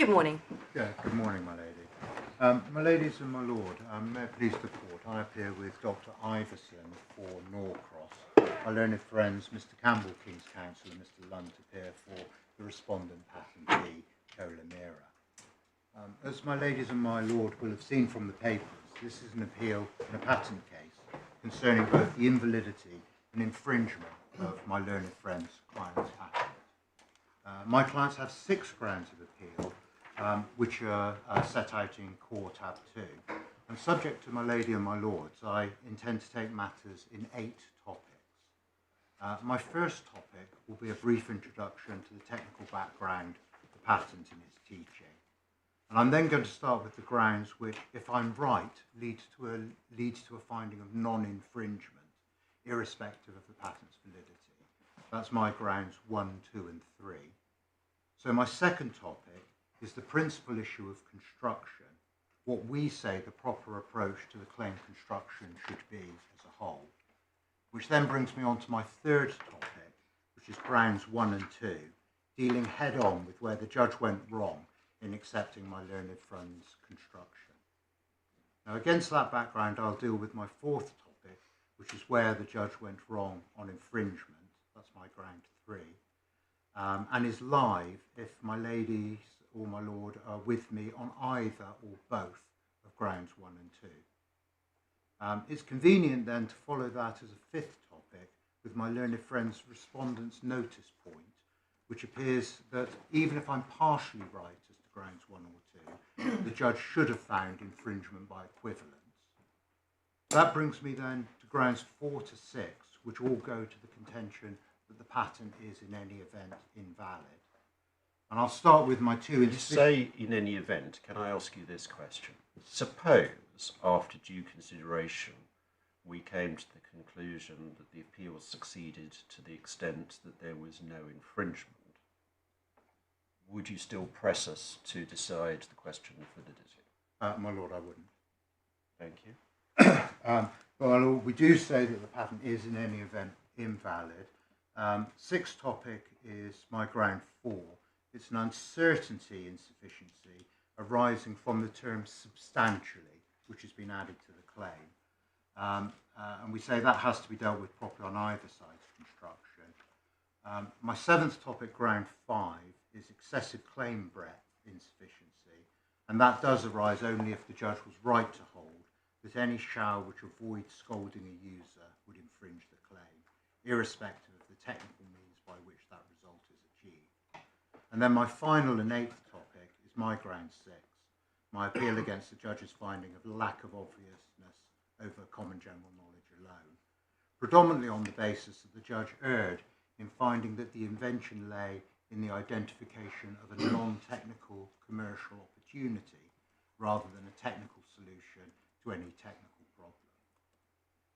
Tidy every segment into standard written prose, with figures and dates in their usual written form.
Good morning. Yeah, good morning, my lady. My ladies and my lord, may it please the court, I appear with Dr. Iverson for Norcros. My learned friends, Mr. Campbell, King's Counsel, and Mr. Lunt appear for the respondent patentee, Kohler Mira. As my ladies and my lord will have seen from the papers, this is an appeal in a patent case concerning both the invalidity and infringement of my learned friend's client's patent. My clients have 6 grounds of appeal, which are set out in Core Tab 2. And subject to my lady and my lords, I intend to take matters in 8 topics. My first topic will be a brief introduction to the technical background of the patent and its teaching. And I'm then going to start with the grounds which, if I'm right, leads to a finding of non-infringement, irrespective of the patent's validity. That's my grounds 1, 2, and 3. So my second topic is the principal issue of construction, what we say the proper approach to the claim construction should be as a whole, which then brings me on to my third topic, which is grounds 1 and 2, dealing head on with where the judge went wrong in accepting my learned friend's construction. Now, against that background, I'll deal with my fourth topic, which is where the judge went wrong on infringement. That's my ground 3. And is live if my ladies or my lord are with me on either or both of grounds 1 and 2. It's convenient then to follow that as a fifth topic with my learned friend's respondent's notice point, which appears that even if I'm partially right as to grounds 1 or 2, the judge should have found infringement by equivalence. That brings me then to grounds 4 to 6, which all go to the contention that the patent is in any event invalid. And I'll start with my 2. When you say in any event, can I ask you this question? Suppose, after due consideration, we came to the conclusion that the appeal succeeded to the extent that there was no infringement. Would you still press us to decide the question of validity? My lord, I wouldn't. Thank you. Well, we do say that the patent is in any event invalid. Sixth topic is my ground 4. It's an uncertainty insufficiency arising from the term substantially, which has been added to the claim. And we say that has to be dealt with properly on either side's construction. My 7th topic, ground 5, is excessive claim breadth insufficiency. And that does arise only if the judge was right to hold that any shower which avoids scalding a user would infringe the claim, irrespective of the technical means by which that result is achieved. And then my final and 8th topic is my ground 6, my appeal against the judge's finding of lack of obviousness over common general knowledge alone, predominantly on the basis that the judge erred in finding that the invention lay in the identification of a non-technical commercial opportunity rather than a technical solution to any technical problem.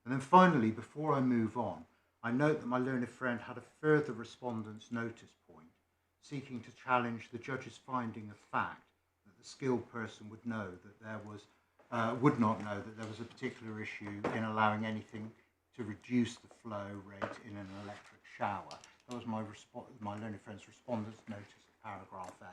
And then finally, before I move on, I note that my learned friend had a further respondent's notice point, seeking to challenge the judge's finding of fact that the skilled person would know that there was, would not know that there was a particular issue in allowing anything to reduce the flow rate in an electric shower. That was my learned friend's respondent's notice of paragraph 8.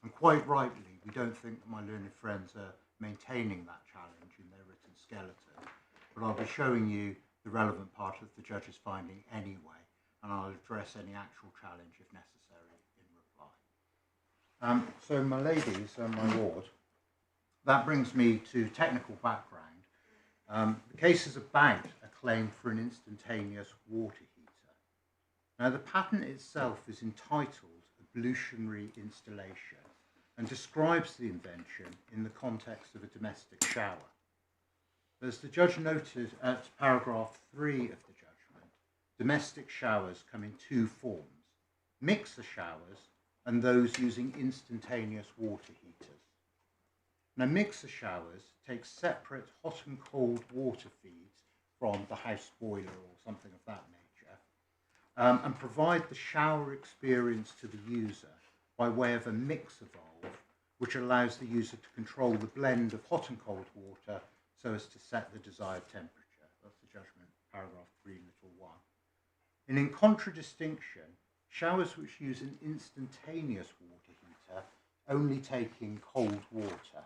And quite rightly, we don't think that my learned friends are maintaining that challenge in their written skeleton, but I'll be showing you the relevant part of the judge's finding anyway, and I'll address any actual challenge if necessary in reply. So my ladies and my lord, that brings me to technical background. The case is about a claim for an instantaneous water heater. Now the patent itself is entitled Ablutionary Installation and describes the invention in the context of a domestic shower. As the judge noted at paragraph 3 of the judgment, domestic showers come in 2 forms, mixer showers and those using instantaneous water heaters. Now mixer showers take separate hot and cold water feeds from the house boiler or something of that nature, and provide the shower experience to the user by way of a mixer valve, which allows the user to control the blend of hot and cold water so as to set the desired temperature. That's the judgment, paragraph 3, little 1. And in contradistinction, showers which use an instantaneous water heater only taking cold water.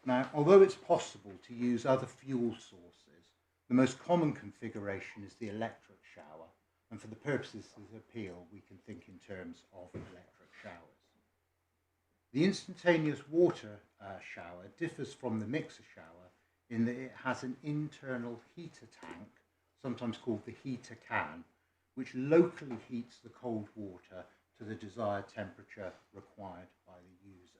Now, although it's possible to use other fuel sources, the most common configuration is the electric shower, and for the purposes of the appeal, we can think in terms of electric showers. The instantaneous water shower differs from the mixer shower in that it has an internal heater tank, sometimes called the heater can, which locally heats the cold water to the desired temperature required by the user.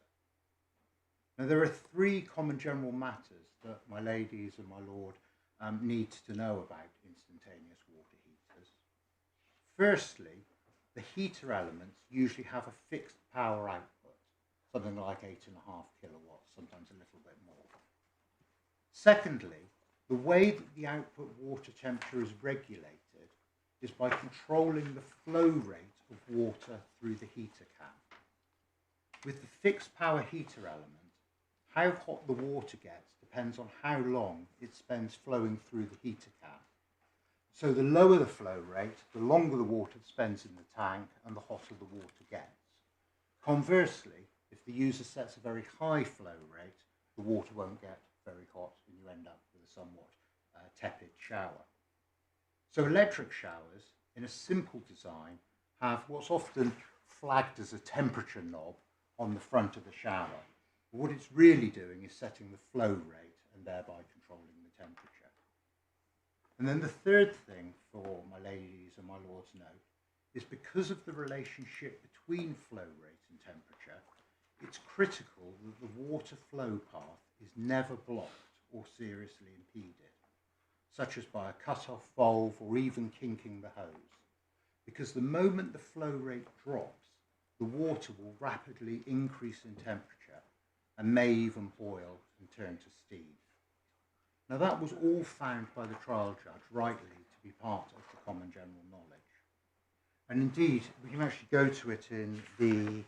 Now, there are three common general matters that my ladies and my lord need to know about instantaneous water heaters. Firstly, the heater elements usually have a fixed power output, something like 8.5 kilowatts, sometimes a little bit more. Secondly, the way that the output water temperature is regulated is by controlling the flow rate of water through the heater can. With the fixed power heater element, how hot the water gets depends on how long it spends flowing through the heater can. So the lower the flow rate, the longer the water spends in the tank and the hotter the water gets. Conversely, if the user sets a very high flow rate, the water won't get very hot and you end up with a somewhat tepid shower. So electric showers, in a simple design, have what's often flagged as a temperature knob on the front of the shower. But what it's really doing is setting the flow rate and thereby controlling the temperature. And then the third thing for my ladies and my lords note is because of the relationship between flow rate and temperature, it's critical that the water flow path is never blocked or seriously impeded, such as by a cut-off valve or even kinking the hose, because the moment the flow rate drops, the water will rapidly increase in temperature and may even boil and turn to steam. Now, that was all found by the trial judge rightly to be part of the common general knowledge. And indeed, we can actually go to it in the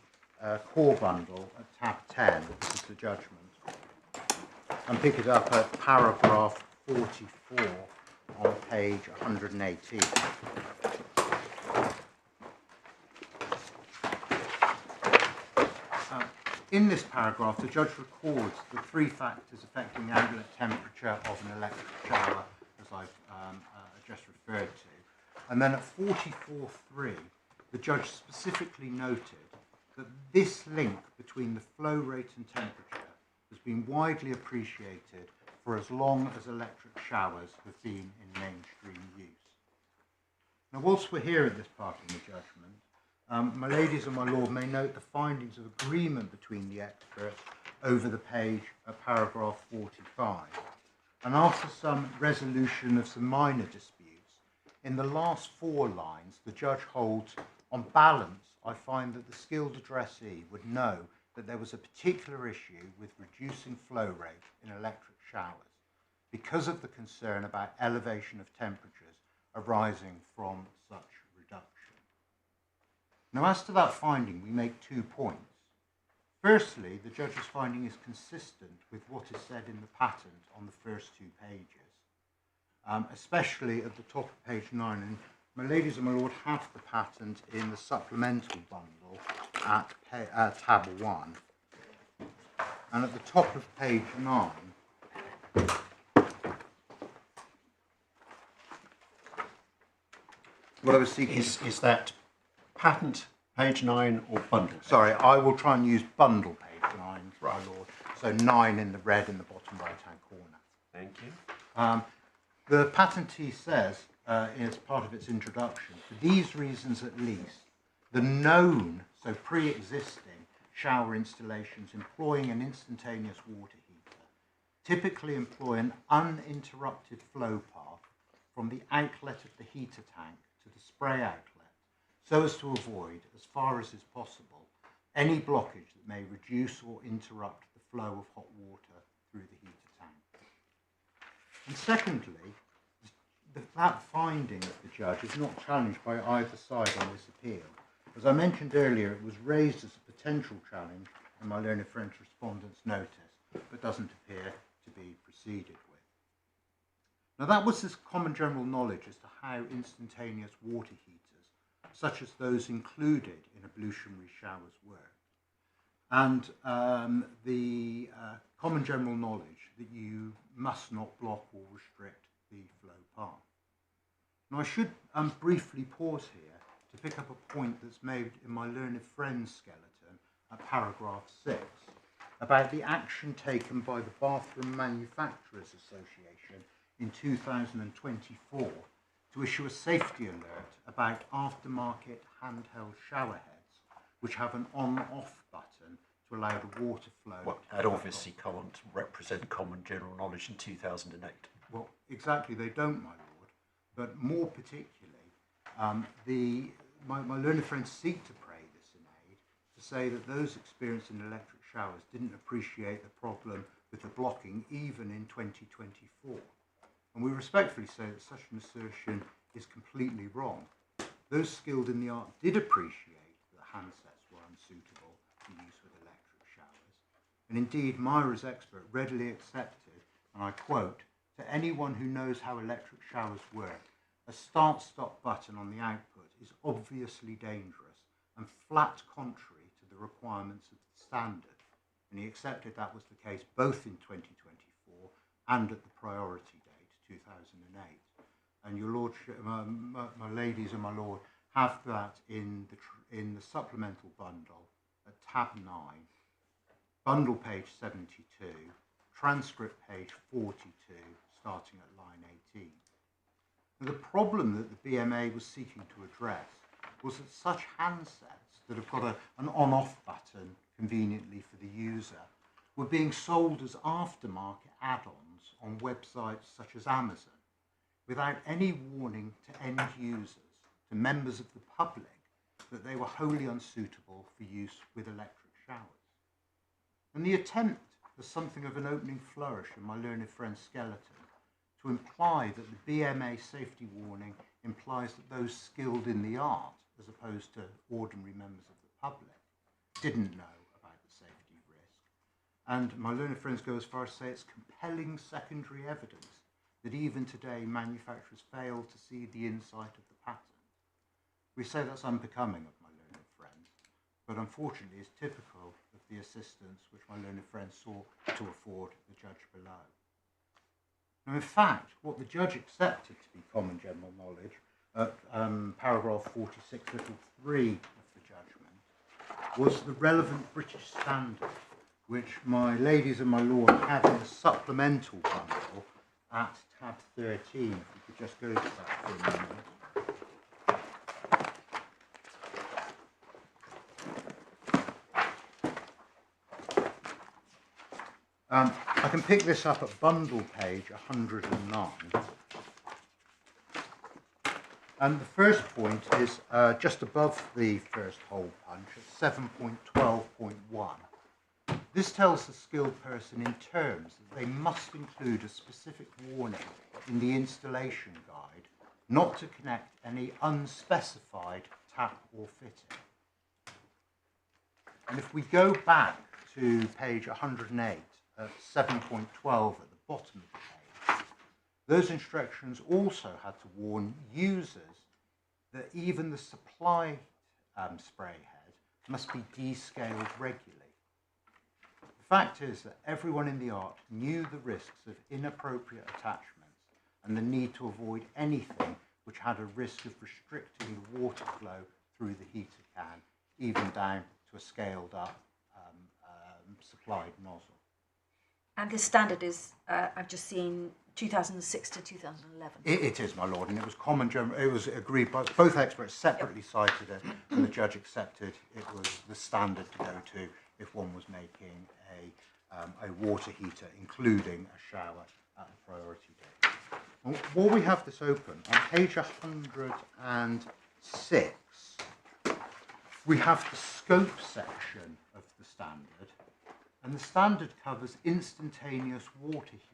core bundle at tab 10, this is the judgment, and pick it up at paragraph 44 on page 118. In this paragraph, the judge records the three factors affecting the outlet temperature of an electric shower, as I've just referred to. And then at 44.3, the judge specifically noted that this link between the flow rate and temperature has been widely appreciated for as long as electric showers have been in mainstream use. Now, whilst we're here at this part of the judgment, my ladies and my lord may note the findings of agreement between the experts over the page at paragraph 45. And after some resolution of some minor disputes, in the last 4 lines, the judge holds, on balance, I find that the skilled addressee would know that there was a particular issue with reducing flow rate in electric showers because of the concern about elevation of temperatures arising from such reduction. Now, as to that finding, we make 2 points. Firstly, the judge's finding is consistent with what is said in the patent on the first 2 pages, especially at the top of page 9. And my ladies and my lord have the patent in the supplemental bundle at tab 1. And at the top of page 9, what I was seeking is that patent page 9 or bundle? Sorry, I will try and use bundle page 9, my lord. So 9 in the red in the bottom right-hand corner. Thank you. The patentee says, as part of its introduction, for these reasons at least, the known, so pre-existing, shower installations employing an instantaneous water heater typically employ an uninterrupted flow path from the outlet of the heater tank to the spray outlet, so as to avoid, as far as is possible, any blockage that may reduce or interrupt the flow of hot water through the heater tank. And secondly, that finding of the judge is not challenged by either side on this appeal. As I mentioned earlier, it was raised as a potential challenge in my learned French respondent's notice, but doesn't appear to be proceeded with. Now, that was this common general knowledge as to how instantaneous water heaters, such as those included in ablutionary showers, work. and the common general knowledge that you must not block or restrict the flow path. Now I should briefly pause here to pick up a point that's made in my learned friend's skeleton at paragraph 6 about the action taken by the Bathroom Manufacturers Association in 2024 to issue a safety alert about aftermarket handheld shower heads which have an on-off button to allow the water flow. Well, that obviously can't represent common general knowledge in 2008. Well, exactly, they don't, my lord. But more particularly, my learned friends seek to pray this in aid to say that those experiencing electric showers didn't appreciate the problem with the blocking even in 2024. And we respectfully say that such an assertion is completely wrong. Those skilled in the art did appreciate that handsets were unsuitable for use with electric showers. And indeed, Mira's expert readily accepted, and I quote, "To anyone who knows how electric showers work, a start-stop button on the output is obviously dangerous and flat contrary to the requirements of the standard." And he accepted that was the case both in 2024 and at the priority date, 2008. And your lordship, my ladies and my lord, have that in the supplemental bundle at tab 9, bundle page 72, transcript page 42, starting at line 18. Now, the problem that the BMA was seeking to address was that such handsets that have got an on-off button conveniently for the user were being sold as aftermarket add-ons on websites such as Amazon without any warning to end users, to members of the public, that they were wholly unsuitable for use with electric showers. And the attempt was something of an opening flourish in my learned friend's skeleton to imply that the BMA safety warning implies that those skilled in the art, as opposed to ordinary members of the public, didn't know about the safety risk. And my learned friends go as far as to say it's compelling secondary evidence that even today manufacturers fail to see the insight of the patent. We say that's unbecoming of my learned friends, but unfortunately is typical of the assistance which my learned friends sought to afford the judge below. Now, in fact, what the judge accepted to be common general knowledge at paragraph 46, little 3 of the judgment was the relevant British standard, which my ladies and my lord have in a supplemental bundle at tab 13. If we could just go to that for a moment. I can pick this up at bundle page 109. And the first point is just above the first hole punch at 7.12.1. This tells the skilled person in terms that they must include a specific warning in the installation guide not to connect any unspecified tap or fitting. And if we go back to page 108 at 7.12 at the bottom of the page, those instructions also had to warn users that even the supply spray head must be descaled regularly. The fact is that everyone in the art knew the risks of inappropriate attachments and the need to avoid anything which had a risk of restricting the water flow through the heater can, even down to a scaled up supplied nozzle. And this standard is, I've just seen, 2006 to 2011. It is, my lord, and it was common general. It was agreed by both experts separately cited it, and the judge accepted it was the standard to go to if one was making a water heater, including a shower at a priority date. And while we have this open, on page 106, we have the scope section of the standard, and the standard covers instantaneous water heaters.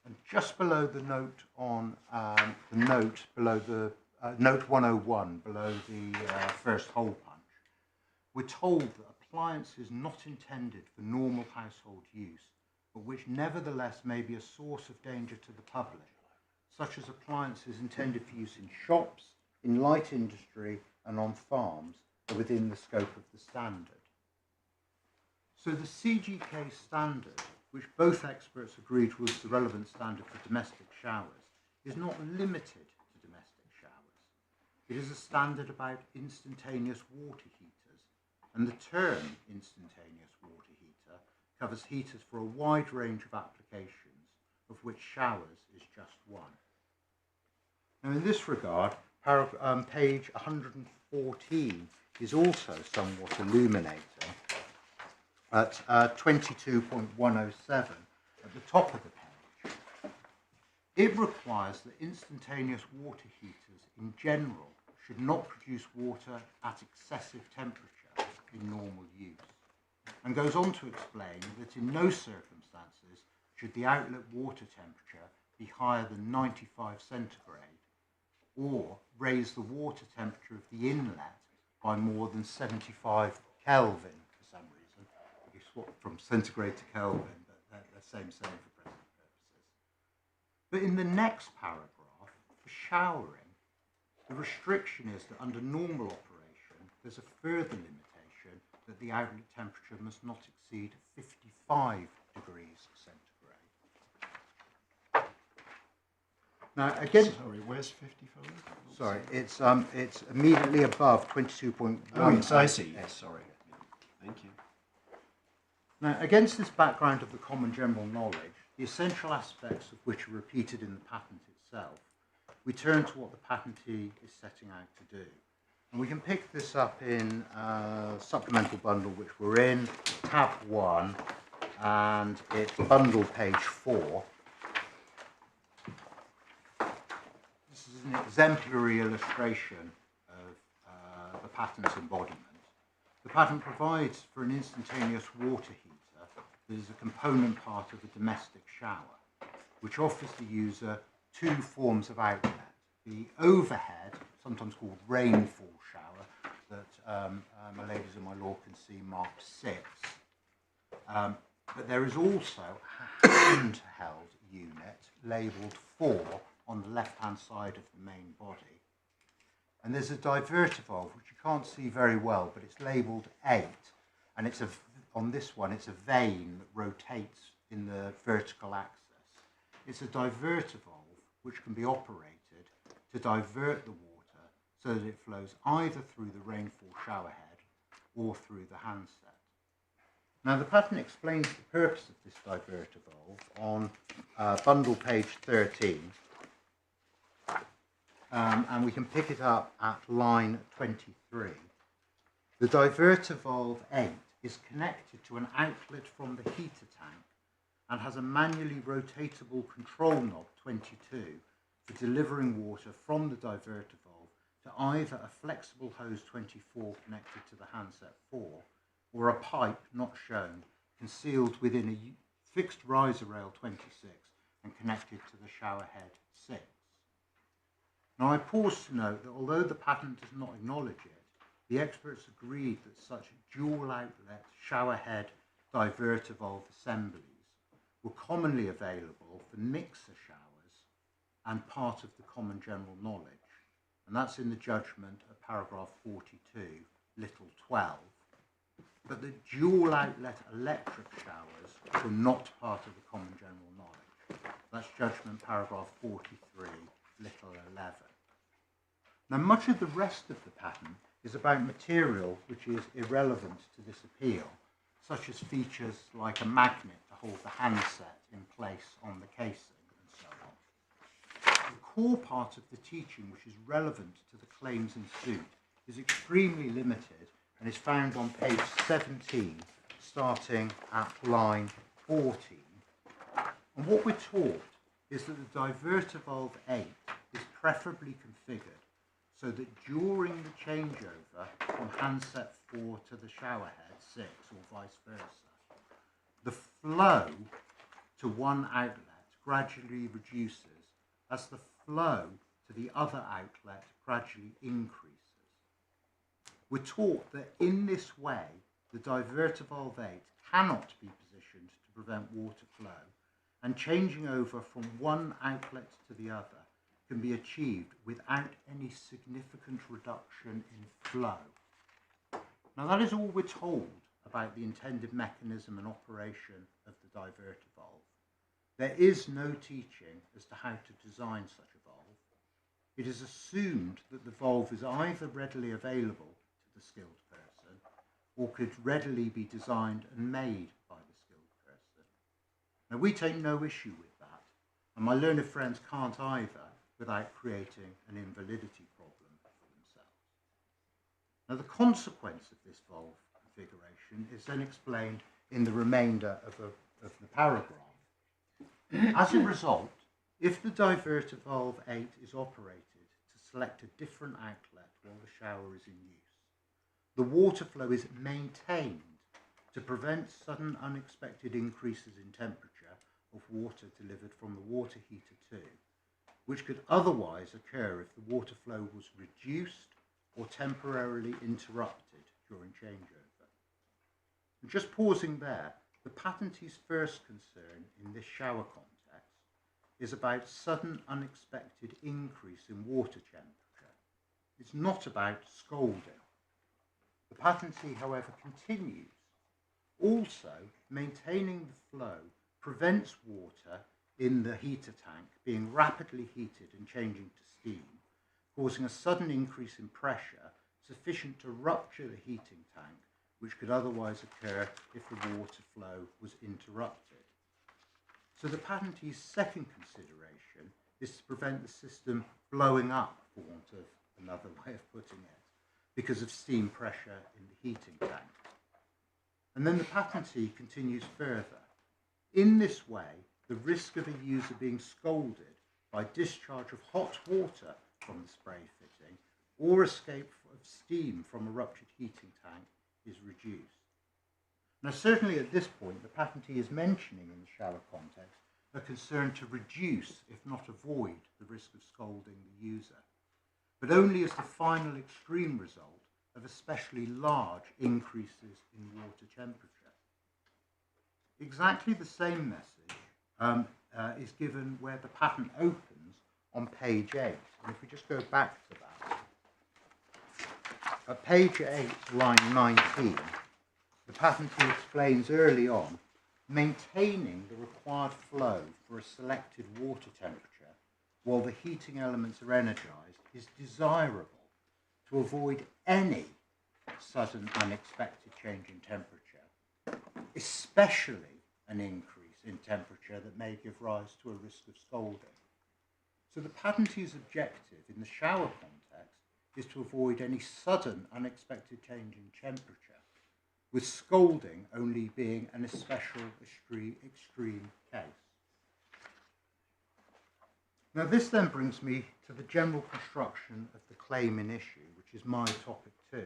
And just below the note on the note below the note 101, below the first hole punch, we're told that appliances not intended for normal household use, but which nevertheless may be a source of danger to the public, such as appliances intended for use in shops, in light industry, and on farms, are within the scope of the standard. So the CGK standard, which both experts agreed was the relevant standard for domestic showers, is not limited to domestic showers. It is a standard about instantaneous water heaters, and the term instantaneous water heater covers heaters for a wide range of applications, of which showers is just one. Now in this regard, page 114 is also somewhat illuminating. At 22.107 at the top of the page, it requires that instantaneous water heaters in general should not produce water at excessive temperature in normal use, and goes on to explain that in no circumstances should the outlet water temperature be higher than 95 centigrade or raise the water temperature of the inlet by more than 75 Kelvin. From centigrade to Kelvin, but they're the same for present purposes. But in the next paragraph, for showering, the restriction is that under normal operation, there's a further limitation that the outlet temperature must not exceed 55 degrees centigrade. Now, again... Sorry, where's 55? Sorry, it's immediately above 22.1. Oh, yes, I see. Yes, sorry. Thank you. Now, against this background of the common general knowledge, the essential aspects of which are repeated in the patent itself, we turn to what the patentee is setting out to do. And we can pick this up in supplemental bundle, which we're in, tab 1, and it's bundle page 4. This is an exemplary illustration of the patent's embodiment. The patent provides for an instantaneous water heater that is a component part of a domestic shower, which offers the user two forms of outlet. The overhead, sometimes called rainfall shower, that my ladies in my law can see marked 6. But there is also a handheld unit labelled 4 on the left-hand side of the main body. And there's a diverter valve, which you can't see very well, but it's labelled 8. And it's on this one, it's a vane that rotates in the vertical axis. It's a diverter valve, which can be operated to divert the water so that it flows either through the rainfall shower head or through the handset. Now, the patent explains the purpose of this diverter valve on bundle page 13. And we can pick it up at line 23. The diverter valve 8 is connected to an outlet from the heater tank and has a manually rotatable control knob 22 for delivering water from the diverter valve to either a flexible hose 24 connected to the handset 4 or a pipe not shown concealed within a fixed riser rail 26 and connected to the shower head 6. Now, I pause to note that although the patent does not acknowledge it, the experts agreed that such dual outlet shower head diverter valve assemblies were commonly available for mixer showers and part of the common general knowledge. And that's in the judgment at paragraph 42, little 12. But the dual outlet electric showers were not part of the common general knowledge. That's judgment paragraph 43, little 11. Now, much of the rest of the patent is about material which is irrelevant to this appeal, such as features like a magnet to hold the handset in place on the casing and so on. The core part of the teaching which is relevant to the claims in suit is extremely limited and is found on page 17, starting at line 14. And what we're taught is that the diverter valve 8 is preferably configured so that during the changeover from handset 4 to the shower head 6 or vice versa, the flow to one outlet gradually reduces as the flow to the other outlet gradually increases. We're taught that in this way, the diverter valve 8 cannot be positioned to prevent water flow, and changing over from one outlet to the other can be achieved without any significant reduction in flow. Now, that is all we're told about the intended mechanism and operation of the diverter valve. There is no teaching as to how to design such a valve. It is assumed that the valve is either readily available to the skilled person or could readily be designed and made by the skilled person. Now, we take no issue with that, and my learned friends can't either without creating an invalidity problem for themselves. Now, the consequence of this valve configuration is then explained in the remainder of the paragraph. As a result, if the diverter valve 8 is operated to select a different outlet while the shower is in use, the water flow is maintained to prevent sudden unexpected increases in temperature of water delivered from the water heater 2, which could otherwise occur if the water flow was reduced or temporarily interrupted during changeover. And just pausing there, the patentee's first concern in this shower context is about sudden unexpected increase in water temperature. It's not about scalding. The patentee, however, continues. Also, maintaining the flow prevents water in the heater tank being rapidly heated and changing to steam, causing a sudden increase in pressure sufficient to rupture the heating tank, which could otherwise occur if the water flow was interrupted. So the patentee's second consideration is to prevent the system blowing up, for want of another way of putting it, because of steam pressure in the heating tank. And then the patentee continues further. In this way, the risk of a user being scalded by discharge of hot water from the spray fitting or escape of steam from a ruptured heating tank is reduced. Now, certainly at this point, the patentee is mentioning in the shower context a concern to reduce, if not avoid, the risk of scalding the user, but only as the final extreme result of especially large increases in water temperature. Exactly the same message is given where the patent opens on page 8. And if we just go back to that, at page 8, line 19, the patentee explains early on, maintaining the required flow for a selected water temperature while the heating elements are energized is desirable to avoid any sudden unexpected change in temperature, especially an increase in temperature that may give rise to a risk of scalding. So the patentee's objective in the shower context is to avoid any sudden unexpected change in temperature, with scalding only being an especial extreme case. Now, this then brings me to the general construction of the claim in issue, which is my topic too.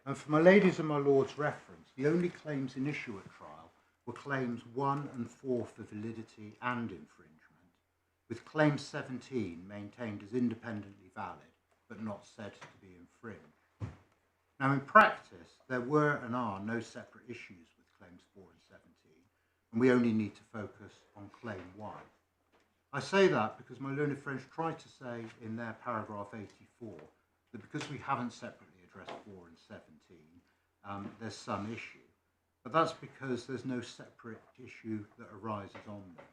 And for my ladies and my lords' reference, the only claims in issue at trial were claims 1 and 4 for validity and infringement, with claim 17 maintained as independently valid, but not said to be infringed. Now, in practice, there were and are no separate issues with claims 4 and 17, and we only need to focus on claim 1. I say that because my learned friends tried to say in their paragraph 84 that because we haven't separately addressed 4 and 17, there's some issue. But that's because there's no separate issue that arises on them.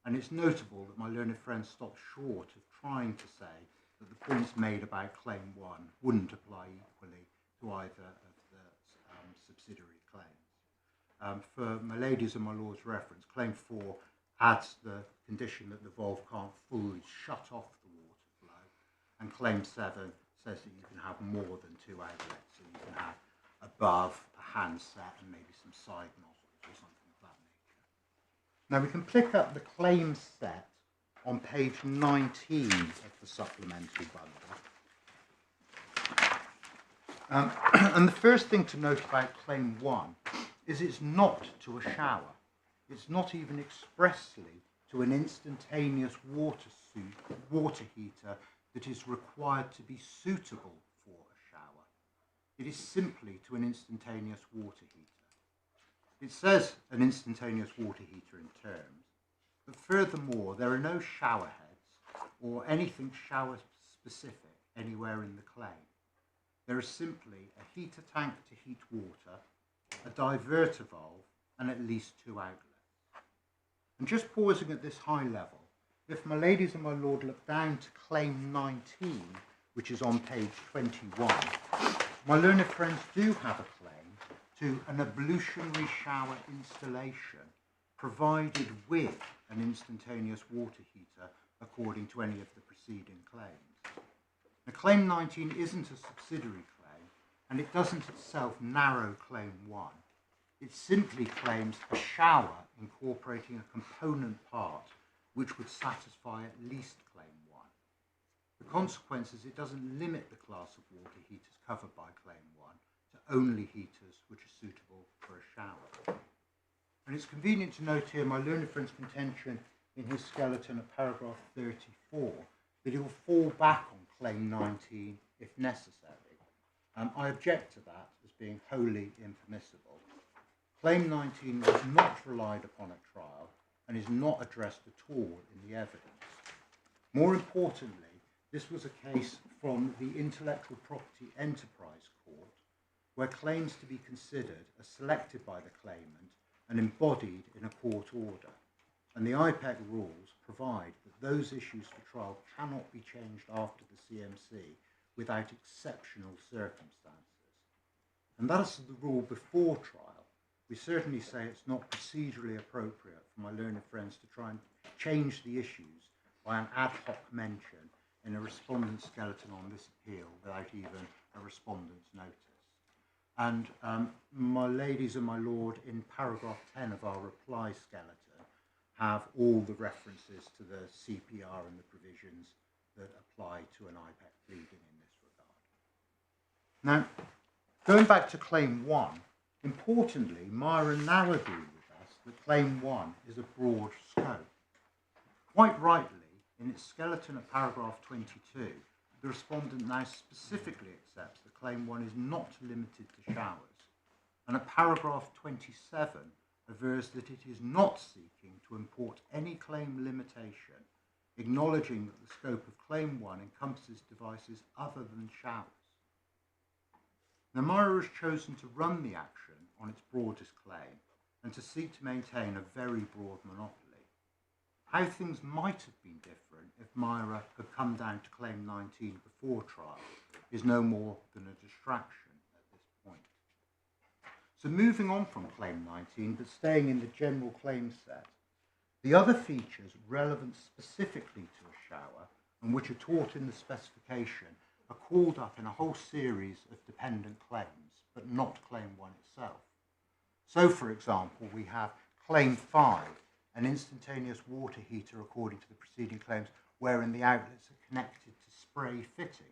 And it's notable that my learned friends stopped short of trying to say that the points made about claim 1 wouldn't apply equally to either of the subsidiary claims. For my ladies and my lords' reference, claim 4 adds the condition that the valve can't fully shut off the water flow, and claim 7 says that you can have more than 2 outlets, so you can have above a handset and maybe some side nozzles or something of that nature. Now we can pick up the claim set on page 19 of the supplementary bundle. And the first thing to note about claim 1 is it's not to a shower. It's not even expressly to an instantaneous water heater that is required to be suitable for a shower. It is simply to an instantaneous water heater. It says an instantaneous water heater in terms, but furthermore, there are no shower heads or anything shower specific anywhere in the claim. There is simply a heater tank to heat water a diverter valve, and at least 2 outlets. And just pausing at this high level, if my ladies and my lord look down to claim 19, which is on page 21, my learned friends do have a claim to an ablutionary shower installation provided with an instantaneous water heater according to any of the preceding claims. Now, claim 19 isn't a subsidiary claim, and it doesn't itself narrow claim 1. It simply claims a shower incorporating a component part which would satisfy at least claim 1. The consequence is it doesn't limit the class of water heaters covered by claim 1 to only heaters which are suitable for a shower. And it's convenient to note here my learned friend's contention in his skeleton at paragraph 34 that he will fall back on claim 19 if necessary. I object to that as being wholly impermissible. Claim 19 was not relied upon at trial and is not addressed at all in the evidence. More importantly, this was a case from the Intellectual Property Enterprise Court where claims to be considered are selected by the claimant and embodied in a court order. And the IPEC rules provide that those issues for trial cannot be changed after the CMC without exceptional circumstances. And that is the rule before trial. We certainly say it's not procedurally appropriate for my learned friends to try and change the issues by an ad hoc mention in a respondent skeleton on this appeal without even a respondent's notice. And my ladies and my lord, in paragraph 10 of our reply skeleton, have all the references to the CPR and the provisions that apply to an IPEC pleading in this regard. Now, going back to claim 1, importantly, Myra now agreed with us that claim 1 is a broad scope. Quite rightly, in its skeleton at paragraph 22, the respondent now specifically accepts that claim 1 is not limited to showers, and at paragraph 27 avers that it is not seeking to import any claim limitation, acknowledging that the scope of claim 1 encompasses devices other than showers. Now, Myra has chosen to run the action on its broadest claim and to seek to maintain a very broad monopoly. How things might have been different if Myra had come down to claim 19 before trial is no more than a distraction at this point. So moving on from claim 19, but staying in the general claim set, the other features relevant specifically to a shower and which are taught in the specification are called up in a whole series of dependent claims, but not claim 1 itself. So, for example, we have claim 5, an instantaneous water heater according to the preceding claims, wherein the outlets are connected to spray fittings,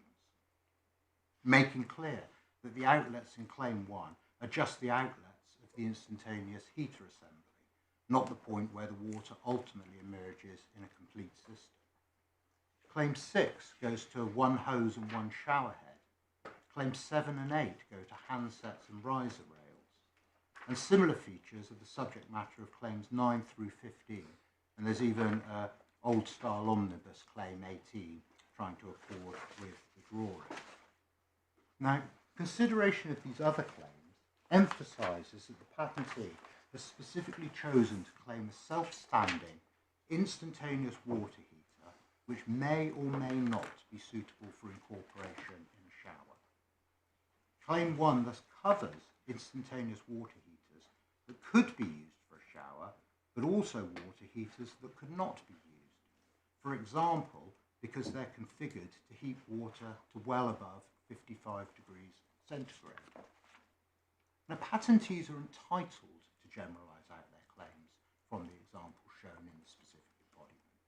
making clear that the outlets in claim 1 are just the outlets of the instantaneous heater assembly, not the point where the water ultimately emerges in a complete system. Claim 6 goes to 1 hose and 1 shower head. Claims 7 and 8 go to handsets and riser rails. And similar features are the subject matter of claims 9 through 15. And there's even an old-style omnibus claim 18 trying to accord with the drawing. Now, consideration of these other claims emphasises that the patentee has specifically chosen to claim a self-standing, instantaneous water heater which may or may not be suitable for incorporation in a shower. Claim 1 thus covers instantaneous water heaters that could be used for a shower, but also water heaters that could not be used. For example, because they're configured to heat water to well above 55 degrees centigrade. Now, patentees are entitled to generalise out their claims from the example shown in the specific embodiment,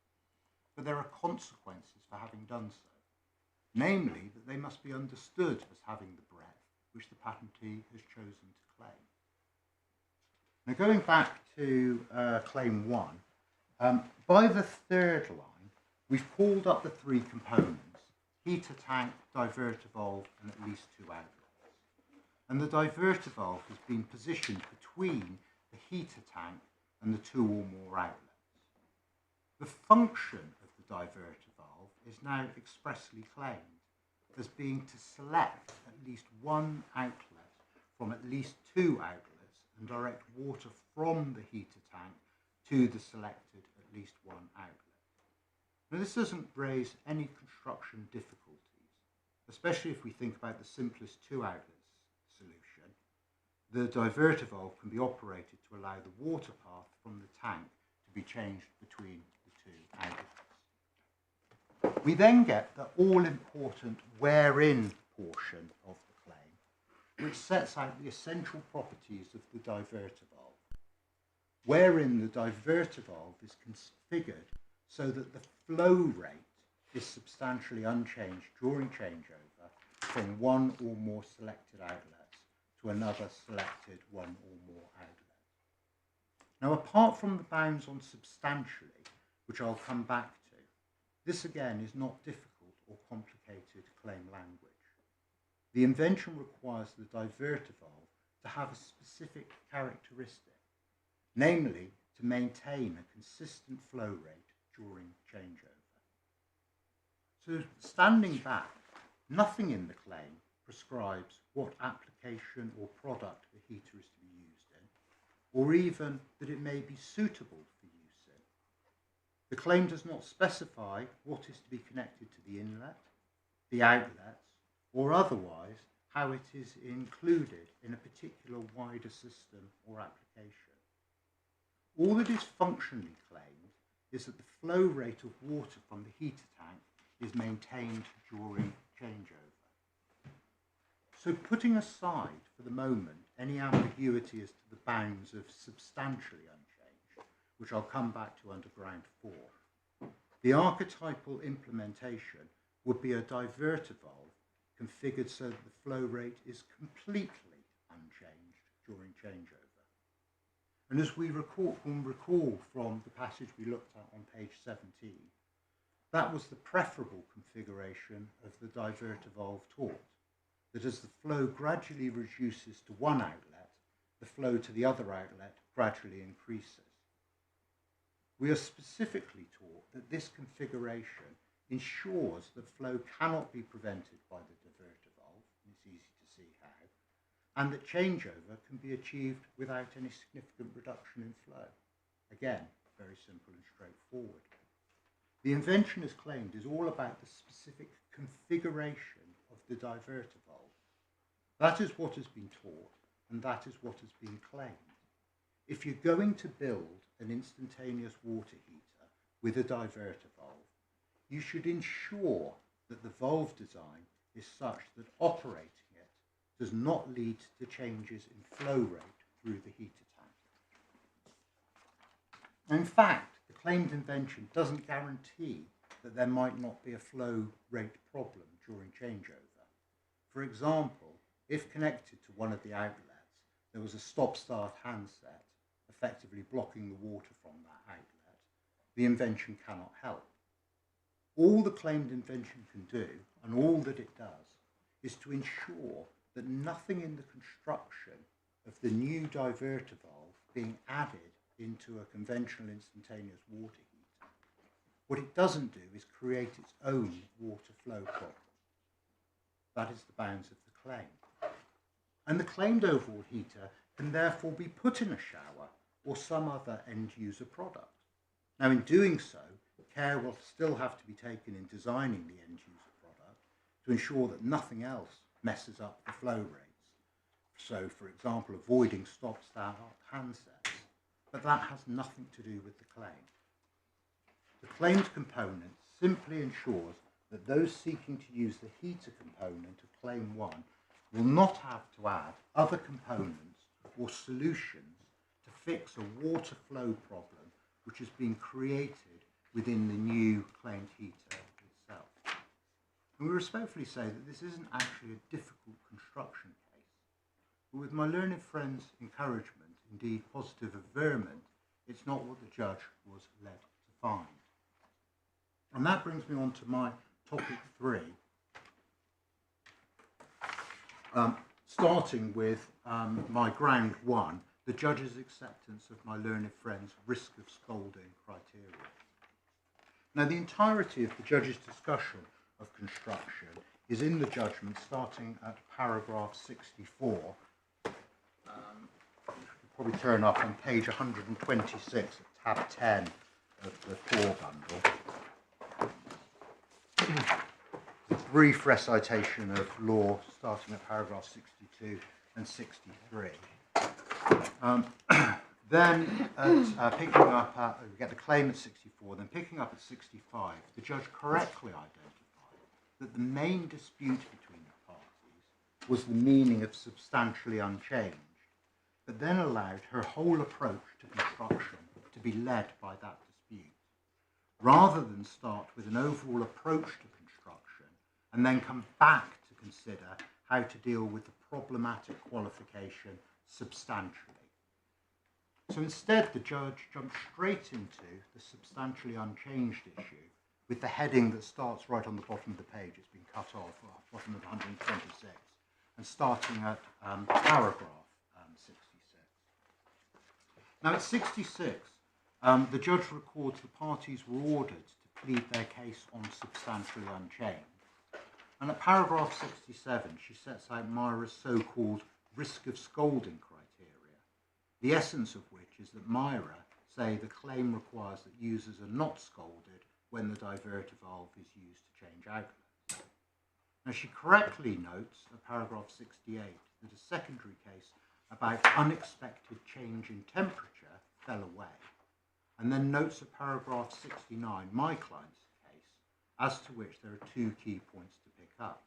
but there are consequences for having done so, namely that they must be understood as having the breadth which the patentee has chosen to claim. Now, going back to claim 1, by the third line, we've called up the 3 components: heater tank, diverter valve, and at least 2 outlets. And the diverter valve has been positioned between the heater tank and the 2 or more outlets. The function of the diverter valve is now expressly claimed as being to select at least 1 outlet from at least 2 outlets and direct water from the heater tank to the selected at least one outlet. Now this doesn't raise any construction difficulties, especially if we think about the simplest two outlets solution. The diverter valve can be operated to allow the water path from the tank to be changed between the two outlets. We then get the all-important wherein portion of the claim, which sets out the essential properties of the diverter valve, wherein the diverter valve is configured so that the flow rate is substantially unchanged during changeover from one or more selected outlets to another selected one or more outlet. Now, apart from the bounds on substantially, which I'll come back to, this again is not difficult or complicated claim language. The invention requires the diverter valve to have a specific characteristic, namely to maintain a consistent flow rate during changeover. So standing back, nothing in the claim prescribes what application or product the heater is to be used in, or even that it may be suitable for use in. The claim does not specify what is to be connected to the inlet, the outlets, or otherwise how it is included in a particular wider system or application. All that is functionally claimed is that the flow rate of water from the heater tank is maintained during changeover. So putting aside for the moment any ambiguity as to the bounds of substantially unchanged, which I'll come back to under ground 4, the archetypal implementation would be a diverter valve configured so that the flow rate is completely unchanged during changeover. And as we can recall from the passage we looked at on page 17, that was the preferable configuration of the diverter valve taught, that as the flow gradually reduces to one outlet, the flow to the other outlet gradually increases. We are specifically taught that this configuration ensures that flow cannot be prevented by the diverter valve, and it's easy to see how, and that changeover can be achieved without any significant reduction in flow. Again, very simple and straightforward. The invention, as claimed, is all about the specific configuration of the diverter valve. That is what has been taught, and that is what has been claimed. If you're going to build an instantaneous water heater with a diverter valve, you should ensure that the valve design is such that operating it does not lead to changes in flow rate through the heater tank. In fact, the claimed invention doesn't guarantee that there might not be a flow rate problem during changeover. For example, if connected to one of the outlets, there was a stop-start handset effectively blocking the water from that outlet, the invention cannot help. All the claimed invention can do, and all that it does, is to ensure that nothing in the construction of the new diverter valve being added into a conventional instantaneous water heater, what it doesn't do is create its own water flow problem. That is the bounds of the claim. And the claimed overall heater can therefore be put in a shower or some other end-user product. Now, in doing so, care will still have to be taken in designing the end-user product to ensure that nothing else messes up the flow rates. So, for example, avoiding stop-start handsets. But that has nothing to do with the claim. The claimed component simply ensures that those seeking to use the heater component of Claim 1 will not have to add other components or solutions to fix a water flow problem which has been created within the new claimed heater itself. And we respectfully say that this isn't actually a difficult construction case, but with my learned friend's encouragement, indeed positive averment, it's not what the judge was led to find. And that brings me on to my topic 3, starting with my ground 1, the judge's acceptance of my learned friend's risk of scolding criteria. Now, the entirety of the judge's discussion of construction is in the judgment, starting at paragraph 64, which we probably turn up on page 126 of tab 10 of the core bundle. A brief recitation of law starting at paragraph 62 and 63. Then, picking up at, we get the claim at 64, then picking up at 65, the judge correctly identified that the main dispute between the parties was the meaning of substantially unchanged, but then allowed her whole approach to construction to be led by that dispute, rather than start with an overall approach to construction and then come back to consider how to deal with the problematic qualification substantially. So instead, the judge jumped straight into the substantially unchanged issue with the heading that starts right on the bottom of the page. It's been cut off, bottom of 126, and starting at paragraph 66. Now at 66, the judge records the parties were ordered to plead their case on substantially unchanged. And at paragraph 67, she sets out Myra's so-called risk of scolding criteria, the essence of which is that Myra say the claim requires that users are not scolded when the diverter valve is used to change outlets. Now she correctly notes at paragraph 68 that a secondary case about unexpected change in temperature fell away, and then notes at paragraph 69 my client's case, as to which there are two key points to pick up.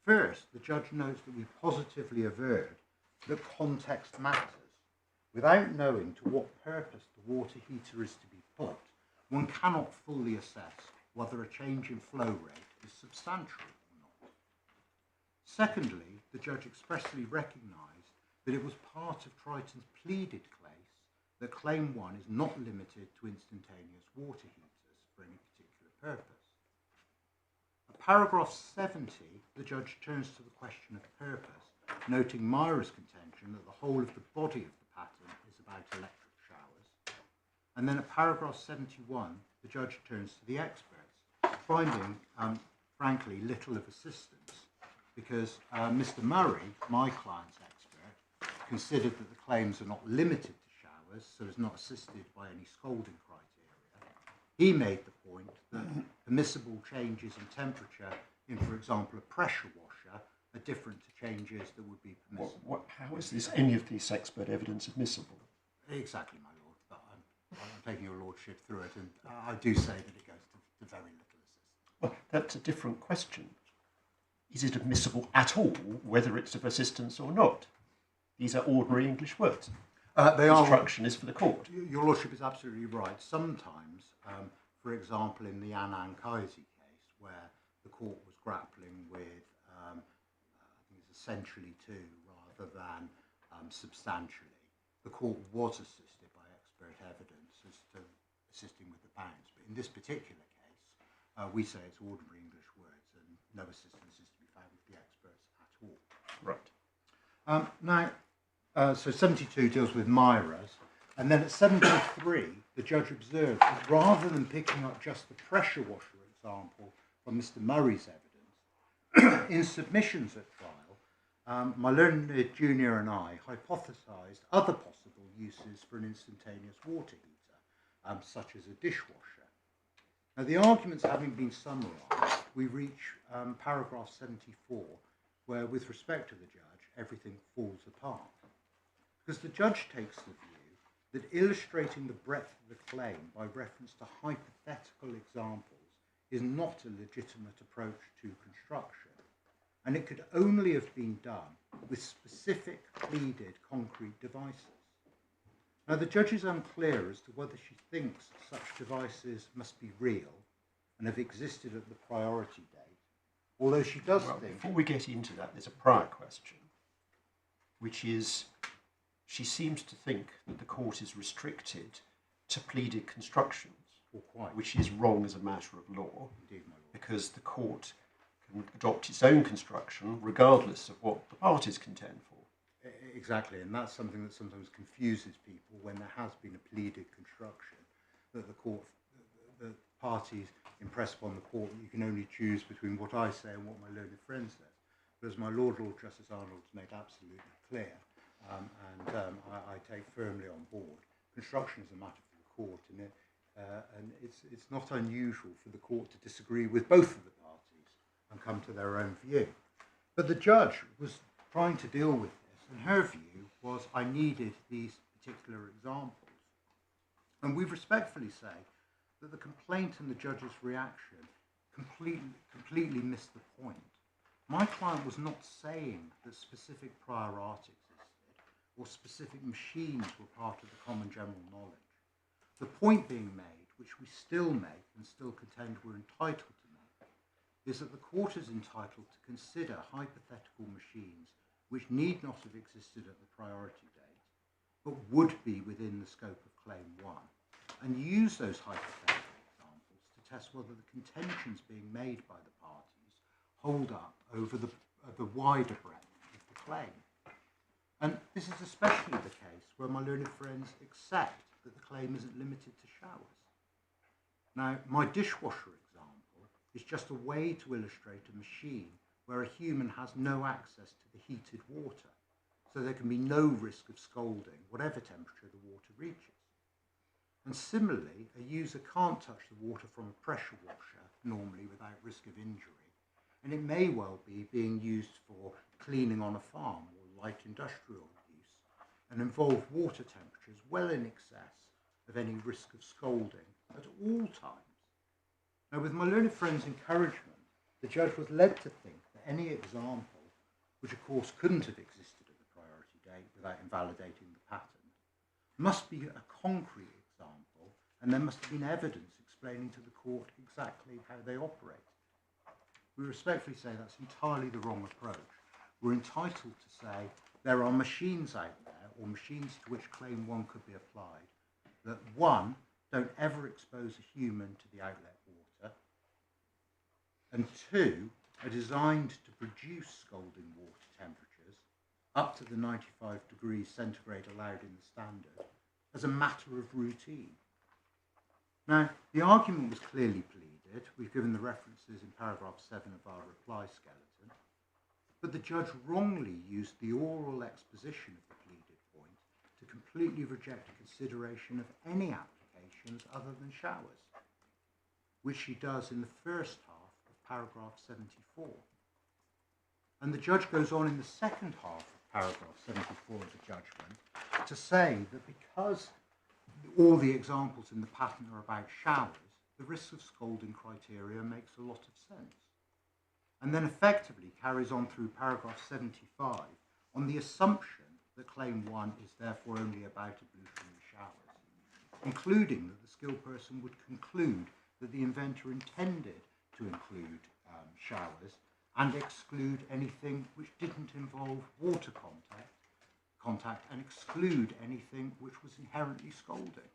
First, the judge notes that we positively averred that context matters. Without knowing to what purpose the water heater is to be put, one cannot fully assess whether a change in flow rate is substantial or not. Secondly, the judge expressly recognised that it was part of Triton's pleaded case that Claim 1 is not limited to instantaneous water heaters for any particular purpose. At paragraph 70, the judge turns to the question of purpose, noting Myra's contention that the whole of the body of the pattern is about electric showers. And then at paragraph 71, the judge turns to the experts, finding, frankly, little of assistance, because Mr. Murray, my client's expert, considered that the claims are not limited to showers, so is not assisted by any scolding criteria. He made the point that permissible changes in temperature in, for example, a pressure washer are different to changes that would be permissible. How is this, any of this expert evidence admissible? Exactly, my lord, but I'm taking your lordship through it, and I do say that it goes to very little assistance. Well, that's a different question. Is it admissible at all, whether it's of assistance or not? These are ordinary English words. Instruction is for the court. Your lordship is absolutely right. Sometimes, for example, in the Anand Kaisi case, where the court was grappling with, I think it's essentially two rather than substantially, the court was assisted by expert evidence as to assisting with the bounds. But in this particular case, we say it's ordinary English words and no assistance is to be found with the experts at all. Right. So 72 deals with Myra's, and then at 73, the judge observed that rather than picking up just the pressure washer example from Mr. Murray's evidence, in submissions at trial, my learned junior and I hypothesised other possible uses for an instantaneous water heater, such as a dishwasher. Now, the arguments having been summarised, we reach paragraph 74, where, with respect to the judge, everything falls apart. Because the judge takes the view that illustrating the breadth of the claim by reference to hypothetical examples is not a legitimate approach to construction, and it could only have been done with specific pleaded concrete devices. Now, the judge is unclear as to whether she thinks such devices must be real and have existed at the priority date, although she does think... Before we get into that, there's a prior question, which is, she seems to think that the court is restricted to pleaded constructions, which is wrong as a matter of law, Indeed, my lord. Because the court can adopt its own construction regardless of what the parties contend for. Exactly, and that's something that sometimes confuses people when there has been a pleaded construction, that the parties impress upon the court that you can only choose between what I say and what my learned friend says. But as my Lord Justice Arnold has made absolutely clear, I take firmly on board. Construction is a matter for the court, and it's not unusual for the court to disagree with both of the parties and come to their own view. But the judge was trying to deal with this, and her view was I needed these particular examples. And we respectfully say that the complaint and the judge's reaction completely missed the point. My client was not saying that specific prior art existed or specific machines were part of the common general knowledge. The point being made, which we still make and still contend we're entitled to make, is that the court is entitled to consider hypothetical machines which need not have existed at the priority date, but would be within the scope of Claim 1, and use those hypothetical examples to test whether the contentions being made by the parties hold up over the wider breadth of the claim. And this is especially the case where my learned friends accept that the claim isn't limited to showers. Now, my dishwasher example is just a way to illustrate a machine where a human has no access to the heated water, so there can be no risk of scalding, whatever temperature the water reaches. And similarly, a user can't touch the water from a pressure washer, normally without risk of injury, and it may well be being used for cleaning on a farm or light industrial use, and involve water temperatures well in excess of any risk of scalding at all times. Now, with my learned friend's encouragement, the judge was led to think that any example, which of course couldn't have existed at the priority date without invalidating the patent, must be a concrete example, and there must have been evidence explaining to the court exactly how they operate. We respectfully say that's entirely the wrong approach. We're entitled to say there are machines out there, or machines to which Claim 1 could be applied, that 1, don't ever expose a human to the outlet water, and 2, are designed to produce scalding water temperatures up to the 95 degrees centigrade allowed in the standard as a matter of routine. Now, the argument was clearly pleaded. We've given the references in paragraph 7 of our reply skeleton, but the judge wrongly used the oral exposition of the pleaded point to completely reject a consideration of any applications other than showers, which she does in the first half of paragraph 74. And the judge goes on in the second half of paragraph 74 of the judgment to say that because all the examples in the patent are about showers, the risk of scalding criteria makes a lot of sense. And then effectively carries on through paragraph 75 on the assumption that Claim 1 is therefore only about ablutionary showers, including that the skilled person would conclude that the inventor intended to include showers and exclude anything which didn't involve water contact and exclude anything which was inherently scalding.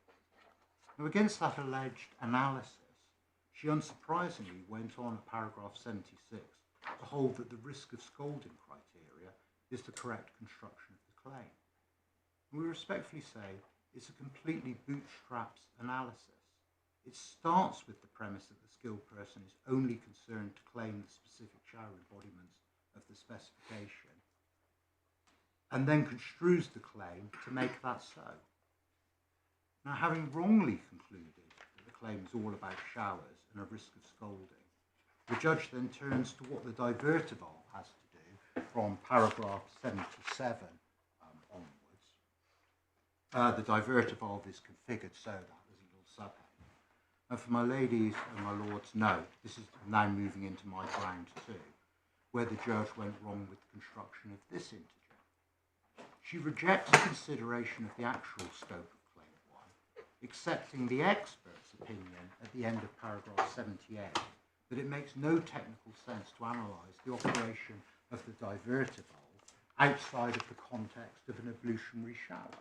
Now, against that alleged analysis, she unsurprisingly went on at paragraph 76 to hold that the risk of scalding criteria is the correct construction of the claim. And we respectfully say it's a completely bootstraps analysis. It starts with the premise that the skilled person is only concerned to claim the specific shower embodiments of the specification, and then construes the claim to make that so. Now, having wrongly concluded that the claim is all about showers and a risk of scalding, the judge then turns to what the divertible has to do from paragraph 77 onwards. The divertible is configured so that there's a little subhead. And for my ladies and my lords, note, this is now moving into my ground 2, where the judge went wrong with the construction of this integer. She rejects consideration of the actual scope of Claim 1, accepting the expert's opinion at the end of paragraph 78 that it makes no technical sense to analyse the operation of the divertible outside of the context of an ablutionary shower.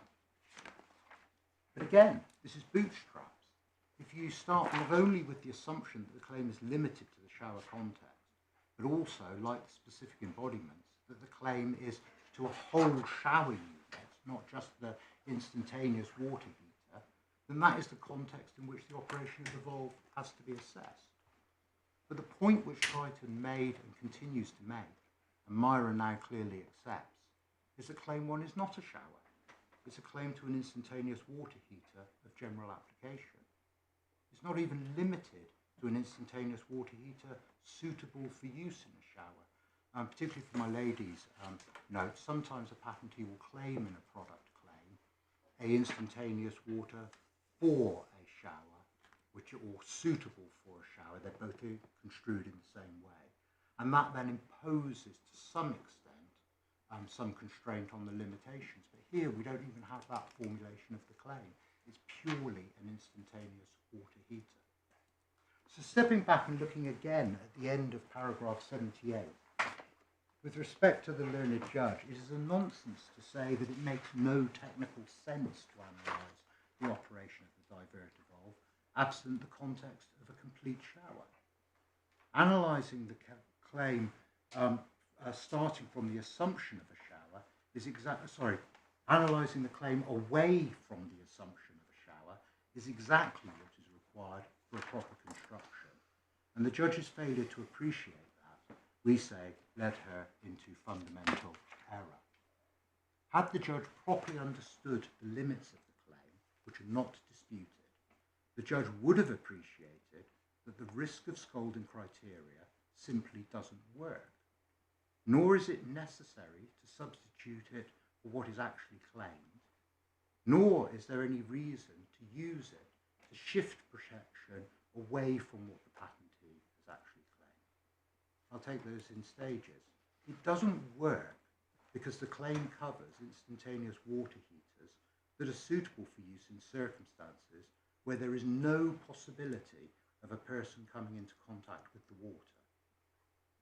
But again, this is bootstraps. If you start not only with the assumption that the claim is limited to the shower context, but also, like the specific embodiments, that the claim is to a whole shower unit, not just the instantaneous water heater, then that is the context in which the operation of the valve has to be assessed. But the point which Triton made and continues to make, and Mira now clearly accepts, is that claim 1 is not a shower. It's a claim to an instantaneous water heater of general application. It's not even limited to an instantaneous water heater suitable for use in a shower. Particularly for my ladies' note, sometimes a patentee will claim in a product claim a instantaneous water for a shower, or suitable for a shower. They're both construed in the same way. And that then imposes, to some extent, some constraint on the limitations. But here we don't even have that formulation of the claim. It's purely an instantaneous water heater. So stepping back and looking again at the end of paragraph 78, with respect to the learned judge, it is a nonsense to say that it makes no technical sense to analyse the operation of the diverter valve absent the context of a complete shower. Analysing the claim starting from the assumption of a shower is analysing the claim away from the assumption of a shower is exactly what is required for a proper construction. And the judge's failure to appreciate that, we say, led her into fundamental error. Had the judge properly understood the limits of the claim, which are not disputed, the judge would have appreciated that the risk of scolding criteria simply doesn't work, nor is it necessary to substitute it for what is actually claimed, nor is there any reason to use it to shift protection away from what the patentee has actually claimed. I'll take those in stages. It doesn't work because the claim covers instantaneous water heaters that are suitable for use in circumstances where there is no possibility of a person coming into contact with the water.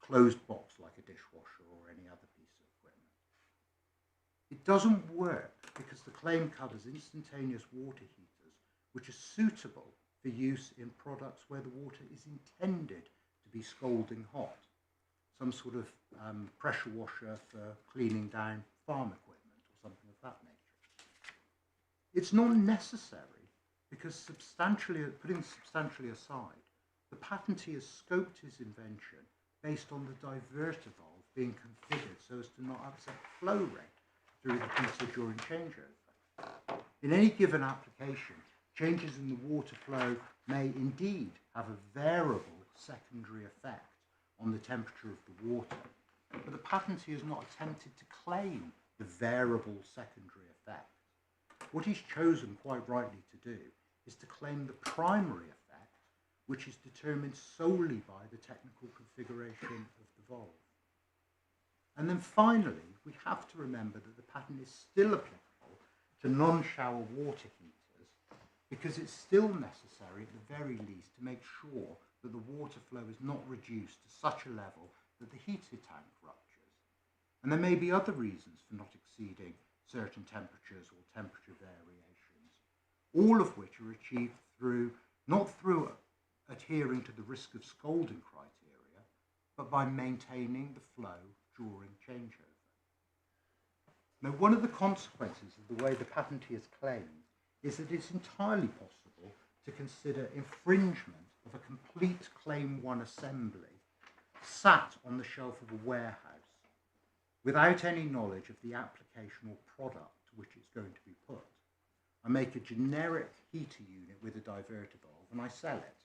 Closed box like a dishwasher or any other piece of equipment. It doesn't work because the claim covers instantaneous water heaters which are suitable for use in products where the water is intended to be scalding hot. Some sort of pressure washer for cleaning down farm equipment or something of that nature. It's not necessary because putting substantially aside, the patentee has scoped his invention based on the diverter valve being configured so as to not upset flow rate through the heater during changeover. In any given application, changes in the water flow may indeed have a variable secondary effect on the temperature of the water, but the patentee has not attempted to claim the variable secondary effect. What he's chosen quite rightly to do is to claim the primary effect, which is determined solely by the technical configuration of the valve. And then finally, we have to remember that the patent is still applicable to non-shower water heaters because it's still necessary at the very least to make sure that the water flow is not reduced to such a level that the heater tank ruptures. And there may be other reasons for not exceeding certain temperatures or temperature variations, all of which are achieved not through adhering to the risk of scalding criteria, but by maintaining the flow during changeover. Now, one of the consequences of the way the patentee has claimed is that it's entirely possible to consider infringement of a complete Claim 1 assembly sat on the shelf of a warehouse without any knowledge of the application or product to which it's going to be put. I make a generic heater unit with a diverter valve and I sell it.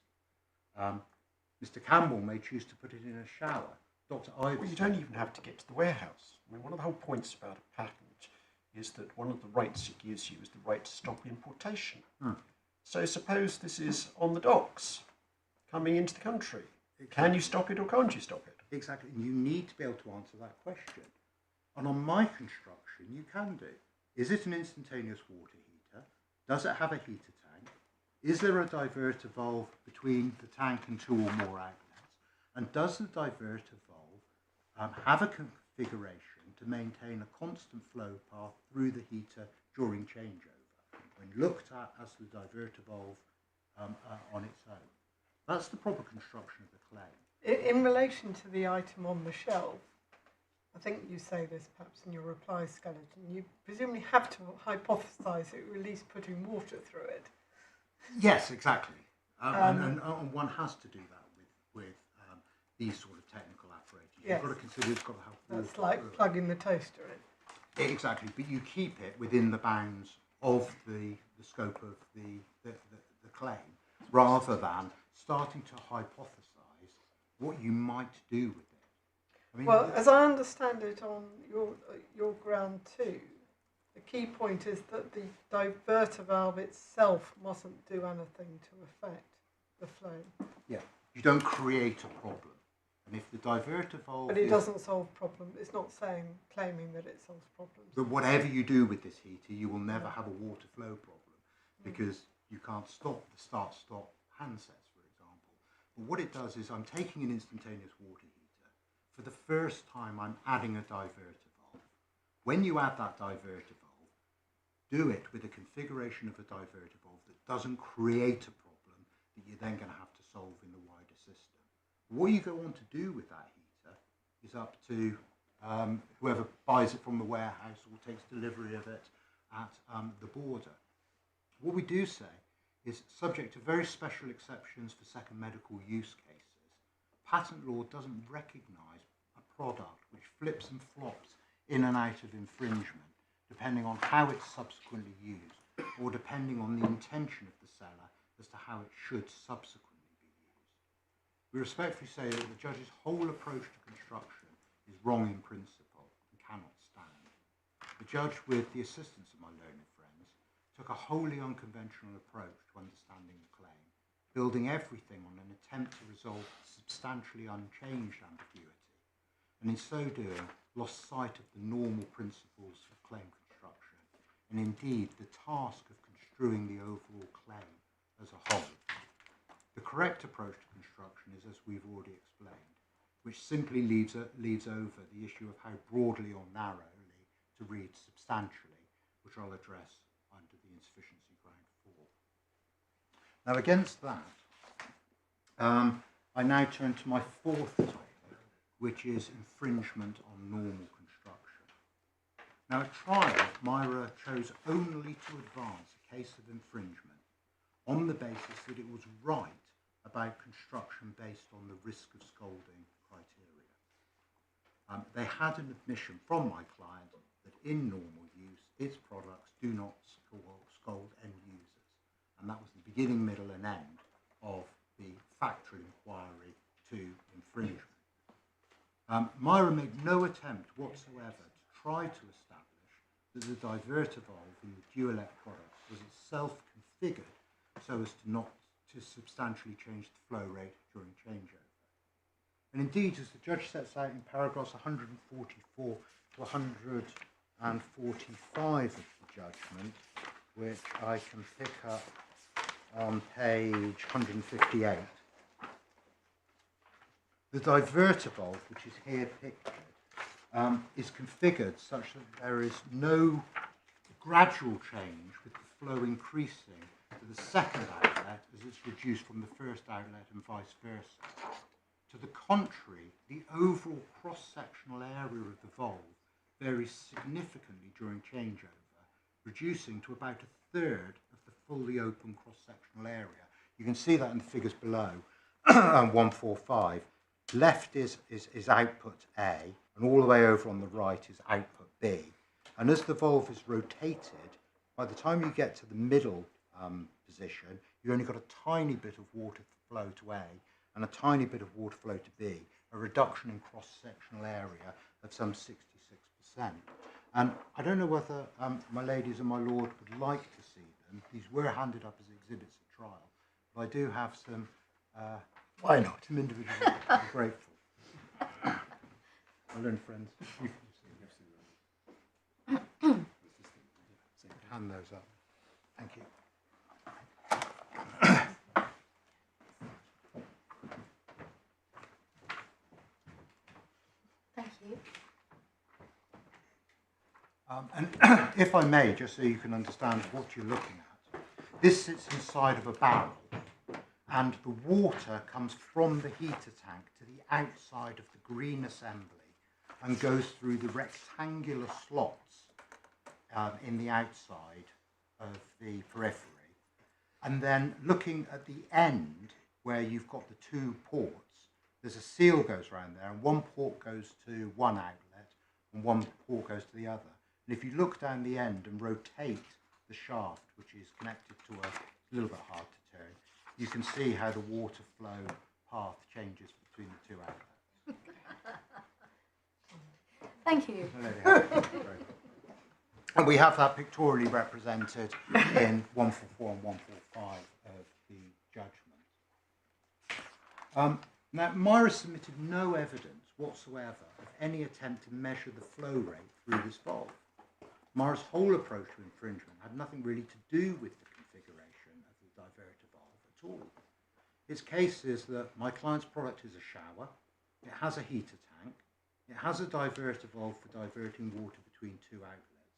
Mr. Campbell may choose to put it in a shower. Dr. Ives. Well, you don't even have to get to the warehouse. I mean, one of the whole points about a patent is that one of the rights it gives you is the right to stop importation. So suppose this is on the docks, coming into the country. Exactly. Can you stop it or can't you stop it? Exactly, and you need to be able to answer that question. And on my construction, you can do. Is it an instantaneous water heater? Does it have a heater tank? Is there a diverter valve between the tank and two or more outlets? And does the diverter valve have a configuration to maintain a constant flow path through the heater during changeover, when looked at as the diverter valve on its own? That's the proper construction of the claim. In relation to the item on the shelf, I think you say this perhaps in your reply skeleton, you presumably have to hypothesise it will at least putting water through it. Yes, exactly. And one has to do that with these sort of technical apparatus. Yes. You've got to consider it's got to have water. That's like plugging the toaster in. Exactly, but you keep it within the bounds of the scope of the claim, rather than starting to hypothesise what you might do with it. I mean, Well, as I understand it on your ground too, the key point is that the diverter valve itself mustn't do anything to affect the flow. yeah, you don't create a problem. And if the diverter valve... But it doesn't solve problems. It's not claiming that it solves problems. But whatever you do with this heater, you will never have a water flow problem, because you can't stop the start-stop handsets, for example. But what it does is I'm taking an instantaneous water heater. For the first time, I'm adding a diverter valve. When you add that diverter valve, do it with a configuration of a diverter valve that doesn't create a problem that you're then going to have to solve in the wider system. What you go on to do with that heater is up to whoever buys it from the warehouse or takes delivery of it at the border. What we do say is, subject to very special exceptions for second medical use cases, patent law doesn't recognise a product which flips and flops in and out of infringement, depending on how it's subsequently used, or depending on the intention of the seller as to how it should subsequently. We respectfully say that the judge's whole approach to construction is wrong in principle and cannot stand. The judge, with the assistance of my learned friends, took a wholly unconventional approach to understanding the claim, building everything on an attempt to resolve substantially unchanged ambiguity, and in so doing lost sight of the normal principles of claim construction, and indeed the task of construing the overall claim as a whole. The correct approach to construction is, as we've already explained, which simply leaves over the issue of how broadly or narrowly to read substantially, which I'll address under the insufficiency ground 4. Now, against that, I now turn to my fourth topic, which is infringement on normal construction. Now, at trial, Mira chose only to advance a case of infringement on the basis that it was right about construction based on the risk of scalding criteria. They had an admission from my client that in normal use, its products do not scald end users. And that was the beginning, middle and end of the factual inquiry to infringement. Mira made no attempt whatsoever to try to establish that the diverter valve in the Dualet products was itself configured so as to not to substantially change the flow rate during changeover. And indeed, as the judge sets out in paragraphs 144 to 145 of the judgment, which I can pick up on page 158, the diverter valve, which is here pictured, is configured such that there is no gradual change with the flow increasing to the second outlet as it's reduced from the first outlet and vice versa. To the contrary, the overall cross-sectional area of the valve varies significantly during changeover, reducing to about a third of the fully open cross-sectional area. You can see that in the figures below, 145. Left is output A, and all the way over on the right is output B. And as the valve is rotated, by the time you get to the middle position, you've only got a tiny bit of water flow to A and a tiny bit of water flow to B, a reduction in cross-sectional area of some 66%. And I don't know whether my ladies and my lord would like to see them. These were handed up as exhibits at trial, but I do have some. Why not? Some individuals are grateful. My learned friends, you can see them. Hand those up. Thank you. Thank you. And if I may, just so you can understand what you're looking at, this sits inside of a barrel, and the water comes from the heater tank to the outside of the green assembly and goes through the rectangular slots in the outside of the periphery. And then looking at the end where you've got the two ports, there's a seal goes around there, and one port goes to one outlet and one port goes to the other. And if you look down the end and rotate the shaft, which is connected to a little bit hard to turn, you can see how the water flow path changes between the two outlets. Thank you. And we have that pictorially represented in 144 and 145 of the judgment. Now, Mira submitted no evidence whatsoever of any attempt to measure the flow rate through this valve. Mira's whole approach to infringement had nothing really to do with the configuration of the diverter valve at all. Its case is that my client's product is a shower, it has a heater tank, it has a diverter valve for diverting water between two outlets,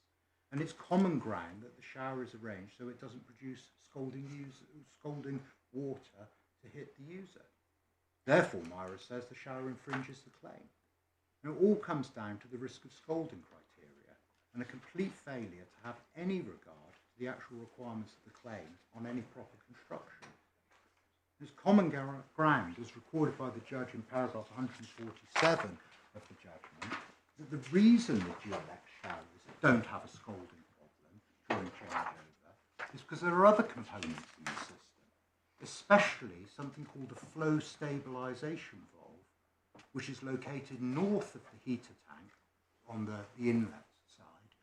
and it's common ground that the shower is arranged so it doesn't produce scalding water to hit the user. Therefore, Mira says the shower infringes the claim. Now, it all comes down to the risk of scalding criteria and a complete failure to have any regard to the actual requirements of the claim on any proper construction. There's common ground, as recorded by the judge in paragraph 147 of the judgment, that the reason the dual-X showers don't have a scalding problem during changeover is because there are other components in the system, especially something called the flow stabilization valve, which is located north of the heater tank on the inlet side,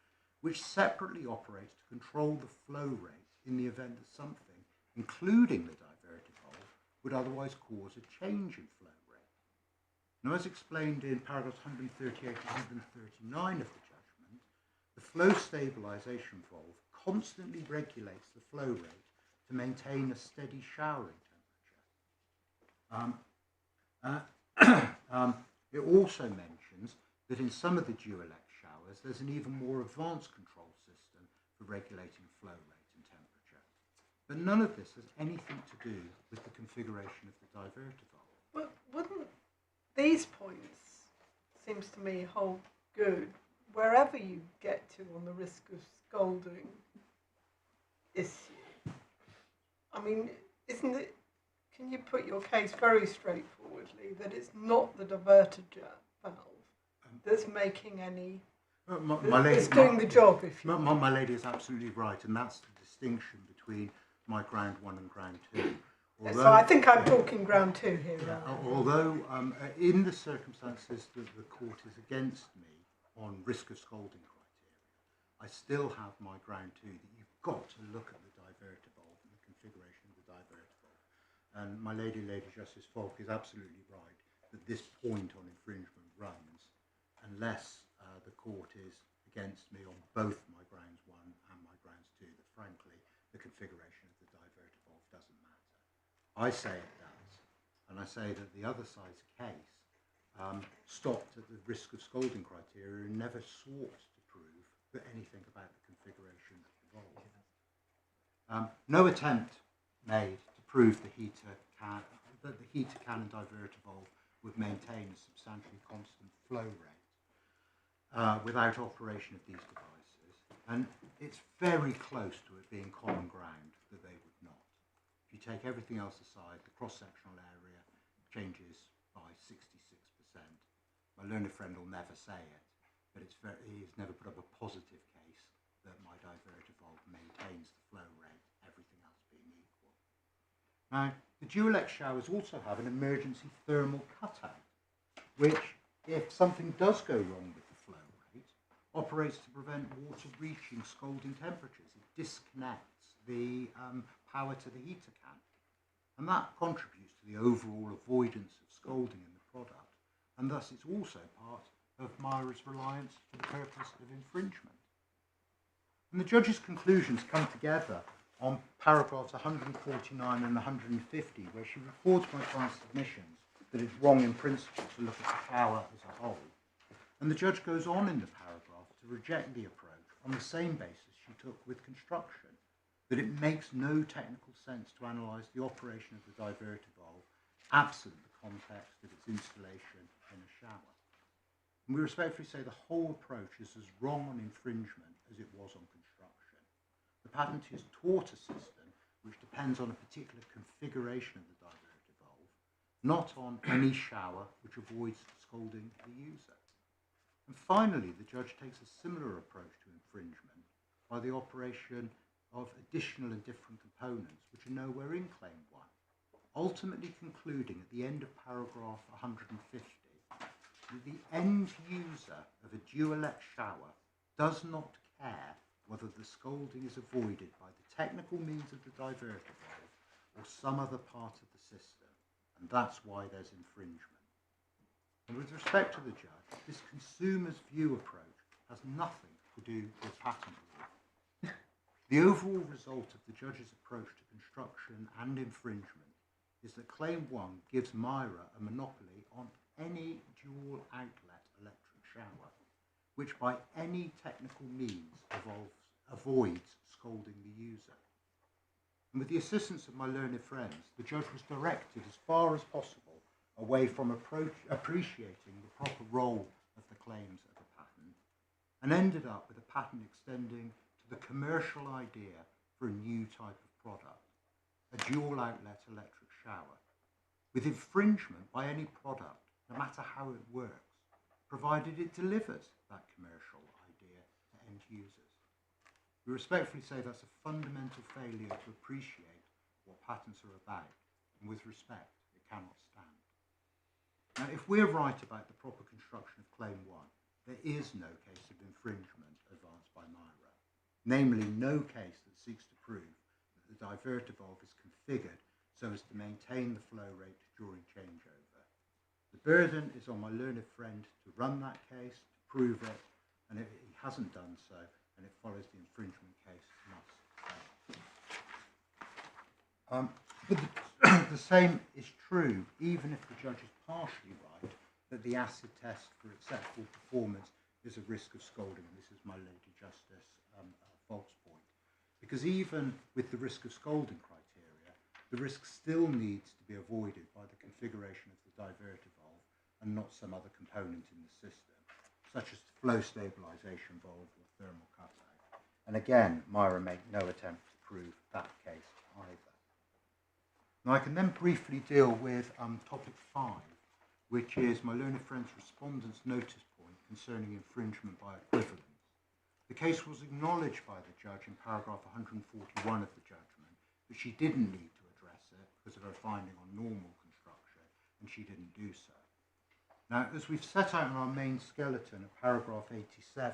which separately operates to control the flow rate in the event that something, including the diverter valve, would otherwise cause a change in flow rate. Now, as explained in paragraphs 138 and 139 of the judgment, the flow stabilization valve constantly regulates the flow rate to maintain a steady showering temperature. It also mentions that in some of the dual-X showers there's an even more advanced control system for regulating flow rate and temperature. But none of this has anything to do with the configuration of the diverter valve. But wouldn't these points, seems to me, hold good wherever you get to on the risk of scalding issue? I mean, isn't it, can you put your case very straightforwardly that it's not the diverter valve that's making any, it's doing the job, if you my lady is absolutely right, and that's the distinction between my ground 1 and ground 2. Although, so I think I'm talking ground 2 here. Yeah, although in the circumstances that the court is against me on risk of scalding criteria, I still have my ground 2 that you've got to look at the diverter valve and the configuration of the diverter valve. And my Lady Justice Falk is absolutely right that this point on infringement runs unless the court is against me on both my grounds 1 and my grounds 2, that frankly the configuration of the diverter valve doesn't matter. I say it does, and I say that the other side's case stopped at the risk of scalding criteria and never sought to prove that anything about the configuration of the valve. No attempt made to prove that the heater can and diverter valve would maintain a substantially constant flow rate without operation of these devices, and it's very close to it being common ground that they would not. If you take everything else aside, the cross-sectional area changes by 66%. My learned friend will never say it, but he's never put up a positive case that my diverter valve maintains the flow rate, everything else being equal. Now, the dual-X showers also have an emergency thermal cutout, which, if something does go wrong with the flow rate, operates to prevent water reaching scalding temperatures. It disconnects the power to the heater can, and that contributes to the overall avoidance of scalding in the product, and thus it's also part of Mira's reliance for the purpose of infringement. And the judge's conclusions come together on paragraphs 149 and 150, where she records my client's submissions that it's wrong in principle to look at the shower as a whole. And the judge goes on in the paragraph to reject the approach on the same basis she took with construction, that it makes no technical sense to analyse the operation of the diverter valve absent the context of its installation in a shower. And we respectfully say the whole approach is as wrong on infringement as it was on construction. The patentee has taught a system which depends on a particular configuration of the diverter valve, not on any shower which avoids scalding the user. And finally, the judge takes a similar approach to infringement by the operation of additional and different components which are nowhere in Claim 1, ultimately concluding at the end of paragraph 150 that the end user of a dual-elect shower does not care whether the scalding is avoided by the technical means of the diverter valve or some other part of the system, and that's why there's infringement. And with respect to the judge, this consumer's view approach has nothing to do with patent law. The overall result of the judge's approach to construction and infringement is that Claim 1 gives Mira a monopoly on any dual outlet electric shower, which by any technical means avoids scalding the user. And with the assistance of my learned friends, the judge was directed as far as possible away from appreciating the proper role of the claims of a patent, and ended up with a patent extending to the commercial idea for a new type of product, a dual outlet electric shower, with infringement by any product, no matter how it works, provided it delivers that commercial idea to end users. We respectfully say that's a fundamental failure to appreciate what patents are about, and with respect, it cannot stand. Now, if we're right about the proper construction of Claim 1, there is no case of infringement advanced by Mira, namely no case that seeks to prove that the diverter valve is configured so as to maintain the flow rate during changeover. The burden is on my learned friend to run that case, to prove it, and if he hasn't done so, and it follows the infringement case must fail. But the same is true even if the judge is partially right that the acid test for acceptable performance is a risk of scalding, and this is my Lady Justice Falk's point. Because even with the risk of scalding criteria, the risk still needs to be avoided by the configuration of the diverter valve and not some other component in the system, such as the flow stabilisation valve or thermal cutout. And again, Mira make no attempt to prove that case either. Now I can then briefly deal with topic 5, which is my learned friend's respondent's notice point concerning infringement by equivalence. The case was acknowledged by the judge in paragraph 141 of the judgment that she didn't need to address it because of her finding on normal construction, and she didn't do so. Now, as we've set out in our main skeleton at paragraph 87,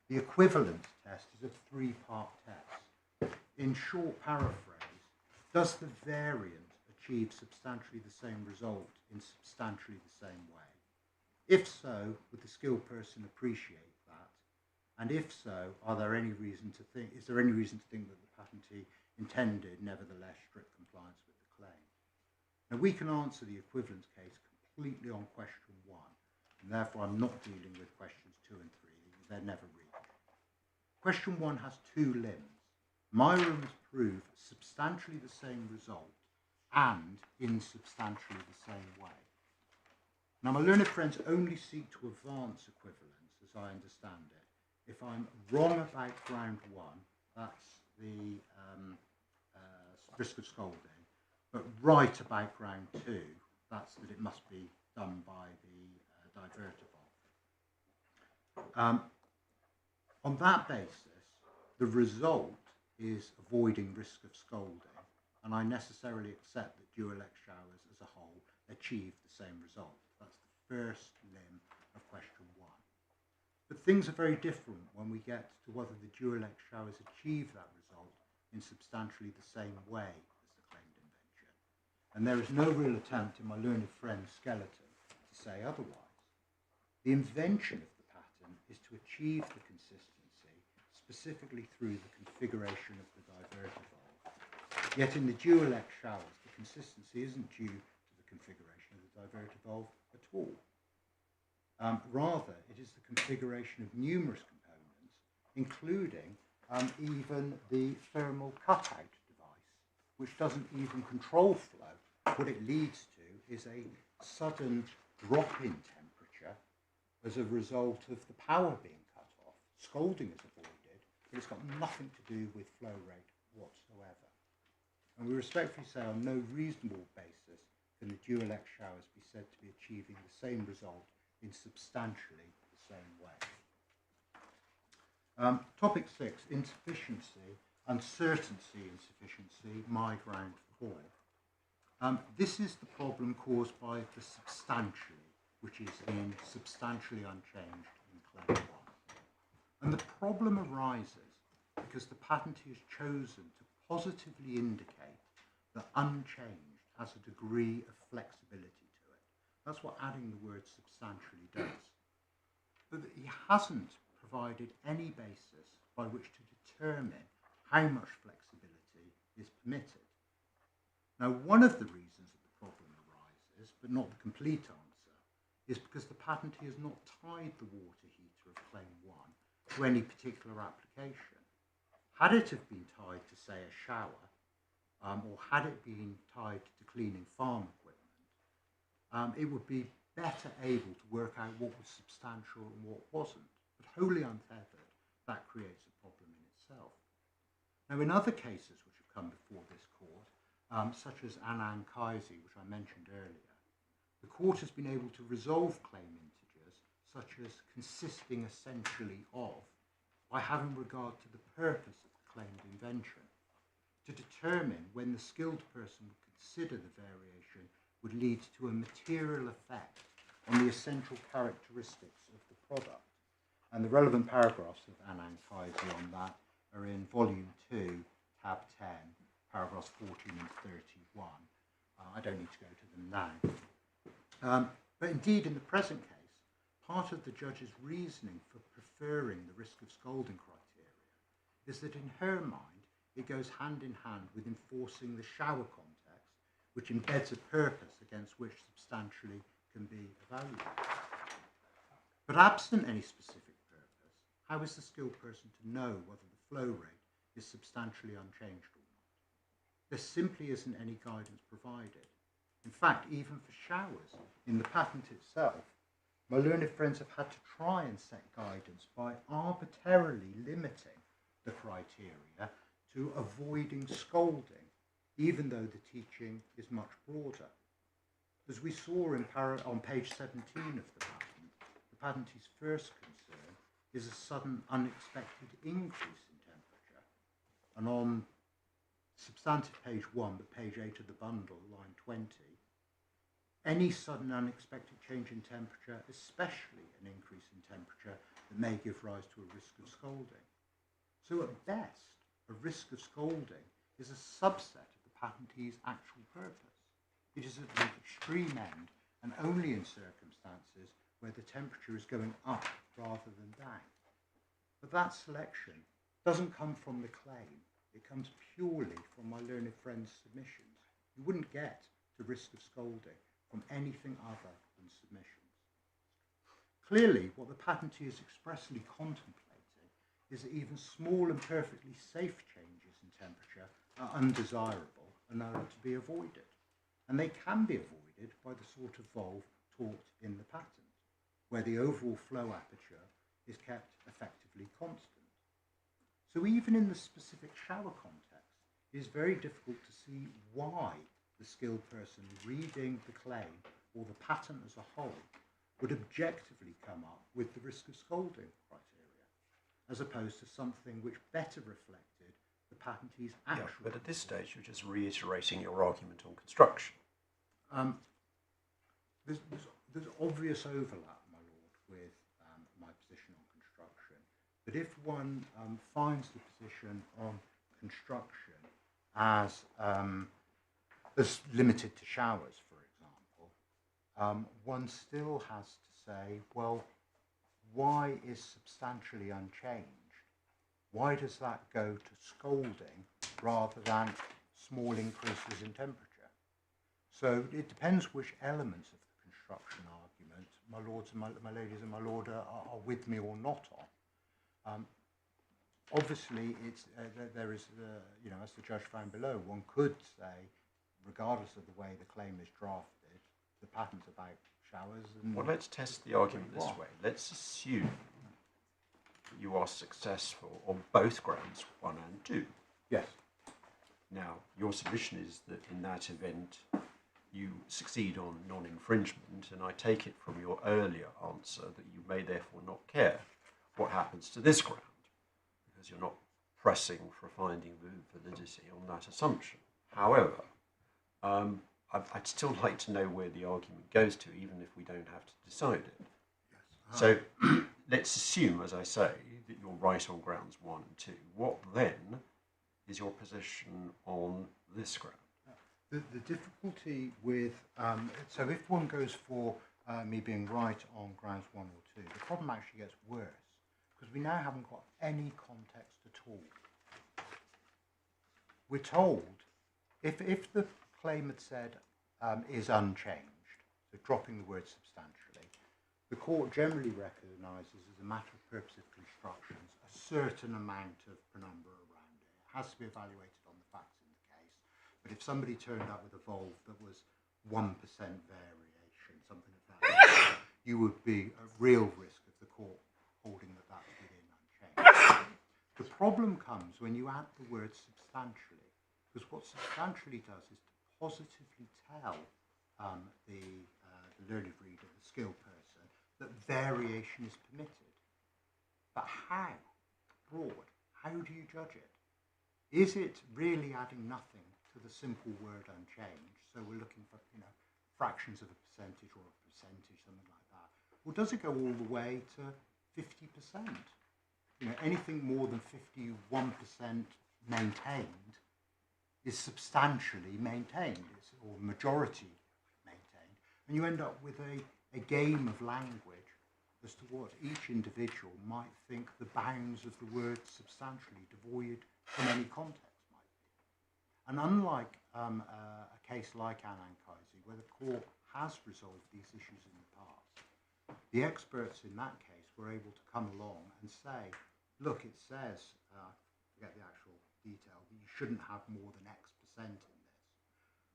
the equivalence test is a 3-part test. In short paraphrase, does the variant achieve substantially the same result in substantially the same way? If so, would the skilled person appreciate that? And if so, is there any reason to think that the patentee intended nevertheless strict compliance with the claim? Now we can answer the equivalence case completely on question 1, and therefore I'm not dealing with questions 2 and 3. They're never reached. Question 1 has 2 limbs. Mira must prove substantially the same result and in substantially the same way. Now my learned friends only seek to advance equivalence, as I understand it. If I'm wrong about ground 1, that's the risk of scalding, but right about ground 2, that's that it must be done by the diverter valve. On that basis, the result is avoiding risk of scalding, and I necessarily accept that dual-elect showers as a whole achieve the same result. That's the first limb of question 1. But things are very different when we get to whether the dual-elect showers achieve that result in substantially the same way as the claimed invention. And there is no real attempt in my learned friend's skeleton to say otherwise. The invention of the pattern is to achieve the consistency specifically through the configuration of the diverter valve. Yet in the dual-elect showers, the consistency isn't due to the configuration of the diverter valve at all. Rather, it is the configuration of numerous components, including even the thermal cutout device, which doesn't even control flow. What it leads to is a sudden drop in temperature as a result of the power being cut off. Scalding is avoided, but it's got nothing to do with flow rate whatsoever. And we respectfully say on no reasonable basis can the dual-elect showers be said to be achieving the same result in substantially the same way. Topic 6, insufficiency, uncertainty insufficiency, my ground 4. This is the problem caused by the substantially, which is in substantially unchanged in claim 1. And the problem arises because the patentee has chosen to positively indicate that unchanged has a degree of flexibility to it. That's what adding the word substantially does. But he hasn't provided any basis by which to determine how much flexibility is permitted. Now, one of the reasons that the problem arises, but not the complete answer, is because the patentee has not tied the water heater of claim 1 to any particular application. Had it have been tied to, say, a shower, or had it been tied to cleaning farm equipment, it would be better able to work out what was substantial and what wasn't. But wholly untethered, that creates a problem in itself. Now, in other cases which have come before this court, such as Anand Kaisi, which I mentioned earlier, the court has been able to resolve claim integers, such as consisting essentially of, by having regard to the purpose of the claimed invention, to determine when the skilled person would consider the variation would lead to a material effect on the essential characteristics of the product. And the relevant paragraphs of Anand Kaisi on that are in Volume 2, Tab 10, paragraphs 14 and 31. I don't need to go to them now. But indeed, in the present case, part of the judge's reasoning for preferring the risk of scolding criteria is that in her mind, it goes hand in hand with enforcing the shower context, which embeds a purpose against which substantially can be evaluated. But absent any specific purpose, how is the skilled person to know whether the flow rate is substantially unchanged or not? There simply isn't any guidance provided. In fact, even for showers, in the patent itself, my learned friends have had to try and set guidance by arbitrarily limiting the criteria to avoiding scolding, even though the teaching is much broader. As we saw on page 17 of the patentee's first concern is a sudden unexpected increase in temperature. And on substantive page 1, but page 8 of the bundle, line 20, any sudden unexpected change in temperature, especially an increase in temperature, that may give rise to a risk of scolding. So at best, a risk of scolding is a subset of the patentee's actual purpose. It is at the extreme end and only in circumstances where the temperature is going up rather than down. But that selection doesn't come from the claim. It comes purely from my learned friend's submissions. You wouldn't get the risk of scolding from anything other than submissions. Clearly, what the patentee is expressly contemplating is that even small and perfectly safe changes in temperature are undesirable and are to be avoided. And they can be avoided by the sort of valve taught in the patent, where the overall flow aperture is kept effectively constant. So even in the specific shower context, it is very difficult to see why the skilled person reading the claim or the patent as a whole would objectively come up with the risk of scolding criteria, as opposed to something which better reflected the patentee's actual... Yeah, but at this stage, you're just reiterating your argument on construction. There's obvious overlap, my lord, with my position on construction. But if one finds the position on construction as limited to showers, for example, one still has to say, well, why is substantially unchanged? Why does that go to scolding rather than small increases in temperature? So it depends which elements of the construction argument my lords and my ladies and my lord are with me or not on. Obviously, there is, as the judge found below, one could say, regardless of the way the claim is drafted, the patent's about showers. And well, let's test the argument this way. Let's assume that you are successful on both grounds, 1 and 2. Yes. Now, your submission is that in that event, you succeed on non-infringement, and I take it from your earlier answer that you may therefore not care what happens to this ground, because you're not pressing for finding validity on that assumption. However, I'd still like to know where the argument goes to, even if we don't have to decide it. Yes. So let's assume, as I say, that you're right on grounds 1 and 2. What then is your position on this ground? The difficulty with, so if one goes for me being right on grounds 1 or 2, the problem actually gets worse, because we now haven't got any context at all. We're told, if the claim had said is unchanged, so dropping the word substantially, the court generally recognises as a matter of purposive constructions a certain amount of penumbra around it. It has to be evaluated on the facts in the case. But if somebody turned up with a valve that was 1% variation, something of that nature, you would be at real risk of the court holding that that's within unchanged. The problem comes when you add the word substantially, because what substantially does is to positively tell the learned reader, the skilled person, that variation is permitted. But how? Broad. How do you judge it? Is it really adding nothing to the simple word unchanged? So we're looking for, fractions of a percentage or a percentage, something like that. Or does it go all the way to 50%? Anything more than 51% maintained is substantially maintained, or majority maintained. And you end up with a game of language as to what each individual might think the bounds of the word substantially devoid from any context might be. And unlike a case like Anankaisi, where the court has resolved these issues in the past, the experts in that case were able to come along and say, look, it says, I forget the actual detail, that you shouldn't have more than X% in this.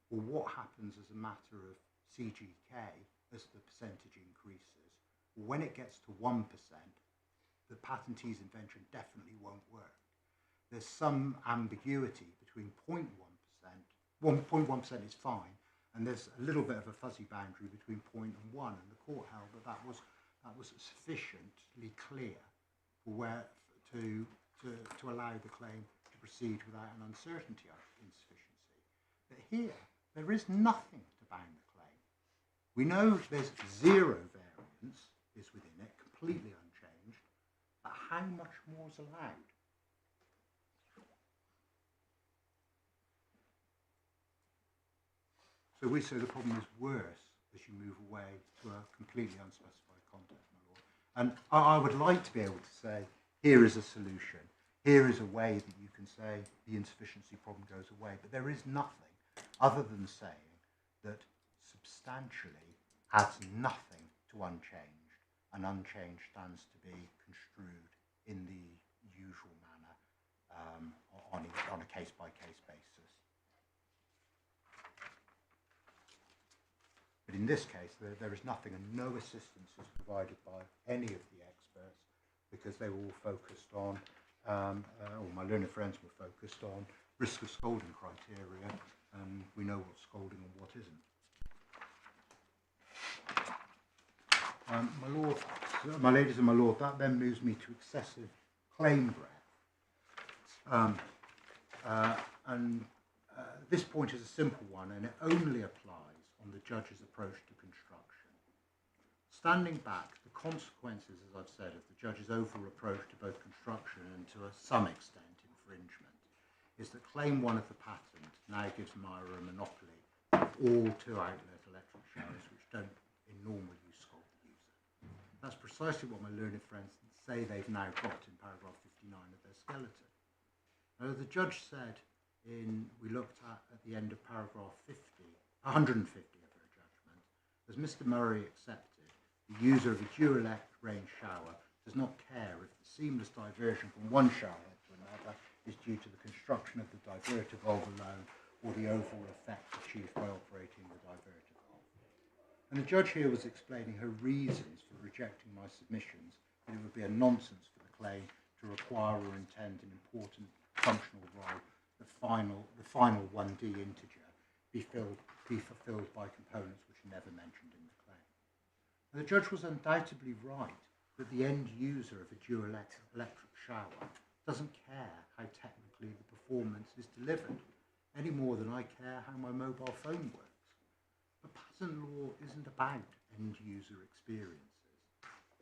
Well, what happens as a matter of CGK as the percentage increases? When it gets to 1%, the patentee's invention definitely won't work. There's some ambiguity between 0.1%, 1.1% is fine, and there's a little bit of a fuzzy boundary between 0.1, and the court held that was sufficiently clear for to allow the claim to proceed without an uncertainty of insufficiency. But here, there is nothing to bound the claim. We know there's zero variance is within it, completely unchanged, but how much more is allowed? So we say the problem is worse as you move away to a completely unspecified context, my lord. And I would like to be able to say, here is a solution, here is a way that you can say the insufficiency problem goes away, but there is nothing other than saying that substantially adds nothing to unchanged, and unchanged stands to be construed in the usual manner on a case-by-case basis. But in this case, there is nothing, and no assistance is provided by any of the experts, because they were all focused on, or my learned friends were focused on, risk of scolding criteria, and we know what's scolding and what isn't. My lord, my ladies and my lord, that then moves me to excessive claim breadth. This point is a simple one, and it only applies on the judge's approach to construction. Standing back, the consequences, as I've said, of the judge's overall approach to both construction and to some extent infringement is that claim 1 of the patent now gives Mira a monopoly of all 2-outlet electric showers which don't in normal use scold the user. That's precisely what my learned friends say they've now got in paragraph 59 of their skeleton. Now, the judge said we looked at the end of paragraph 150 of her judgment, as Mr. Murray accepted, the user of a dual-elect range shower does not care if the seamless diversion from one shower to another is due to the construction of the diverter valve alone or the overall effect achieved by operating the diverter valve. And the judge here was explaining her reasons for rejecting my submissions, that it would be a nonsense for the claim to require or intend an important functional role, the final 1D integer be filled be fulfilled by components which are never mentioned in the claim. And the judge was undoubtedly right that the end user of a dual electric shower doesn't care how technically the performance is delivered, any more than I care how my mobile phone works. But patent law isn't about end user experiences.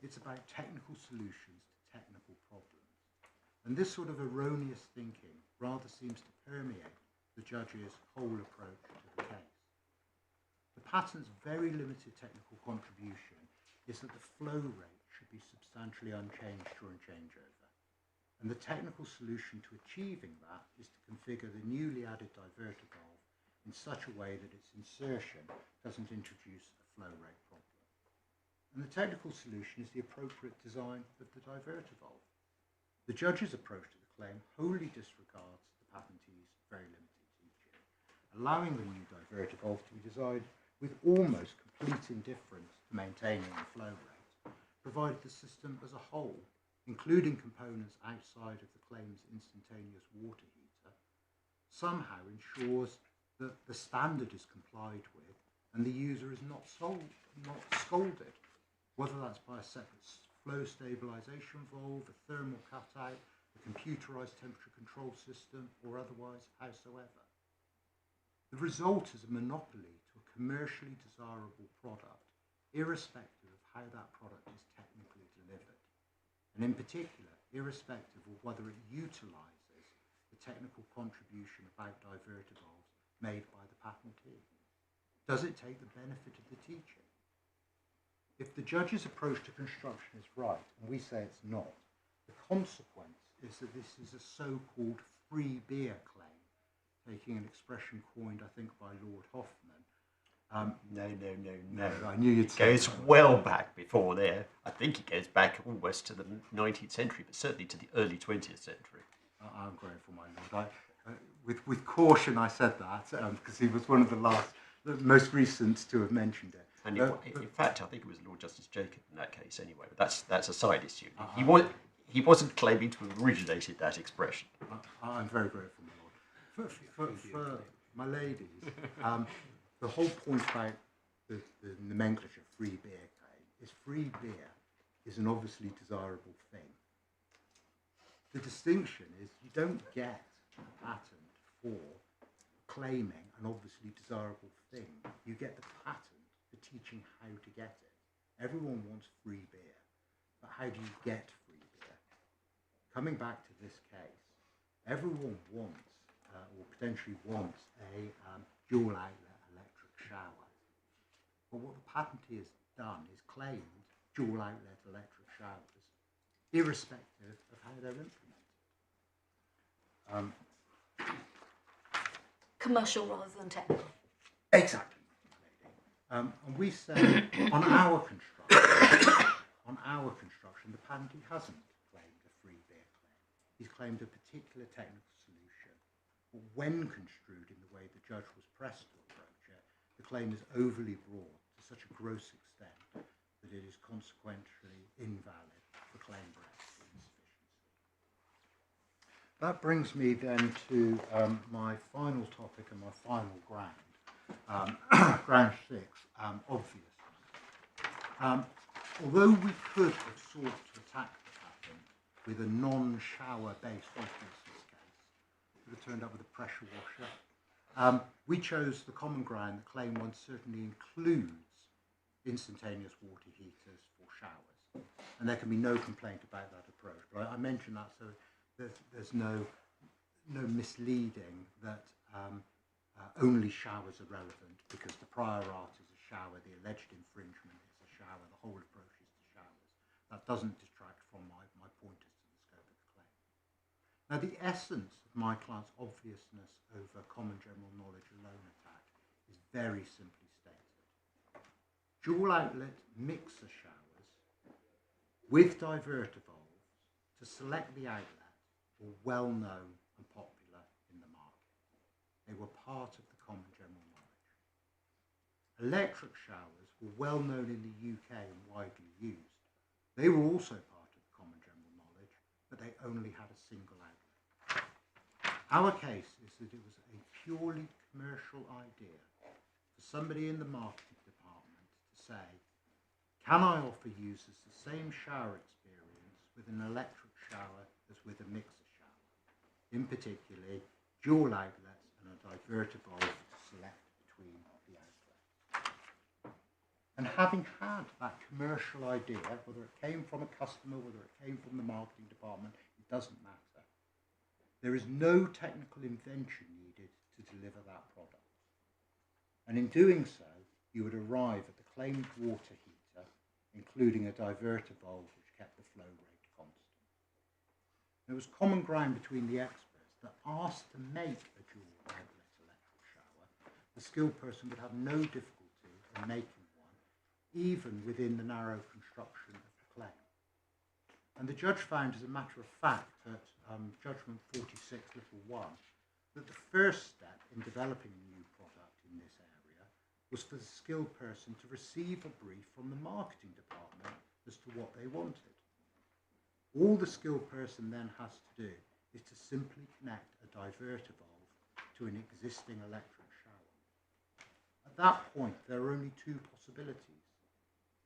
It's about technical solutions to technical problems. And this sort of erroneous thinking rather seems to permeate the judge's whole approach to the case. The patent's very limited technical contribution is that the flow rate should be substantially unchanged during changeover. And the technical solution to achieving that is to configure the newly added diverter valve in such a way that its insertion doesn't introduce a flow rate problem. And the technical solution is the appropriate design of the diverter valve. The judge's approach to the claim wholly disregards the patentee's very limited teaching, allowing the new diverter valve to be designed with almost complete indifference to maintaining the flow rate, provided the system as a whole, including components outside of the claim's instantaneous water heater, somehow ensures that the standard is complied with and the user is not scolded, whether that's by a separate flow stabilisation valve, a thermal cutout, a computerised temperature control system, or otherwise howsoever. The result is a monopoly to a commercially desirable product, irrespective of how that product is technically delivered, and in particular, irrespective of whether it utilises the technical contribution about diverter valves made by the patentee. Does it take the benefit of the teaching? If the judge's approach to construction is right, and we say it's not, the consequence is that this is a so-called free beer claim, taking an expression coined, I think, by Lord Hoffman. No. I knew you'd It say goes that. well back before there. I think it goes back almost to the 19th century, but certainly to the early 20th century. I'm grateful, my lord. With caution, I said that because he was one of the most recent to have mentioned it. And in fact, I think it was Lord Justice Jacob in that case anyway, but that's a side issue. He wasn't claiming to have originated that expression. I'm very grateful, my lord. For my ladies, the whole point about the nomenclature free beer claim is free beer is an obviously desirable thing. The distinction is you don't get a patent for claiming an obviously desirable thing. You get the patent for teaching how to get it. Everyone wants free beer, but how do you get free beer? Coming back to this case, everyone wants, or potentially wants, a dual outlet electric shower. But what the patentee has done is claimed dual outlet electric showers, irrespective of how they're implemented. Commercial rather than technical. Exactly, lady. And we say on our construction, the patentee hasn't claimed a free beer claim. He's claimed a particular technical solution. But when construed in the way the judge was pressed to approach it, the claim is overly broad to such a gross extent that it is consequentially invalid for claim breadth and insufficiency. That brings me then to my final topic and my final ground, ground 6, obviousness. Although we could have sought to attack the patent with a non-shower based obviousness case, it would have turned up with a pressure washer. We chose the common ground that claim 1 certainly includes instantaneous water heaters for showers, and there can be no complaint about that approach. But I mention that so there's no misleading that only showers are relevant because the prior art is a shower, the alleged infringement is a shower, the whole approach is to showers. That doesn't detract from my point as to the scope of the claim. Now, the essence of my client's obviousness over common general knowledge alone attack is very simply stated. Dual outlet mixer showers with diverter valves to select the outlet were well known and popular in the market. They were part of the common general knowledge. Electric showers were well known in the UK and widely used. They were also part of the common general knowledge, but they only had a single outlet. Our case is that it was a purely commercial idea for somebody in the marketing department to say, can I offer users the same shower experience with an electric shower as with a mixer shower? In particular, dual outlets and a diverter valve to select between the outlets. And having had that commercial idea, whether it came from a customer, whether it came from the marketing department, it doesn't matter. There is no technical invention needed to deliver that product. And in doing so, you would arrive at the claimed water heater, including a diverter valve which kept the flow rate constant. There was common ground between the experts that asked to make a dual outlet electric shower. The skilled person would have no difficulty in making one, even within the narrow construction of the claim. And the judge found, as a matter of fact, at Judgment 46(1), that the first step in developing a new product in this area was for the skilled person to receive a brief from the marketing department as to what they wanted. All the skilled person then has to do is to simply connect a diverter valve to an existing electric shower. At that point, there are only two possibilities.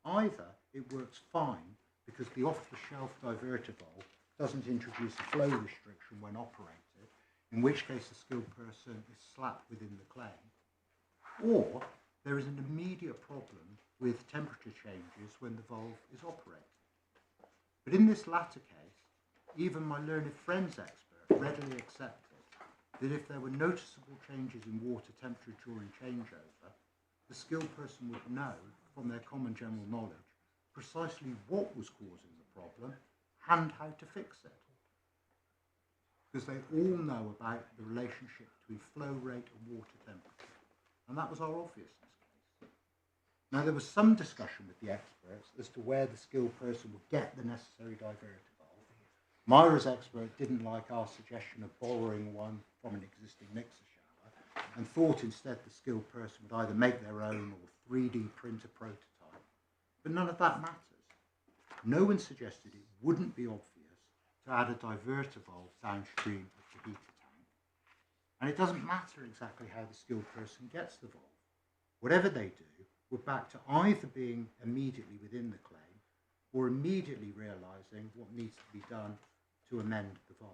Either it works fine because the off-the-shelf diverter valve doesn't introduce a flow restriction when operated, in which case the skilled person is slapped within the claim, or there is an immediate problem with temperature changes when the valve is operated. But in this latter case, even my learned friends expert readily accepted that if there were noticeable changes in water temperature during changeover, the skilled person would know from their common general knowledge precisely what was causing the problem and how to fix it. Because they all know about the relationship between flow rate and water temperature. And that was our obviousness case. Now, there was some discussion with the experts as to where the skilled person would get the necessary diverter valve. Mira's expert didn't like our suggestion of borrowing one from an existing mixer shower and thought instead the skilled person would either make their own or 3D print a prototype. But none of that matters. No one suggested it wouldn't be obvious to add a diverter valve downstream of the heater tank. And it doesn't matter exactly how the skilled person gets the valve. Whatever they do, we're back to either being immediately within the claim or immediately realising what needs to be done to amend the valve.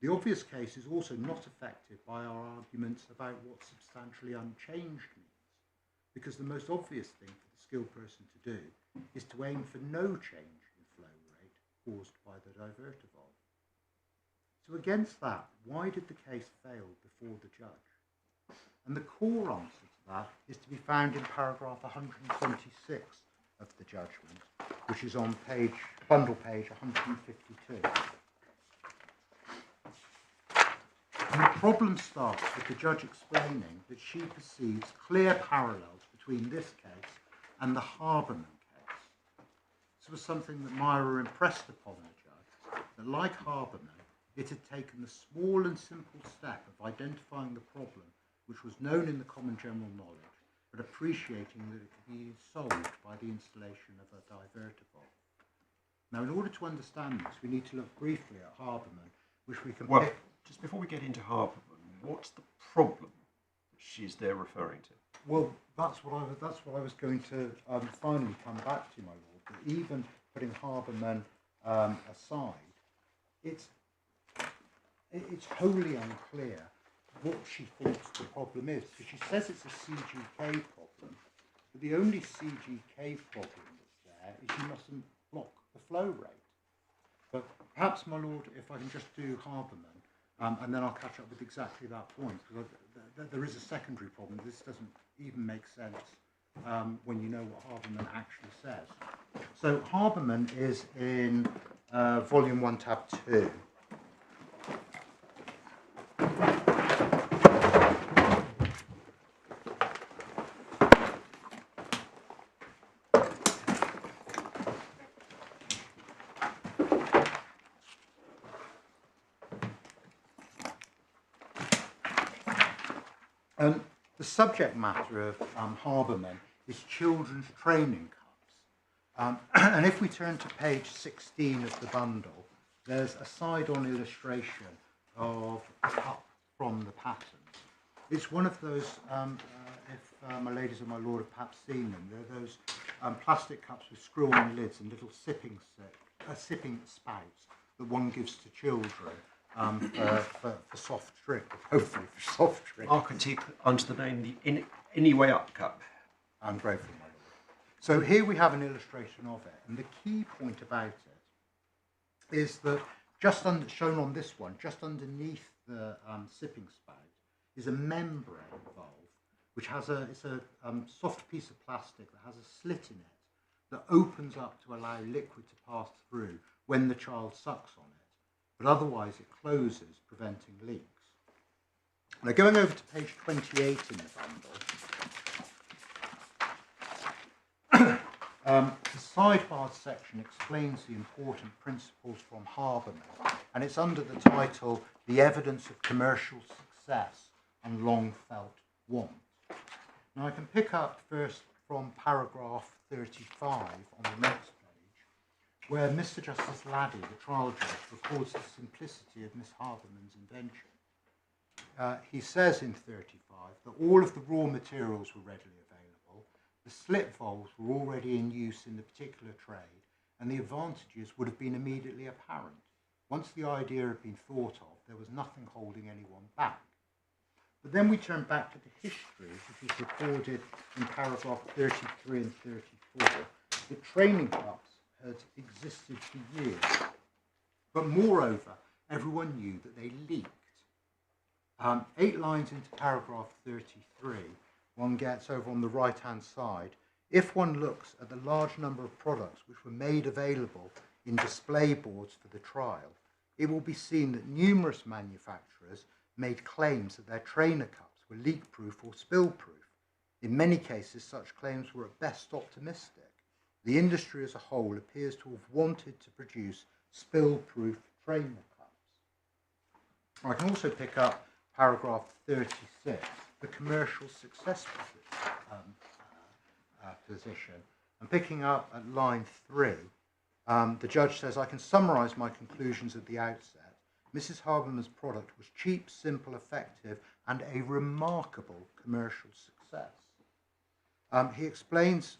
The obvious case is also not affected by our arguments about what substantially unchanged means, because the most obvious thing for the skilled person to do is to aim for no change in flow rate caused by the diverter valve. So against that, why did the case fail before the judge? And the core answer to that is to be found in paragraph 126 of the judgment, which is on bundle page 152. And the problem starts with the judge explaining that she perceives clear parallels between this case and the Harberman case. This was something that Mira impressed upon the judge, that like Harberman, it had taken the small and simple step of identifying the problem which was known in the common general knowledge, but appreciating that it could be solved by the installation of a diverter valve. Now, in order to understand this, we need to look briefly at Harberman, which we can... Well, just before we get into Harberman, what's the problem that she's there referring to? Well, that's what I was going to finally come back to, my lord. That even putting Harberman aside, it's wholly unclear what she thinks the problem is. Because she says it's a CGK problem, but the only CGK problem that's there is you mustn't block the flow rate. But perhaps, my lord, if I can just do Harberman, and then I'll catch up with exactly that point, because there is a secondary problem. This doesn't even make sense when you know what Harberman actually says. So Harberman is in volume 1, tab 2. The subject matter of Harberman is children's training cups. And if we turn to page 16 of the bundle, there's a side-on illustration of a cup from the patent. It's one of those my ladies and my lord have perhaps seen them. They're those plastic cups with screw-on lids and little sipping spouts that one gives to children for soft drink, hopefully for soft drink. Mark and T under the name the Anyway Up Cup. I'm grateful, my lord. So here we have an illustration of it, and the key point about it is that shown on this one, just underneath the sipping spout, is a membrane valve, which has it's a soft piece of plastic that has a slit in it that opens up to allow liquid to pass through when the child sucks on it, but otherwise it closes, preventing leaks. Now, going over to page 28 in the bundle, the sidebar section explains the important principles from Haberman, and it's under the title, The Evidence of Commercial Success and Long-Felt Want. Now, I can pick up first from paragraph 35 on the next page, where Mr. Justice Laddie, the trial judge, records the simplicity of Miss Haberman's invention. He says in 35 that all of the raw materials were readily available, the slit valves were already in use in the particular trade, and the advantages would have been immediately apparent. Once the idea had been thought of, there was nothing holding anyone back. But then we turn back to the history, which is recorded in paragraph 33 and 34. The training cups had existed for years, but moreover, everyone knew that they leaked. 8 lines into paragraph 33, one gets over on the right-hand side. If one looks at the large number of products which were made available in display boards for the trial, it will be seen that numerous manufacturers made claims that their trainer cups were leak-proof or spill-proof. In many cases, such claims were at best optimistic. The industry as a whole appears to have wanted to produce spill-proof trainer cups. I can also pick up paragraph 36, the commercial success position. And picking up at line 3, the judge says, I can summarise my conclusions at the outset. Mrs. Haberman's product was cheap, simple, effective, and a remarkable commercial success. He explains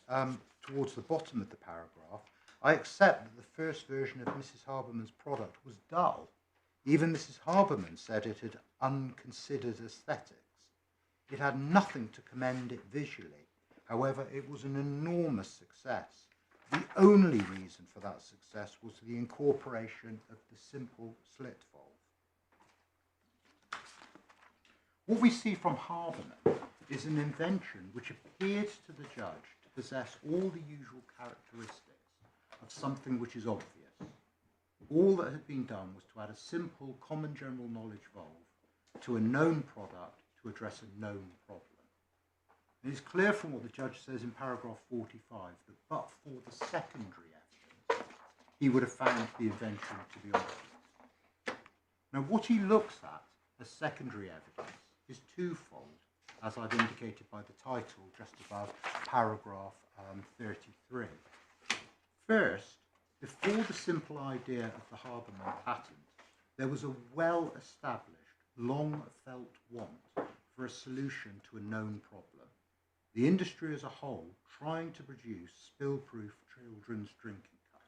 towards the bottom of the paragraph, I accept that the first version of Mrs. Haberman's product was dull. Even Mrs. Haberman said it had unconsidered aesthetics. It had nothing to commend it visually. However, it was an enormous success. The only reason for that success was the incorporation of the simple slit valve. What we see from Haberman is an invention which appeared to the judge to possess all the usual characteristics of something which is obvious. All that had been done was to add a simple, common general knowledge valve to a known product to address a known problem. It is clear from what the judge says in paragraph 45 that but for the secondary evidence, he would have found the invention to be obvious. Now, what he looks at as secondary evidence is twofold, as I've indicated by the title just above paragraph 33. First, before the simple idea of the Haberman patent, there was a well-established, long-felt want for a solution to a known problem. The industry as a whole trying to produce spill-proof children's drinking cups.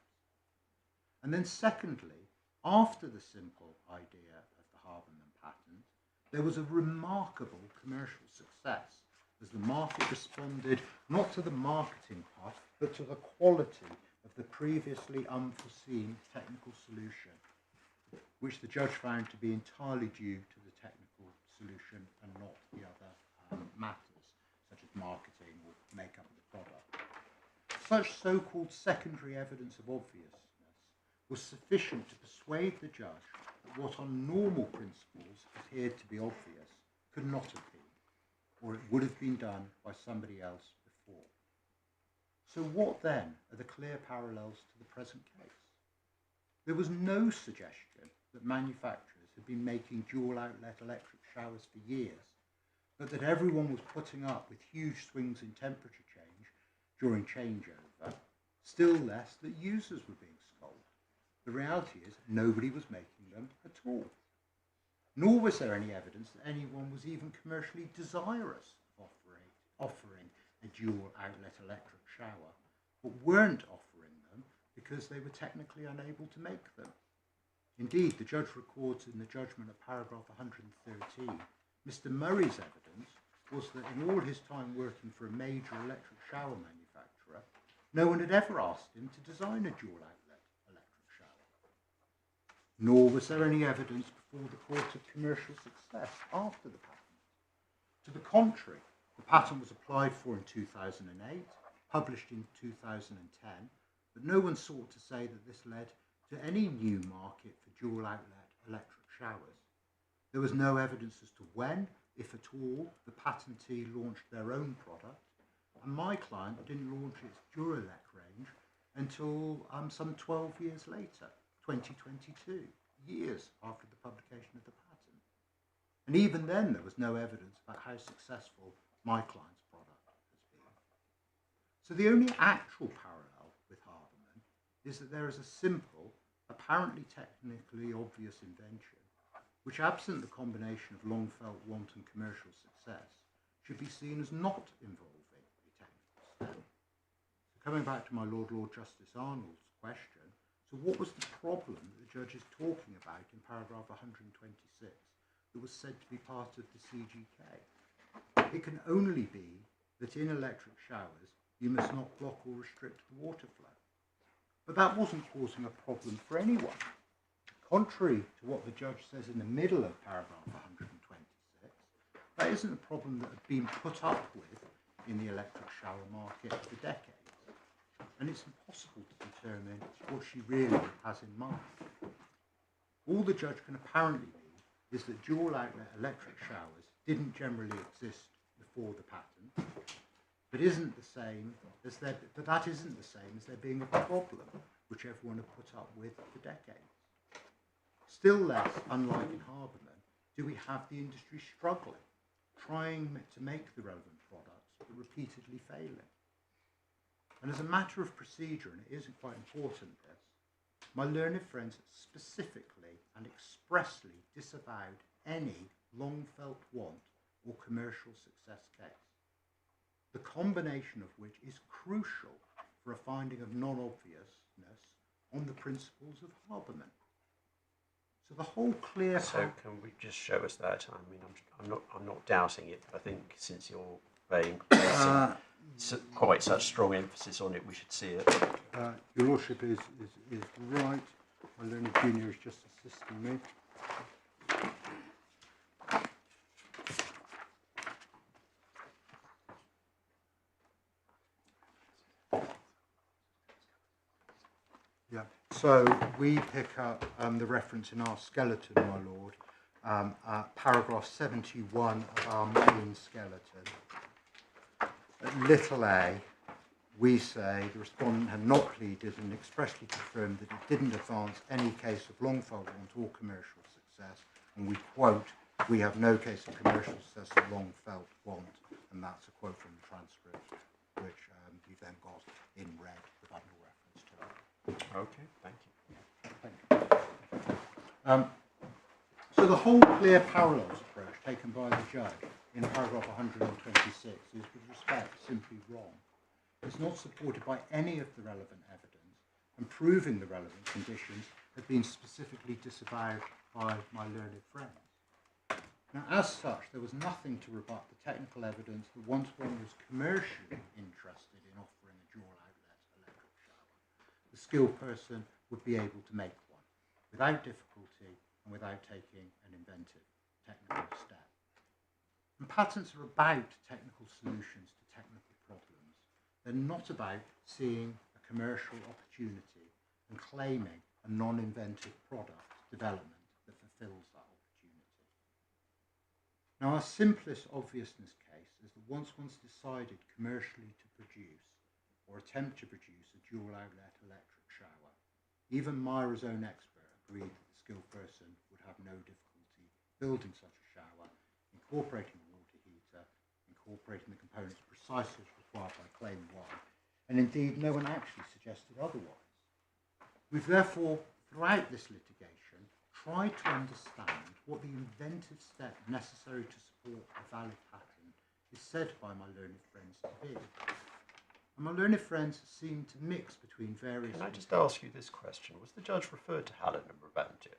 And then secondly, after the simple idea of the Haberman patent, there was a remarkable commercial success as the market responded not to the marketing puff, but to the quality of the previously unforeseen technical solution, which the judge found to be entirely due to the technical solution and not the other matters, such as marketing or makeup of the product. Such so-called secondary evidence of obviousness was sufficient to persuade the judge that what on normal principles appeared to be obvious could not have been, or it would have been done by somebody else before. So what then are the clear parallels to the present case? There was no suggestion that manufacturers had been making dual-outlet electric showers for years, but that everyone was putting up with huge swings in temperature change during changeover, still less that users were being scolded. The reality is nobody was making them at all. Nor was there any evidence that anyone was even commercially desirous of offering a dual outlet electric shower, but weren't offering them because they were technically unable to make them. Indeed, the judge records in the judgment at paragraph 113, Mr. Murray's evidence was that in all his time working for a major electric shower manufacturer, no one had ever asked him to design a dual outlet electric shower. Nor was there any evidence before the court of commercial success after the patent. To the contrary, the patent was applied for in 2008, published in 2010, but no one sought to say that this led to any new market for dual outlet electric showers. There was no evidence as to when, if at all, the patentee launched their own product, and my client didn't launch its Durelec range until some 12 years later, 2022, years after the publication of the patent. And even then there was no evidence about how successful my client's product has been. So the only actual parallel with Haberman is that there is a simple, apparently technically obvious invention, which, absent the combination of long-felt want and commercial success, should be seen as not involving a technical step. So coming back to my Lord Justice Arnold's question, so what was the problem that the judge is talking about in paragraph 126 that was said to be part of the CGK? It can only be that in electric showers you must not block or restrict the water flow. But that wasn't causing a problem for anyone. Contrary to what the judge says in the middle of paragraph 126, that isn't a problem that had been put up with in the electric shower market for decades. And it's impossible to determine what she really has in mind. All the judge can apparently mean is that dual outlet electric showers didn't generally exist before the patent, but that isn't the same as there being a problem which everyone had put up with for decades. Still less, unlike in Haberman, do we have the industry struggling, trying to make the relevant products, but repeatedly failing. And as a matter of procedure, and it isn't quite important this, my learned friends specifically and expressly disavowed any long-felt want or commercial success case, the combination of which is crucial for a finding of non-obviousness on the principles of Haberman. So the whole clear... So can we just show us that? I mean, I'm not doubting it, but I think since you're placing quite such strong emphasis on it, we should see it. Your Lordship is right. My learned junior is just assisting me. Yeah, so we pick up the reference in our skeleton, my Lord, paragraph 71 of our main skeleton. At little a, we say the respondent had not pleaded and expressly confirmed that it didn't advance any case of long-felt want or commercial success, and we quote, "We have no case of commercial success of long-felt want," and that's a quote from the transcript, which you've then got in red the bundle reference to it. Okay, thank you. Thank you. So the whole clear parallels approach taken by the judge in paragraph 126 is, with respect, simply wrong. It's not supported by any of the relevant evidence, and proving the relevant conditions have been specifically disavowed by my learned friends. Now, as such, there was nothing to rebut the technical evidence that once one was commercially interested in offering a dual outlet electric shower, the skilled person would be able to make one without difficulty and without taking an inventive technical step. And patents are about technical solutions to technical problems. They're not about seeing a commercial opportunity and claiming a non-inventive product development that fulfills that opportunity. Now, our simplest obviousness case is that once one's decided commercially to produce or attempt to produce a dual outlet electric shower, even Mira's own expert agreed that the skilled person would have no difficulty building such a shower, incorporating a water heater, incorporating the components precisely as required by Claim 1, and indeed no one actually suggested otherwise. We've therefore, throughout this litigation, tried to understand what the inventive step necessary to support a valid patent is said by my learned friends to be. And my learned friends seem to mix between various... Can I just ask you this question? Was the judge referred to Hallen and Brabantia?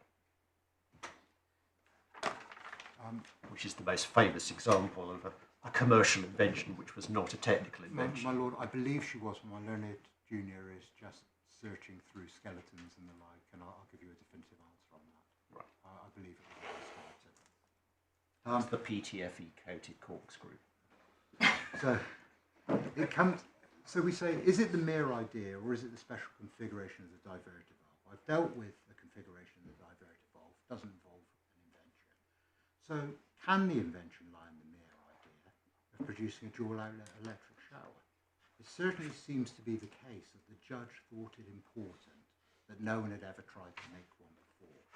Which is the most famous example of a commercial invention which was not a technical invention. My lord, I believe she was, but my learned junior is just searching through skeletons and the like, and I'll give you a definitive answer on that. Right. I believe it was a skeleton. It's the PTFE coated corkscrew. So it comes. So we say, is it the mere idea or is it the special configuration of the diverter valve? I've dealt with the configuration of the diverter valve. It doesn't involve an invention. So can the invention lie in the mere idea of producing a dual outlet electric shower? It certainly seems to be the case that the judge thought it important that no one had ever tried to make one before.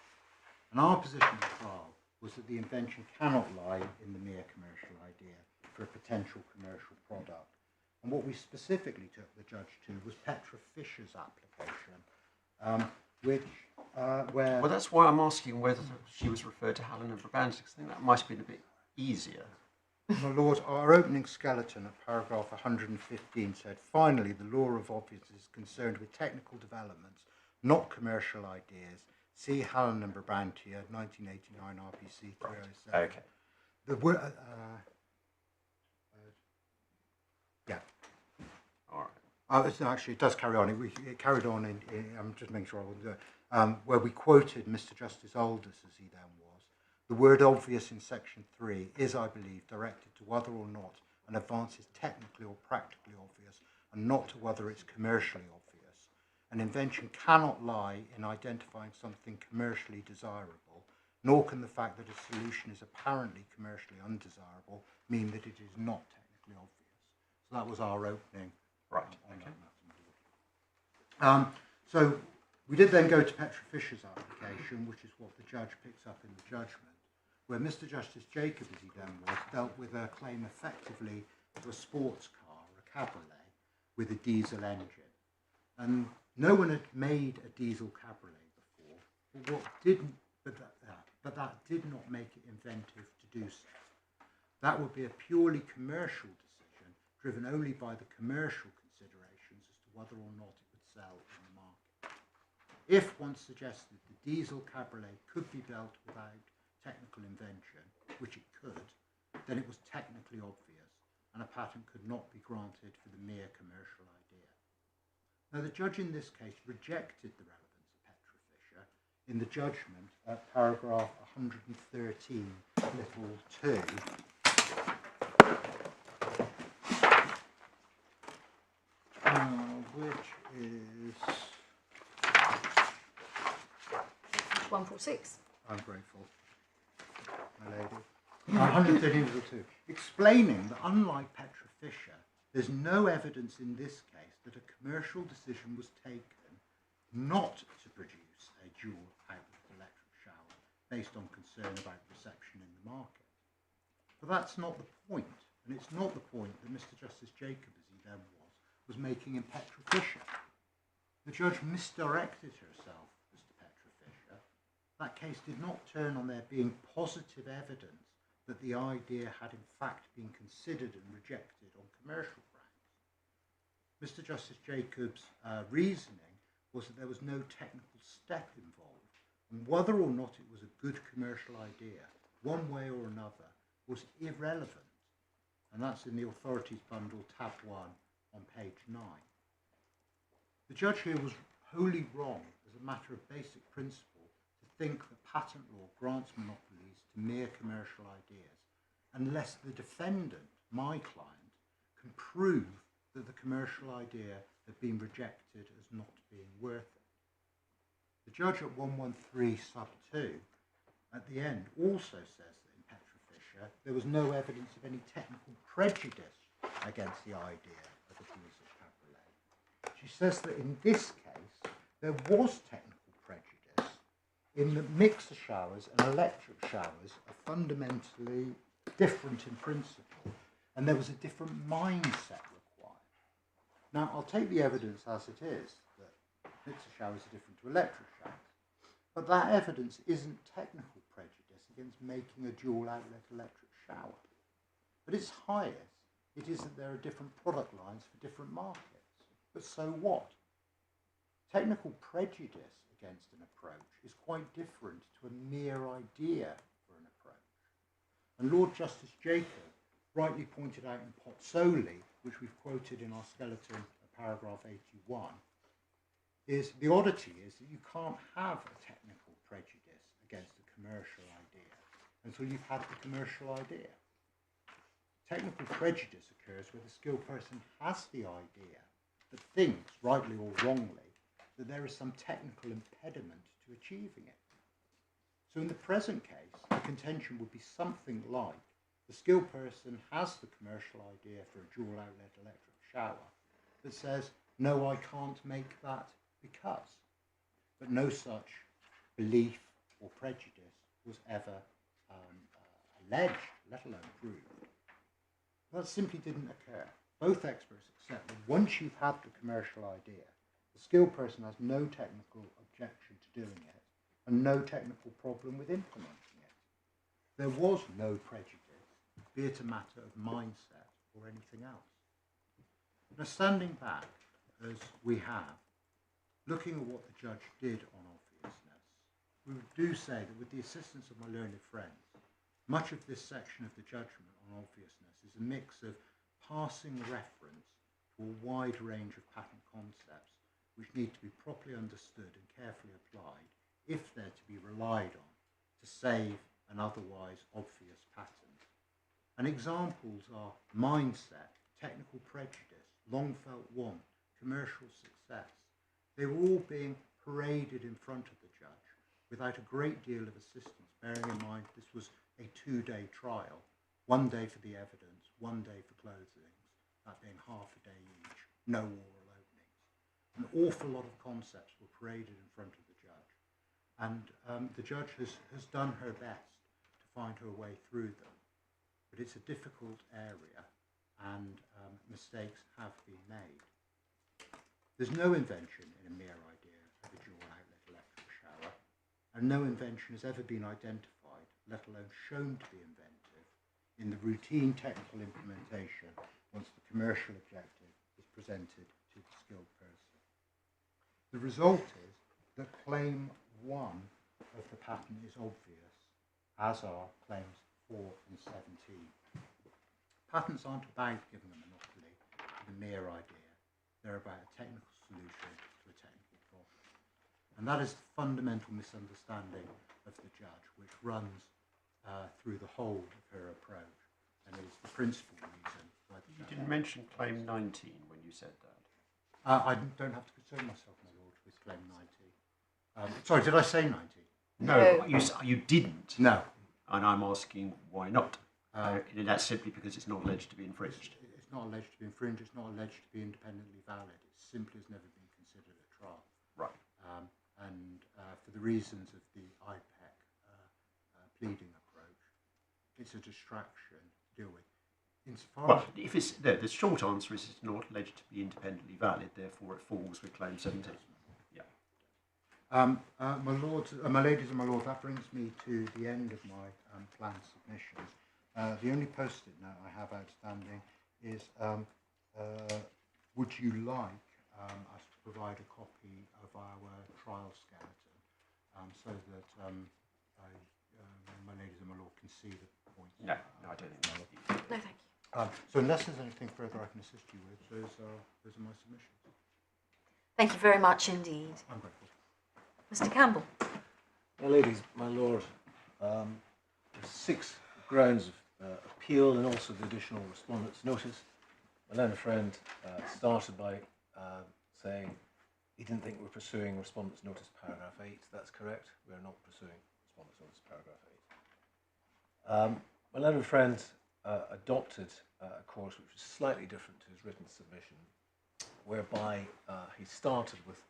And our position at the trial was that the invention cannot lie in the mere commercial idea for a potential commercial product. And what we specifically took the judge to was Petra Fisher's application, where... Well, that's why I'm asking whether she was referred to Hallen and Brabantia, because I think that might have been a bit easier. My lord, our opening skeleton at paragraph 115 said, finally, the law of obvious is concerned with technical developments, not commercial ideas. See Hallen and Brabantia, 1989 RPC 307. Right. Okay. The word... yeah. All right. Actually, it does carry on. It carried on I'm just making sure I wasn't doing where we quoted Mr. Justice Aldous, as he then was. The word obvious in section 3 is, I believe, directed to whether or not an advance is technically or practically obvious, and not to whether it's commercially obvious. An invention cannot lie in identifying something commercially desirable, nor can the fact that a solution is apparently commercially undesirable mean that it is not technically obvious. So that was our opening. Right. On Okay. that. So we did then go to Petra Fisher's application, which is what the judge picks up in the judgment, where Mr. Justice Jacob, as he then was, dealt with a claim effectively to a sports car, a cabriolet, with a diesel engine. And no one had made a diesel cabriolet before, but that did not make it inventive to do so. That would be a purely commercial decision, driven only by the commercial considerations as to whether or not it would sell in the market. If one suggested the diesel cabriolet could be built without technical invention, which it could, then it was technically obvious, and a patent could not be granted for the mere commercial idea. Now, the judge in this case rejected the relevance of Petra Fisher in the judgment at paragraph 113, little 2. Which is... 146. I'm grateful, my lady. 113, little 2. Explaining that unlike Petra Fisher, there's no evidence in this case that a commercial decision was taken not to produce a dual outlet electric shower based on concern about reception in the market. But that's not the point, and it's not the point that Mr. Justice Jacob, as he then was making in Petra Fisher. The judge misdirected herself as to Petra Fisher. That case did not turn on there being positive evidence that the idea had in fact been considered and rejected on commercial grounds. Mr. Justice Jacob's reasoning was that there was no technical step involved, and whether or not it was a good commercial idea, one way or another, was irrelevant. And that's in the Authorities Bundle, tab 1, on page 9. The judge here was wholly wrong as a matter of basic principle to think that patent law grants monopolies to mere commercial ideas unless the defendant, my client, can prove that the commercial idea had been rejected as not being worth it. The judge at 113 sub 2 at the end also says that in Petra Fisher there was no evidence of any technical prejudice against the idea of a diesel cabriolet. She says that in this case there was technical prejudice in that mixer showers and electric showers are fundamentally different in principle, and there was a different mindset required. Now, I'll take the evidence as it is that mixer showers are different to electric showers, but that evidence isn't technical prejudice against making a dual outlet electric shower. At its highest, it is that there are different product lines for different markets. But so what? Technical prejudice against an approach is quite different to a mere idea for an approach. And Lord Justice Jacob rightly pointed out in Pozzoli, which we've quoted in our skeleton of paragraph 81, is the oddity is that you can't have a technical prejudice against a commercial idea until you've had the commercial idea. Technical prejudice occurs where the skilled person has the idea but thinks, rightly or wrongly, that there is some technical impediment to achieving it. So in the present case, the contention would be something like the skilled person has the commercial idea for a dual outlet electric shower that says, no, I can't make that because. But no such belief or prejudice was ever alleged, let alone proved. That simply didn't occur. Both experts accept that once you've had the commercial idea, the skilled person has no technical objection to doing it and no technical problem with implementing it. There was no prejudice, be it a matter of mindset or anything else. Now, standing back, as we have, looking at what the judge did on obviousness, we do say that with the assistance of my learned friends, much of this section of the judgment on obviousness is a mix of passing reference to a wide range of patent concepts which need to be properly understood and carefully applied if they're to be relied on to save an otherwise obvious patent. And examples are mindset, technical prejudice, long-felt want, commercial success. They were all being paraded in front of the judge without a great deal of assistance, bearing in mind this was a 2-day trial, 1 day for the evidence, 1 day for closings, that being half a day each, no oral openings. An awful lot of concepts were paraded in front of the judge, and the judge has done her best to find her way through them. But it's a difficult area, and mistakes have been made. There's no invention in a mere idea of a dual outlet electric shower, and no invention has ever been identified, let alone shown to be inventive, in the routine technical implementation once the commercial objective is presented to the skilled person. The result is that claim 1 of the patent is obvious, as are claims 4 and 17. Patents aren't about giving a monopoly to the mere idea. They're about a technical solution to a technical problem. And that is the fundamental misunderstanding of the judge, which runs through the whole of her approach, and is the principal reason why the You didn't mention claim 19 when you said that. I don't have to concern myself, my lord, with claim 90. Sorry, did I say 90? No, you didn't. No. And I'm asking why not. And that's simply because it's not alleged to be infringed. It's not alleged to be infringed. It's not alleged to be independently valid. It simply has never been considered at trial. Right. And for the reasons of the IPEC pleading approach, it's a distraction to deal with. Insofar Well, if it's the short answer is it's not alleged to be independently valid, therefore it falls with claim 17. Yeah. my lords, my ladies and my lords, that brings me to the end of my planned submissions. The only post-it note I have outstanding is, would you like us to provide a copy of our trial skeleton so that my ladies and my lord can see the points? No, I don't think so. No, thank you. So unless there's anything further I can assist you with, those are my submissions. Thank you very much indeed. I'm grateful. Mr. Campbell. My ladies, my lord, there's 6 grounds of appeal and also the additional respondent's notice. My learned friend started by saying he didn't think we're pursuing respondent's notice paragraph 8. That's correct. We are not pursuing respondent's notice paragraph 8. My learned friend adopted a course which was slightly different to his written submission, whereby he started with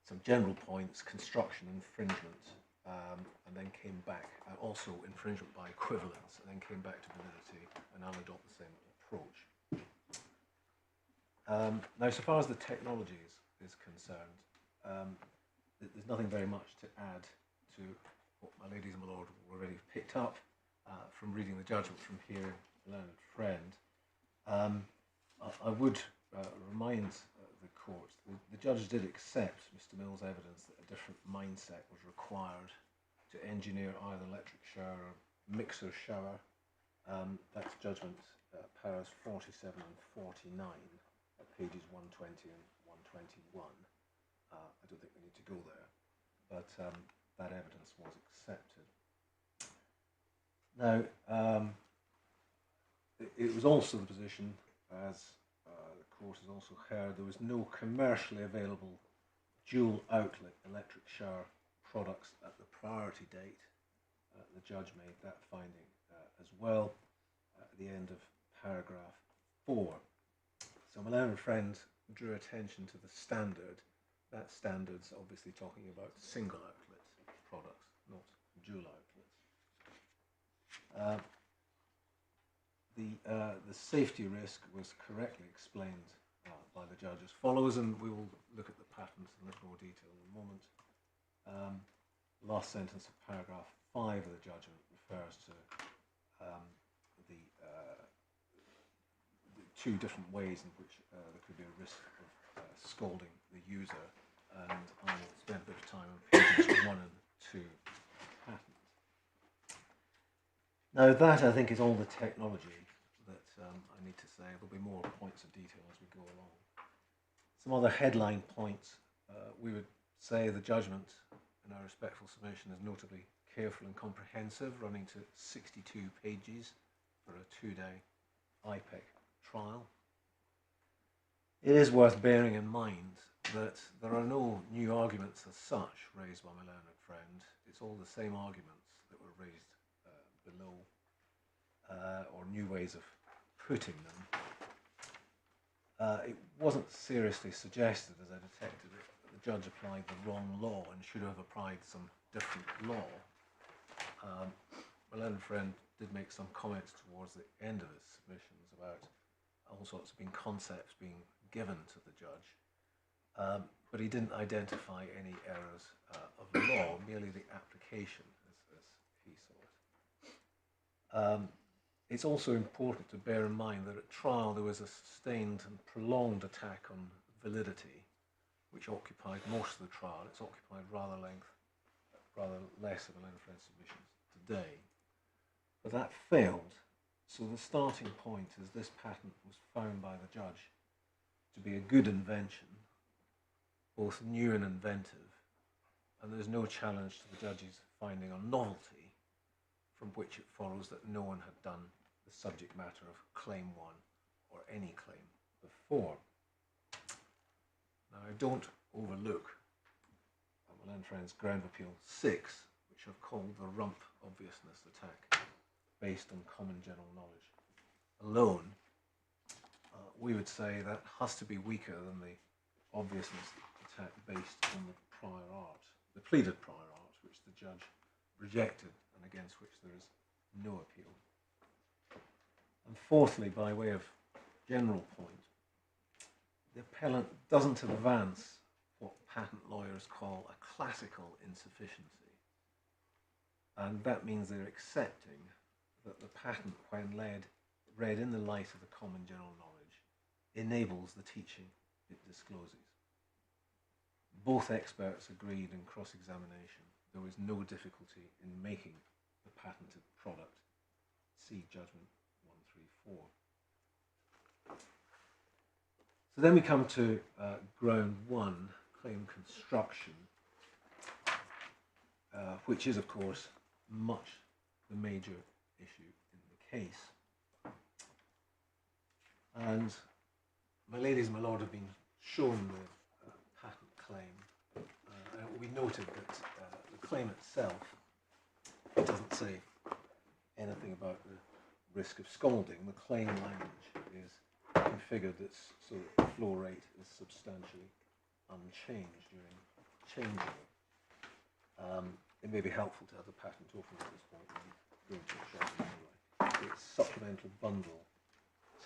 some general points, construction, infringement, and then came back, also infringement by equivalence, and then came back to validity, and I'll adopt the same approach. Now, so far as the technology is concerned, there's nothing very much to add to what my ladies and my lord already picked up from reading the judgment, from hearing learned friend. I would remind the court the judge did accept Mr. Mill's evidence that a different mindset was required to engineer either electric shower or mixer shower. That's judgment paras 47 and 49 at pages 120 and 121. I don't think we need to go there, but that evidence was accepted. Now, it was also the position, as the court has also heard, there was no commercially available dual outlet electric shower products at the priority date. The judge made that finding as well at the end of paragraph 4. So my learned friend drew attention to the standard. That standard's obviously talking about single outlet products, not dual outlets. The safety risk was correctly explained by the judge as follows, and we will look at the patent in a little more detail in a moment. Last sentence of paragraph 5 of the judgment refers to the two different ways in which there could be a risk of scalding the user, and I will spend a bit of time on pages 1 and 2 of the patent. Now that, I think, is all the technology that I need to say. There'll be more points of detail as we go along. Some other headline points. We would say the judgment, in our respectful submission, is notably careful and comprehensive, running to 62 pages for a 2-day IPEC trial. It is worth bearing in mind that there are no new arguments as such raised by my learned friend. It's all the same arguments that were raised below, or new ways of putting them. It wasn't seriously suggested, as I detected, that the judge applied the wrong law and should have applied some different law. My learned friend did make some comments towards the end of his submissions about all sorts of concepts being given to the judge, but he didn't identify any errors of law, merely the application as he saw it. It's also important to bear in mind that at trial there was a sustained and prolonged attack on validity, which occupied most of the trial. It's occupied rather less of a learned friend submissions today. But that failed, so the starting point is this patent was found by the judge to be a good invention, both new and inventive, and there's no challenge to the judge's finding on novelty, from which it follows that no one had done the subject matter of claim 1 or any claim before. Now, I don't overlook my learned friend's ground of appeal 6, which I've called the rump obviousness attack, based on common general knowledge alone. We would say that has to be weaker than the obviousness attack based on the prior art, the pleaded prior art, which the judge rejected and against which there is no appeal. And fourthly, by way of general point, the appellant doesn't advance what patent lawyers call a classical insufficiency, and that means they're accepting that the patent, when read in the light of the common general knowledge, enables the teaching it discloses. Both experts agreed in cross-examination there was no difficulty in making the patented product. See judgment 134. So then we come to ground 1, claim construction, which is, of course, much the major issue in the case. And my ladies and my lord have been shown the patent claim. We noted that the claim itself doesn't say anything about the risk of scalding. The claim language is configured so that the flow rate is substantially unchanged during changing it. It may be helpful to have the patent open at this point and go into it shortly anyway. It's supplemental bundle,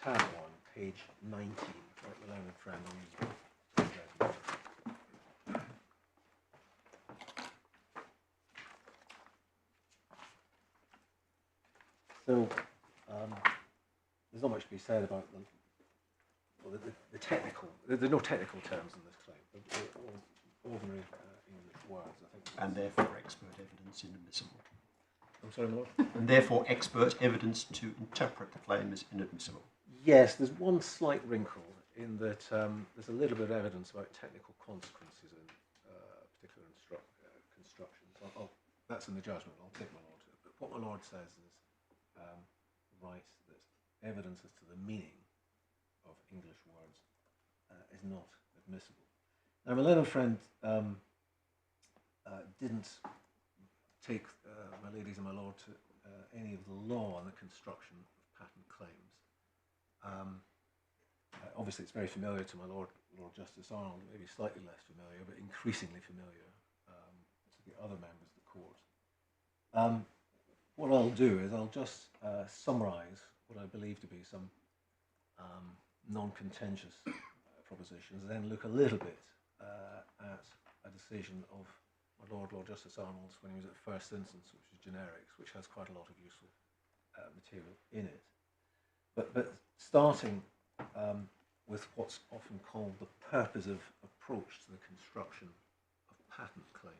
tab 1, page 19, like the learned friend will use. So there's not much to be said about the technical. There's no technical terms in this claim. They're all ordinary English words, I think. And therefore expert evidence inadmissible. I'm sorry, my lord? And therefore expert evidence to interpret the claim is inadmissible. Yes, there's one slight wrinkle in that there's a little bit of evidence about technical consequences in particular constructions. That's in the judgment. I'll take my lord to it. But what my lord says is, right, that evidence as to the meaning of English words is not admissible. Now, my learned friend didn't take my ladies and my lord to any of the law on the construction of patent claims. Obviously, it's very familiar to my Lord Justice Arnold, maybe slightly less familiar, but increasingly familiar to the other members of the court. What I'll do is I'll just summarise what I believe to be some non-contentious propositions, then look a little bit at a decision of my Lord Justice Arnold's when he was at first instance, which is generics, which has quite a lot of useful material in it. But starting with what's often called the purposive approach to the construction of patent claims.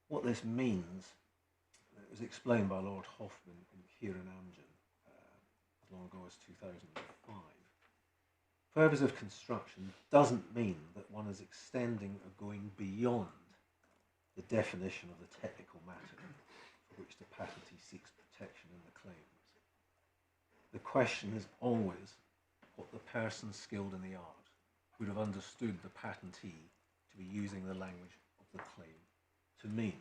What this means is explained by Lord Hoffman in Kieran Amgen as long ago as 2005. Purposive construction doesn't mean that one is extending or going beyond the definition of the technical matter for which the patentee seeks protection in the claims. The question is always what the person skilled in the art would have understood the patentee to be using the language of the claim to mean.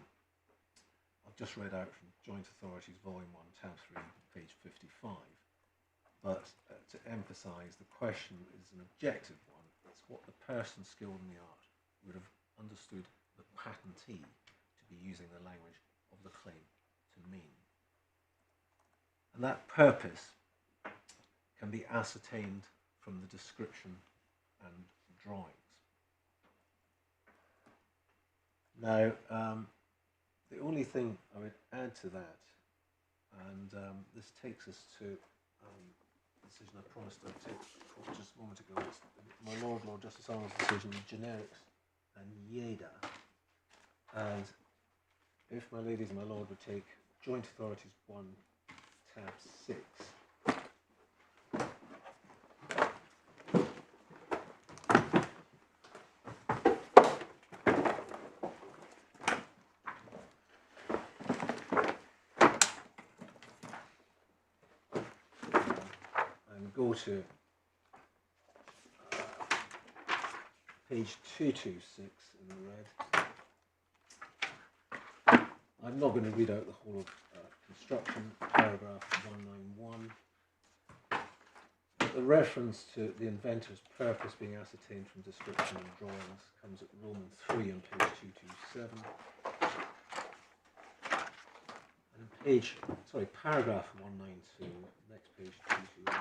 I've just read out from Joint Authorities Volume 1, Tab 3, page 55. But to emphasise, the question is an objective one. It's what the person skilled in the art would have understood the patentee to be using the language of the claim to mean. And that purpose can be ascertained from the description and drawings. Now, the only thing I would add to that, and this takes us to the decision I promised I'd take just a moment ago, it's my Lord Justice Arnold's decision, generics and Yeda. And if my ladies and my lord would take Joint Authorities 1, Tab 6, go to page 226 in the red. I'm not going to read out the whole of construction, paragraph 191. But the reference to the inventor's purpose being ascertained from description and drawings comes at Roman 3 on page 227. And paragraph 192, next page 228.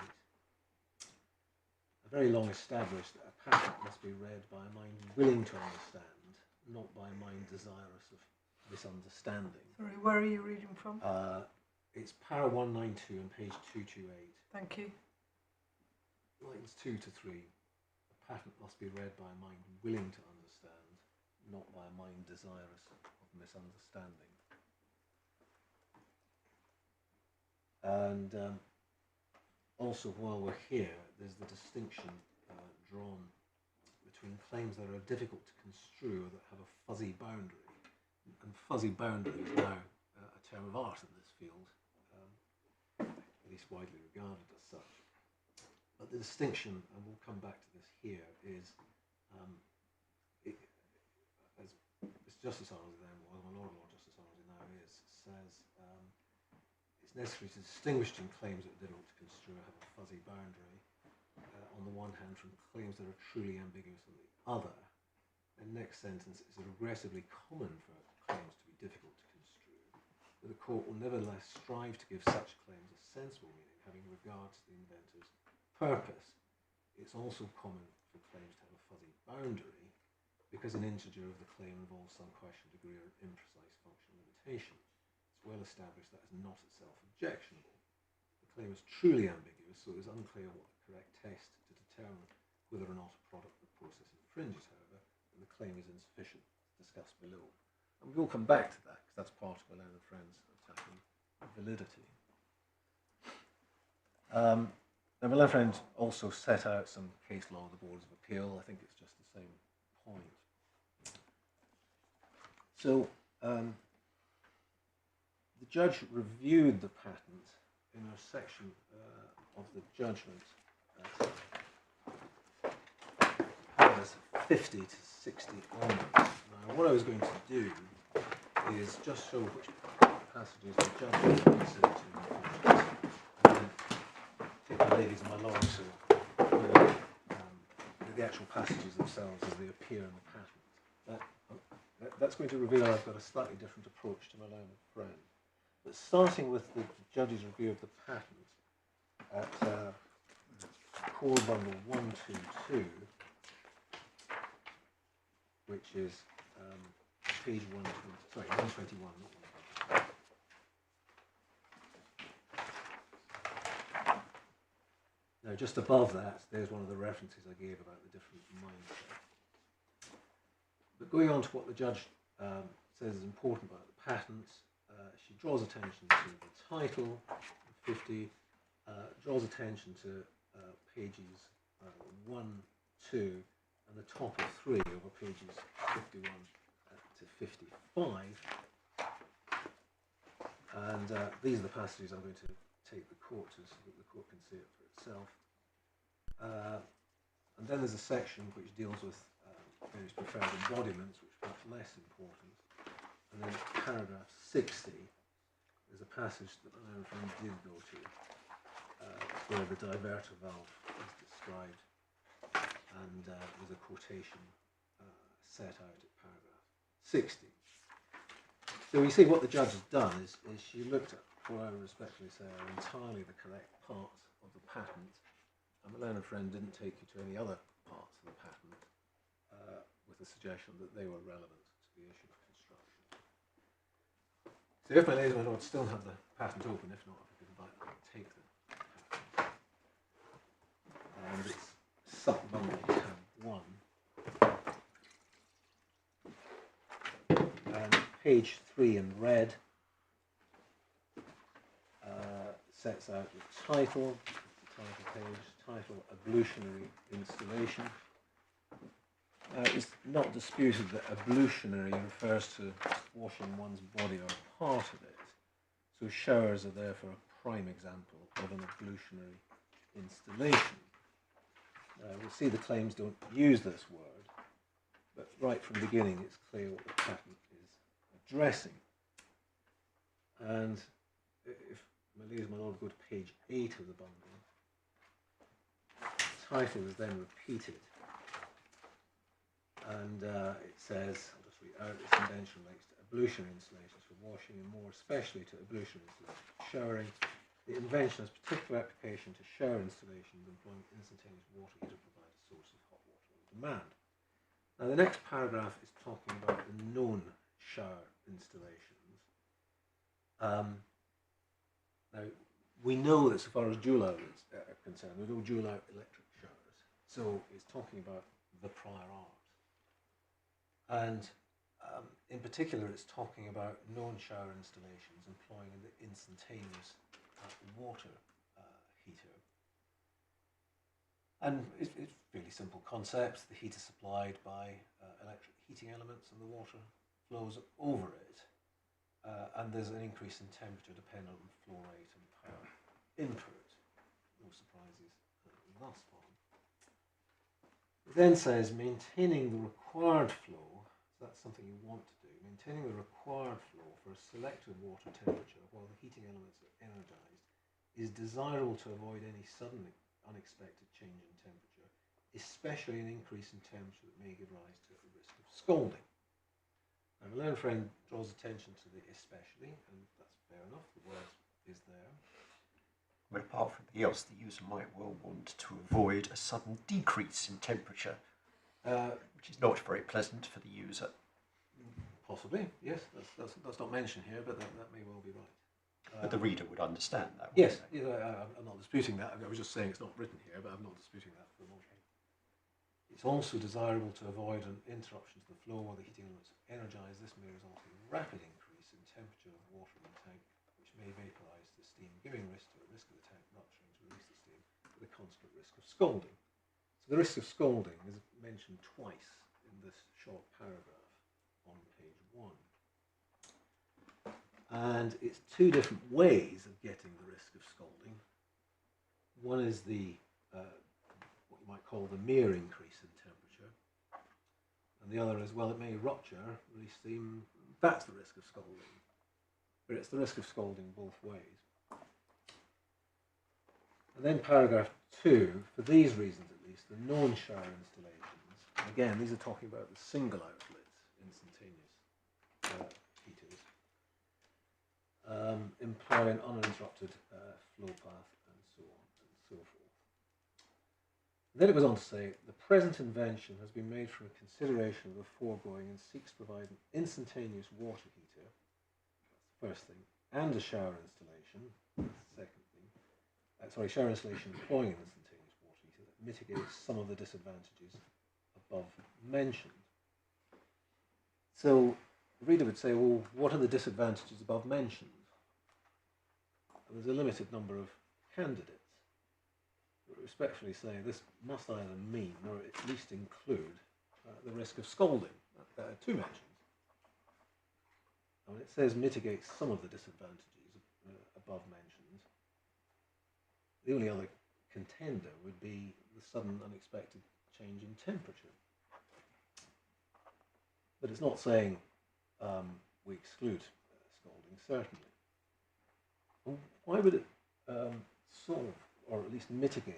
Very long established that a patent must be read by a mind willing to understand, not by a mind desirous of misunderstanding. Sorry, where are you reading from? It's para 192 on page 228. Thank you. Lines 2 to 3. A patent must be read by a mind willing to understand, not by a mind desirous of misunderstanding. And also, while we're here, there's the distinction drawn between claims that are difficult to construe or that have a fuzzy boundary. And fuzzy boundary is now a term of art in this field, at least widely regarded as such. But the distinction, and we'll come back to this here, is, as Justice Arnold then was, my Lord Justice Arnold now is, says, it's necessary to distinguish between claims that are difficult to construe or have a fuzzy boundary, on the one hand, from claims that are truly ambiguous on the other. The next sentence is aggressively common for claims to be difficult to construe, but the court will nevertheless strive to give such claims a sensible meaning, having regard to the inventor's purpose. It's also common for claims to have a fuzzy boundary, because an integer of the claim involves some question, degree, or imprecise function limitation. It's well established that is not itself objectionable. The claim is truly ambiguous, so it is unclear what the correct test to determine whether or not a product or process infringes, however, and the claim is insufficient, discussed below. And we will come back to that, because that's part of Appellant and Friends attacking validity. Now, Appellant and Friends also set out some case law of the Boards of Appeal. I think it's just the same point. So, the judge reviewed the patent in a section of the judgment, paragraphs 50 to 60 onwards. Now, what I was going to do is just show which passages the judge considered to infringe, and then take my ladies and my lords to the actual passages themselves as they appear in the patent. That's going to reveal I've got a slightly different approach to my learned friend. But starting with the judge's review of the patent at Core Bundle 122, which is page 121. Now, just above that, there's one of the references I gave about the different mindsets. But going on to what the judge says is important about the patent, she draws attention to the title, 50, draws attention to pages 1, 2, and the top of 3 over pages 51 to 55. And these are the passages I'm going to take the court to so that the court can see it for itself. And then there's a section which deals with various preferred embodiments, which are perhaps less important. And then paragraph 60, there's a passage that my own friend did go to, where the diverter valve is described, and there's a quotation set out at paragraph 60. So we see what the judge has done is she looked at what I would respectfully say are entirely the correct parts of the patent, and my learned friend didn't take you to any other parts of the patent with the suggestion that they were relevant to the issue of construction. So if my ladies and my lords still have the patent open, if not, I could invite them to take the patent. And it's sub-bundle tab 1. And page 3 in red sets out the title, the title page, title ablutionary installation. It's not disputed that ablutionary refers to washing one's body or part of it, so showers are therefore a prime example of an ablutionary installation. We'll see the claims don't use this word, but right from the beginning it's clear what the patent is addressing. And if my ladies and my lord go to page 8 of the bundle, the title is then repeated. And it says, I'll just read out, this invention relates to ablutionary installations for washing and more especially to ablutionary installations for showering. The invention has particular application to shower installations employing instantaneous water heat to provide a source of hot water on demand. Now the next paragraph is talking about the known shower installations. Now we know that so far as dual-out is concerned, there are no dual-out electric showers. So it's talking about the prior art. And in particular, it's talking about known shower installations employing the instantaneous water heater. And it's really simple concepts. The heat is supplied by electric heating elements and the water flows over it. And there's an increase in temperature dependent on flow rate and power input. No surprises thus far. It then says maintaining the required flow. That's something you want to do. Maintaining the required flow for a selected water temperature while the heating elements are energized is desirable to avoid any sudden unexpected change in temperature, especially an increase in temperature that may give rise to a risk of scalding. Now, my learned friend draws attention to the especially, and that's fair enough, the word is there. But apart from the else, the user might well want to avoid a sudden decrease in temperature, which is not very pleasant for the user. Possibly, yes. That's not mentioned here, but that may well be right. But the reader would understand that. Yes, wouldn't they? I'm not disputing that. I was just saying it's not written here, but I'm not disputing that for the moment. It's also desirable to avoid an interruption to the flow where the heating elements are energised. This may result in a rapid increase in temperature of water in the tank, which may vaporise the steam, giving rise to a risk of the tank rupturing to release the steam, with a constant risk of scalding. So the risk of scalding is mentioned twice in this short paragraph on page 1. And it's two different ways of getting the risk of scalding. One is the what you might call the mere increase in temperature, and the other is, well, it may rupture, release steam. That's the risk of scalding, but it's the risk of scalding both ways. And then paragraph 2, for these reasons at least, the non-shower installations, and again these are talking about the single outlet instantaneous heaters, employ an uninterrupted flow path and so on and so forth. And then it goes on to say, the present invention has been made from a consideration of the foregoing and seeks to provide an instantaneous water heater, that's the first thing, and a shower installation, that's the second thing. Shower installation employing an instantaneous water heater that mitigates some of the disadvantages above mentioned. So the reader would say, well, what are the disadvantages above mentioned? And there's a limited number of candidates. But respectfully say this must either mean or at least include the risk of scalding. There are two mentions. I mean, it says mitigate some of the disadvantages above mentioned. The only other contender would be the sudden unexpected change in temperature. But it's not saying we exclude scalding, certainly. Why would it solve, or at least mitigate,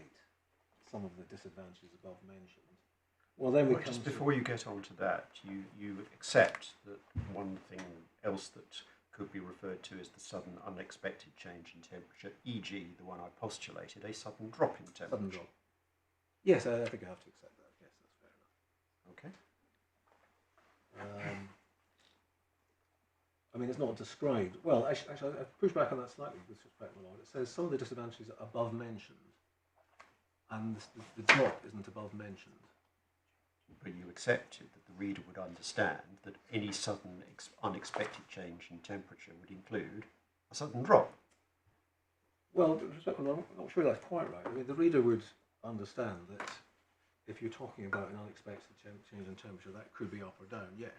some of the disadvantages above mentioned? Well, then just before you get on to that, you accept that one thing else that could be referred to as the sudden unexpected change in temperature, e.g. the one I postulated, a sudden drop in temperature. Sudden drop. Yes, I think I have to accept that. Yes, that's fair enough. Okay. I mean, it's not described. Well, actually, I push back on that slightly with respect, my lord. It says some of the disadvantages are above mentioned, and the drop isn't above mentioned. But you accepted that the reader would understand that any sudden unexpected change in temperature would include a sudden drop. Well, with respect, I'm not sure that's quite right. I mean, the reader would understand that if you're talking about an unexpected change in temperature, that could be up or down, yes.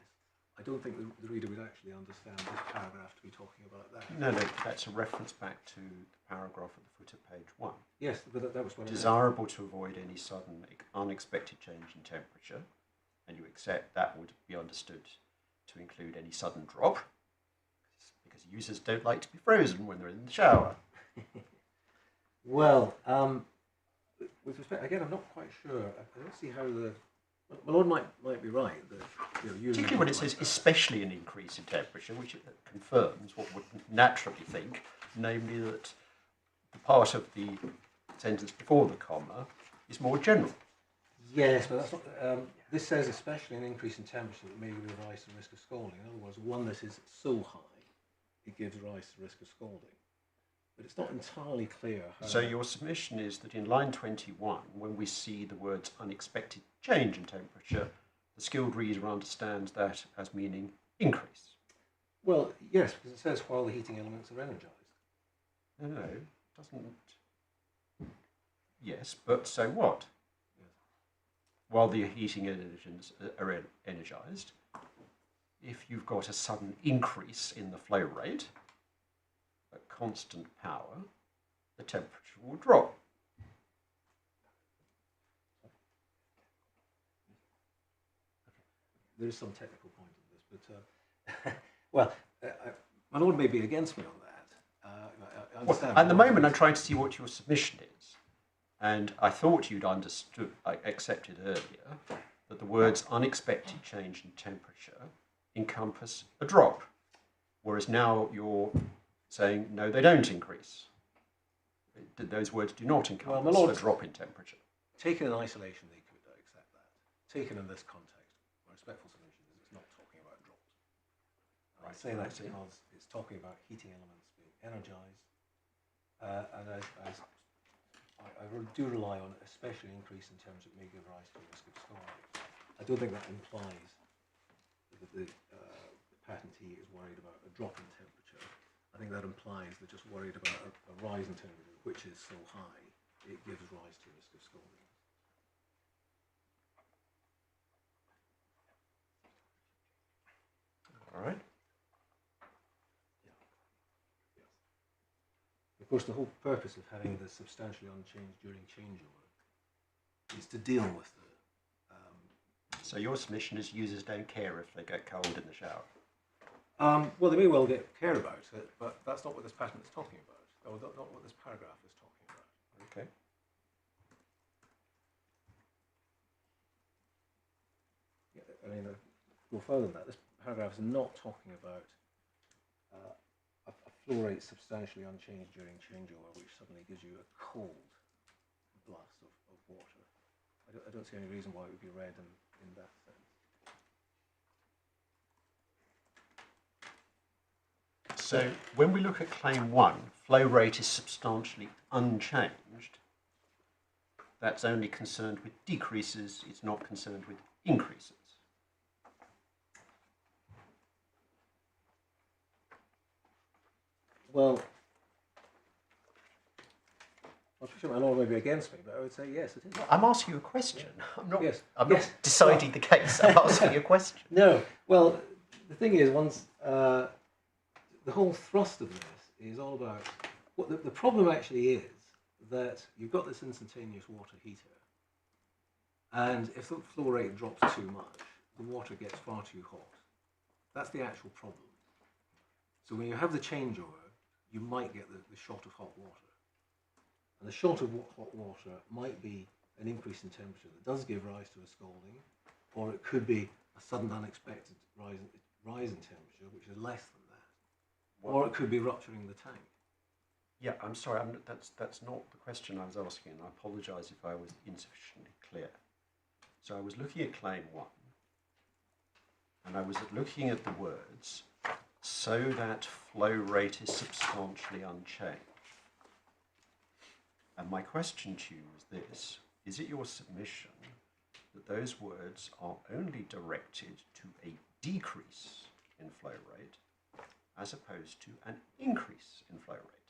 I don't think the reader would actually understand this paragraph to be talking about that. No, that's a reference back to the paragraph at the foot of page 1. Yes, but that was what Desirable to avoid any sudden unexpected change in temperature, and you accept that would be understood to include any sudden drop, because users don't like to be frozen when they're in the shower. Well, with respect, again, I'm not quite sure. I don't see how the... My lord might be right. That, particularly when it says especially an increase in temperature, which confirms what would naturally think, namely that the part of the sentence before the comma is more general. Yes, but that's not... this says especially an increase in temperature that may give rise to the risk of scalding. In other words, one that is so high, it gives rise to the risk of scalding. But it's not entirely clear how... So your submission is that in line 21, when we see the words unexpected change in temperature, the skilled reader understands that as meaning increase. Well, yes, because it says while the heating elements are energised. No, it doesn't. Yes, but so what? Yes. While the heating engines are energised, if you've got a sudden increase in the flow rate at constant power, the temperature will drop. There is some technical point in this, but well, my lord may be against me on that. I understand. At the moment, I'm trying to see what your submission is, and I thought you'd accepted earlier that the words unexpected change in temperature encompass a drop, whereas now you're saying no, they don't increase. Those words do not encompass a drop in temperature. Taken in isolation, they could accept that. Taken in this context, my respectful submission is it's not talking about drops. I say that because it's talking about heating elements being energised, and I do rely on especially increase in terms that may give rise to a risk of scarring. I don't think that implies that the patentee is worried about a drop in temperature. I think that implies they're just worried about a rise in temperature, which is so high it gives rise to a risk of scalding. All right. Of course, the whole purpose of having the substantially unchanged during changeover is to deal with the. So your submission is users don't care if they get cold in the shower. Well, they may well care about it, but that's not what this patent is talking about, or not what this paragraph is talking about. Okay. Yeah, I mean, go further than that. This paragraph is not talking about a flow rate substantially unchanged during changeover, which suddenly gives you a cold blast of water. I don't see any reason why it would be read in that sense. So when we look at claim 1, flow rate is substantially unchanged. That's only concerned with decreases, it's not concerned with increases. Well, I'm sure my law may be against me, but I would say yes, it is. I'm asking you a question. I'm not, Yes. I'm not deciding the case. I'm asking you a question. No, well, the thing is, the whole thrust of this is all about, what the problem actually is that you've got this instantaneous water heater, and if the flow rate drops too much, the water gets far too hot. That's the actual problem. So when you have the changeover, you might get the shot of hot water. And the shot of hot water might be an increase in temperature that does give rise to a scalding, or it could be a sudden unexpected rise in temperature, which is less than that. Or it could be rupturing the tank. Yeah, I'm sorry, that's not the question I was asking, and I apologise if I was insufficiently clear. So I was looking at claim 1, and I was looking at the words, so that flow rate is substantially unchanged. And my question to you is this: is it your submission that those words are only directed to a decrease in flow rate as opposed to an increase in flow rate?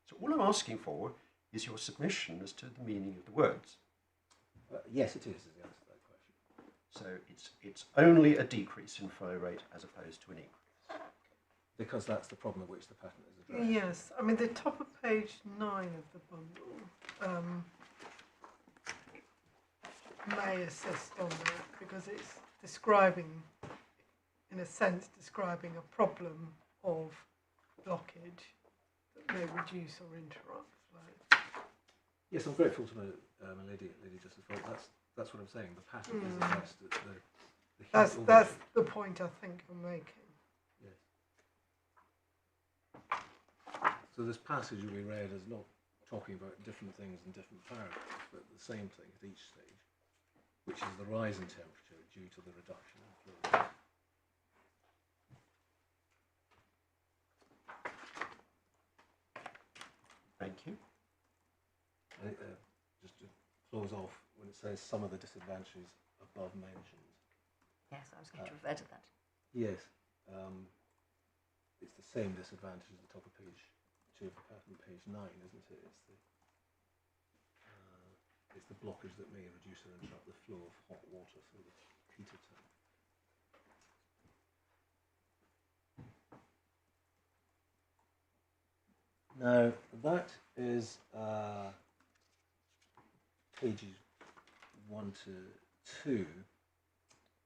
So all I'm asking for is your submission as to the meaning of the words. Yes, it is the answer to that question. So it's only a decrease in flow rate as opposed to an increase. Because that's the problem at which the patent is addressed. Yes, I mean the top of page 9 of the bundle may assist on that, because it's describing, in a sense, describing a problem of blockage that may reduce or interrupt flow. Yes, I'm grateful to Lady Justice Falk. That's what I'm saying. The patent is addressed at the heat That's the point I think you're making. Yes. So this passage will be read as not talking about different things in different paragraphs, but the same thing at each stage, which is the rise in temperature due to the reduction in flow rate. Thank you. Just to close off, when it says some of the disadvantages above mentioned. Yes, I was going to refer to that. Yes, it's the same disadvantage at the top of page 2 of the patent, page 9, isn't it? It's the blockage that may reduce or interrupt the flow of hot water through the heater tank. Now, that is pages 1 to 2.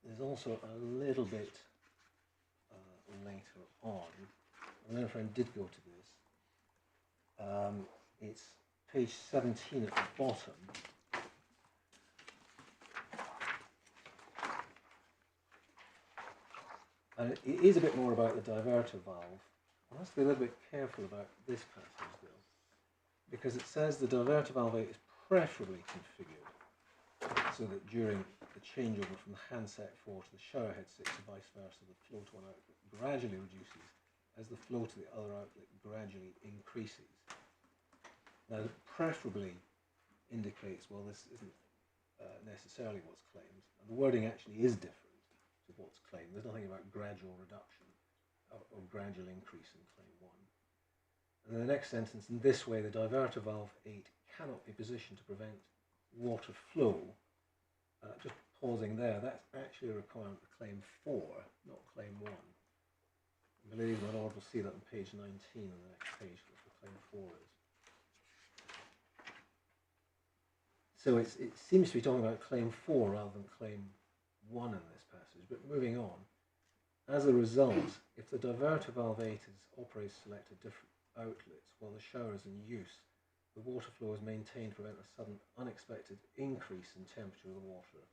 There's also a little bit later on. I don't know if I did go to this. It's page 17 at the bottom. And it is a bit more about the diverter valve. I have to be a little bit careful about this passage though, because it says the diverter valve is preferably configured so that during the changeover from the handset 4 to the showerhead 6 and vice versa, the flow to one output gradually reduces as the flow to the other outlet gradually increases. Now, preferably indicates, well, this isn't necessarily what's claimed, and the wording actually is different to what's claimed. There's nothing about gradual reduction or gradual increase in claim 1. And in the next sentence, in this way, the diverter valve 8 cannot be positioned to prevent water flow. Just pausing there, that's actually a requirement for claim 4, not claim 1. I believe my Lord will see that on page 19 on the next page, what the claim 4 is. So it seems to be talking about claim 4 rather than claim 1 in this passage. But moving on, as a result, if the diverter valve 8 operates to select a different outlets while the shower is in use, the water flow is maintained to prevent a sudden unexpected increase in temperature of the water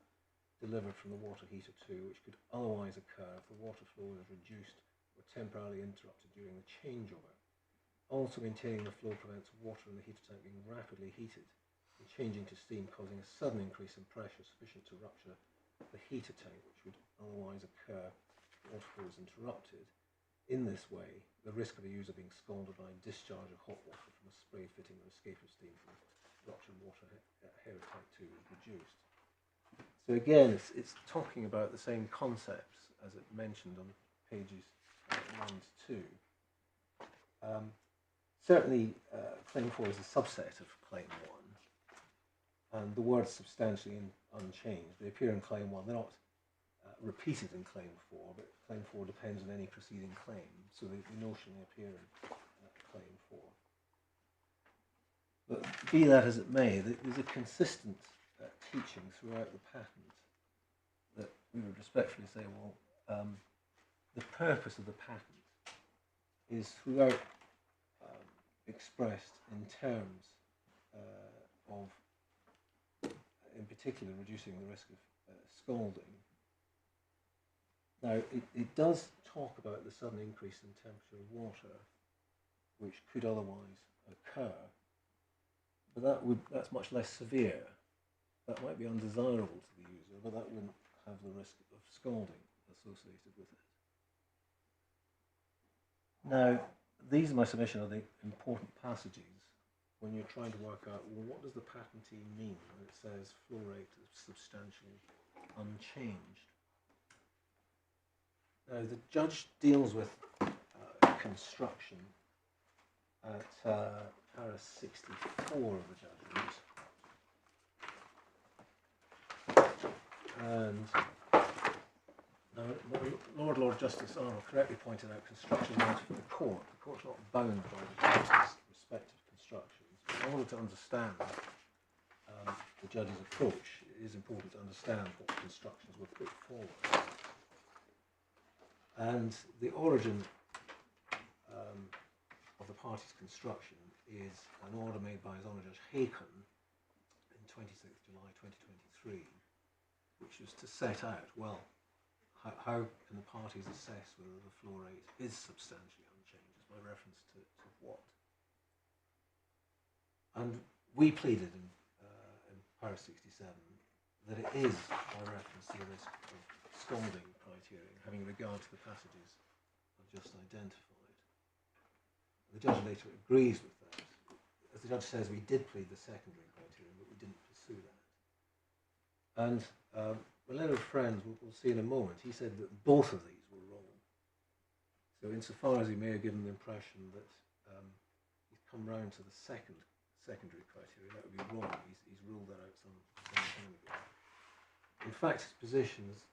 delivered from the water heater 2, which could otherwise occur if the water flow is reduced or temporarily interrupted during the changeover. Also, maintaining the flow prevents water in the heater tank being rapidly heated and changing to steam, causing a sudden increase in pressure sufficient to rupture the heater tank, which would otherwise occur if water flow is interrupted. In this way, the risk of a user being scalded by discharge of hot water from a spray fitting or escape of steam from ruptured water heater tank 2 is reduced. So again, it's talking about the same concepts as it mentioned on pages 1 to 2. Certainly, claim 4 is a subset of claim 1, and the words substantially unchanged. They appear in claim 1. They're not repeated in claim 4, but claim 4 depends on any preceding claim, so they notionally appear in claim 4. But be that as it may, there's a consistent teaching throughout the patent that we would respectfully say, well, the purpose of the patent is throughout expressed in terms of, in particular, reducing the risk of scalding. Now, it does talk about the sudden increase in temperature of water, which could otherwise occur, but that's much less severe. That might be undesirable to the user, but that wouldn't have the risk of scalding associated with it. Now, these, in my submission, are the important passages when you're trying to work out, well, what does the patentee mean when it says flow rate is substantially unchanged? Now, the judge deals with construction at para 64 of the judgment. And Lord Justice Arnold correctly pointed out construction matters for the court. The court's not bound by the judge's respective constructions. In order to understand the judge's approach, it is important to understand what constructions were put forward. And the origin of the party's construction is an order made by His Honour Judge Haken in 26th July 2023, which was to set out, well, how can the parties assess whether the flow rate is substantially unchanged by reference to what? And we pleaded in para 67 that it is by reference to the risk of scalding criterion, having regard to the passages I've just identified. The judge later agrees with that. As the judge says, we did plead the secondary criterion, but we didn't pursue that. And my letter of friends, we'll see in a moment, he said that both of these were wrong. So insofar as he may have given the impression that he's come round to the secondary criteria, that would be wrong. He's ruled that out some time ago. In fact, his position has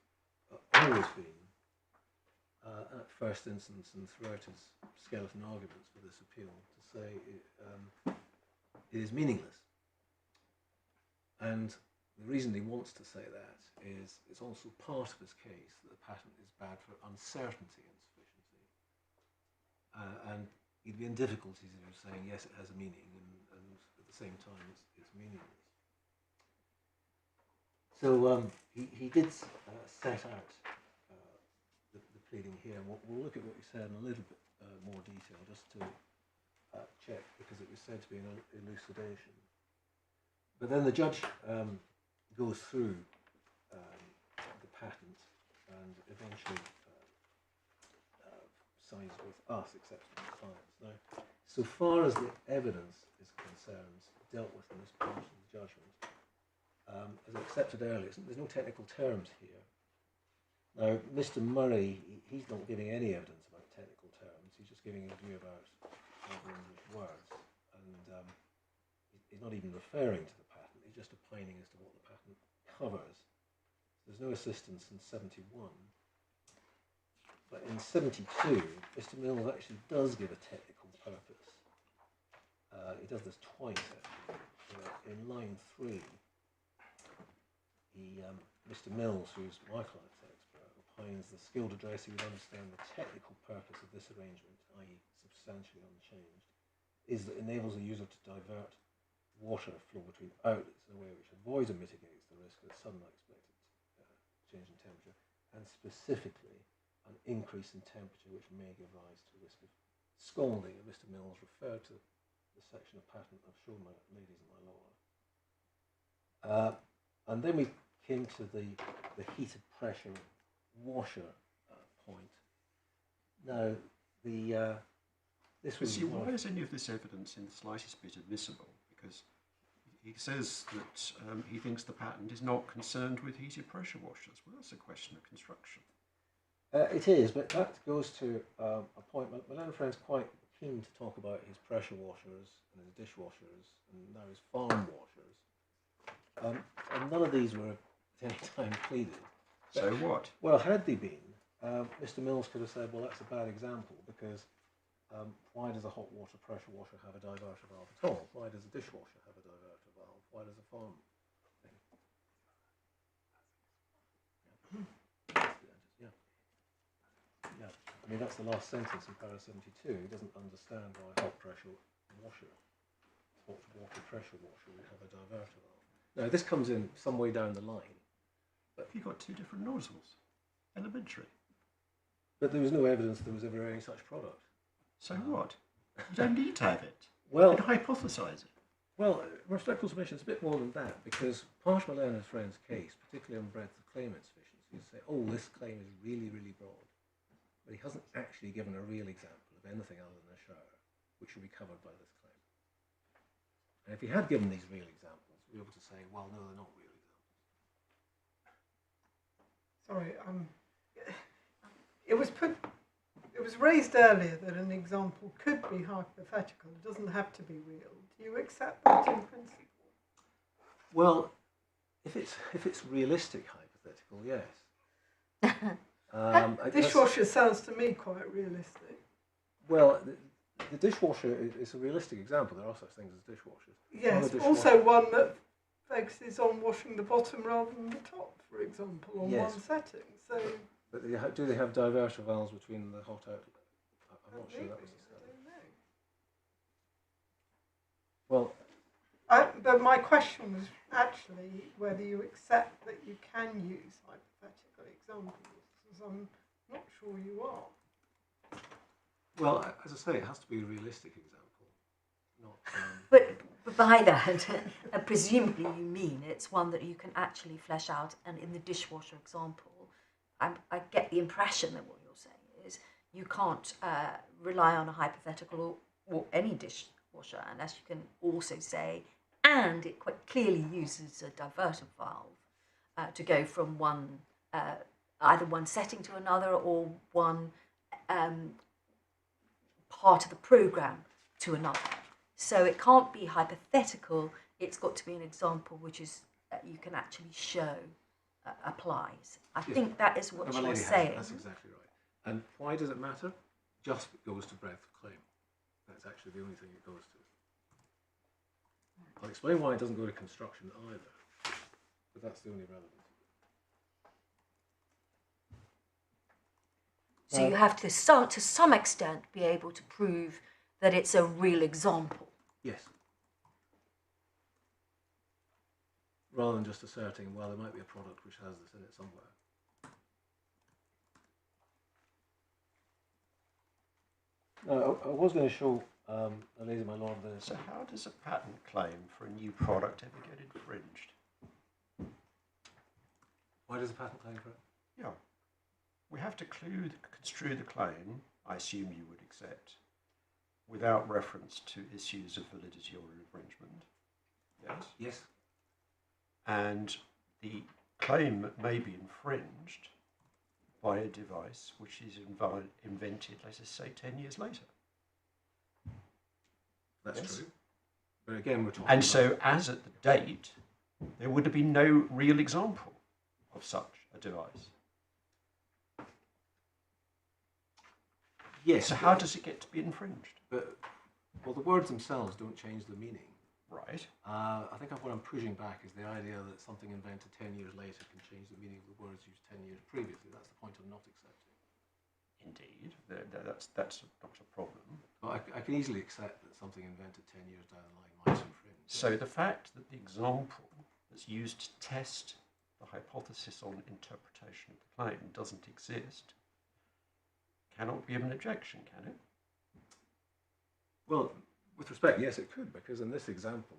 always been, at first instance and throughout his skeleton arguments for this appeal, to say it is meaningless. And the reason he wants to say that is it's also part of his case that the patent is bad for uncertainty and sufficiency. And he'd be in difficulties if he was saying, yes, it has a meaning, and at the same time it's meaningless. So he did set out the pleading here. We'll look at what he said in a little bit more detail, just to check, because it was said to be an elucidation. But then the judge goes through the patent and eventually sides with us, except for the clients. Now, so far as the evidence is concerned, dealt with in this part of the judgment, as I accepted earlier, there's no technical terms here. Now, Mr. Murray, he's not giving any evidence about technical terms. He's just giving a view about other English words, and he's not even referring to the patent. He's just opining as to what the patent covers. There's no assistance in 71. But in 72, Mr. Mills actually does give a technical purpose. He does this twice, actually. In line 3, Mr. Mills, who's my client's expert, opines the skilled addressee would understand the technical purpose of this arrangement, i.e. substantially unchanged, is that it enables the user to divert water flow between outlets in a way which avoids or mitigates the risk of sudden unexpected change in temperature, and specifically an increase in temperature which may give rise to risk of scalding. And Mr. Mills referred to the section of patent I've shown my ladies and my lord. And then we came to the heated pressure washer point. Now, this was... See, why is any of this evidence in the slightest bit admissible? Because he says that he thinks the patent is not concerned with heated pressure washers. Well, that's a question of construction. It is, but that goes to a point. My learned friend's quite keen to talk about his pressure washers and his dishwashers and now his farm washers. And none of these were at any time pleaded. So what? Well, had they been, Mr. Mills could have said, well, that's a bad example because why does a hot water pressure washer have a diverter valve at all? Why does a dishwasher have a diverter valve? Why does a farm thing? Yeah. I mean, that's the last sentence in paragraph 72. He doesn't understand why a hot pressure washer, hot water pressure washer would have a diverter valve. Now, this comes in some way down the line. But you've got two different nozzles. Elementary. But there was no evidence there was ever any such product. So what? You don't need to have it. Well, you can hypothesise it. Well, respectful submission is a bit more than that, because part of my learned friend's case, particularly on breadth of claim insufficiency, is to say, oh, this claim is really, really broad. But he hasn't actually given a real example of anything other than a shower, which would be covered by this claim. And if he had given these real examples, we'd be able to say, well, no, they're not real examples. Sorry, it was raised earlier that an example could be hypothetical. It doesn't have to be real. Do you accept that in principle? Well, if it's realistic hypothetical, yes. Dishwasher sounds to me quite realistic. Well, the dishwasher is a realistic example. There are such things as dishwashers. Yes, also one that focuses on washing the bottom rather than the top, for example, on Yes. one setting. So, But do they have diverter valves between the hot outlet? I'm not sure that was the I study. don't know. Well, But my question was actually whether you accept that you can use hypothetical examples, because I'm not sure you are. well, as I say, it has to be a realistic example, not. But by that, presumably you mean it's one that you can actually flesh out. And in the dishwasher example, I get the impression that what you're saying is you can't rely on a hypothetical or any dishwasher unless you can also say, and it quite clearly uses a diverter valve to go from one, either one setting to another or one part of the program to another. So it can't be hypothetical, it's got to be an example which is you can actually show applies. I think that is what you're saying. That's exactly right. And why does it matter? Just it goes to breadth of claim. That's actually the only thing it goes to. I'll explain why it doesn't go to construction either, but that's the only relevance. So you have to some extent be able to prove that it's a real example. Yes. Rather than just asserting, well, there might be a product which has this in it somewhere. Now, I was going to show a lady, my lord, this. So how does a patent claim for a new product ever get infringed? Why does a patent claim for it? Yeah. We have to construe the claim I assume you would accept, without reference to issues of validity or infringement. Yes? Yes. And the claim may be infringed by a device which is invented, let us say, 10 years later. That's Yes? true. But again, we're talking And about... so, as at the date, there would have been no real example of such a device. Yes. So how does it get to be infringed? But, well, the words themselves don't change the meaning. Right. I think what I'm pushing back is the idea that something invented 10 years later can change the meaning of the words used 10 years previously. That's the point I'm not accepting. Indeed. That's not a problem. But I can easily accept that something invented 10 years down the line might infringe. So the fact that the example that's used to test the hypothesis on interpretation of the claim doesn't exist cannot be an objection, can it? Well, with respect, yes, it could, because in this example,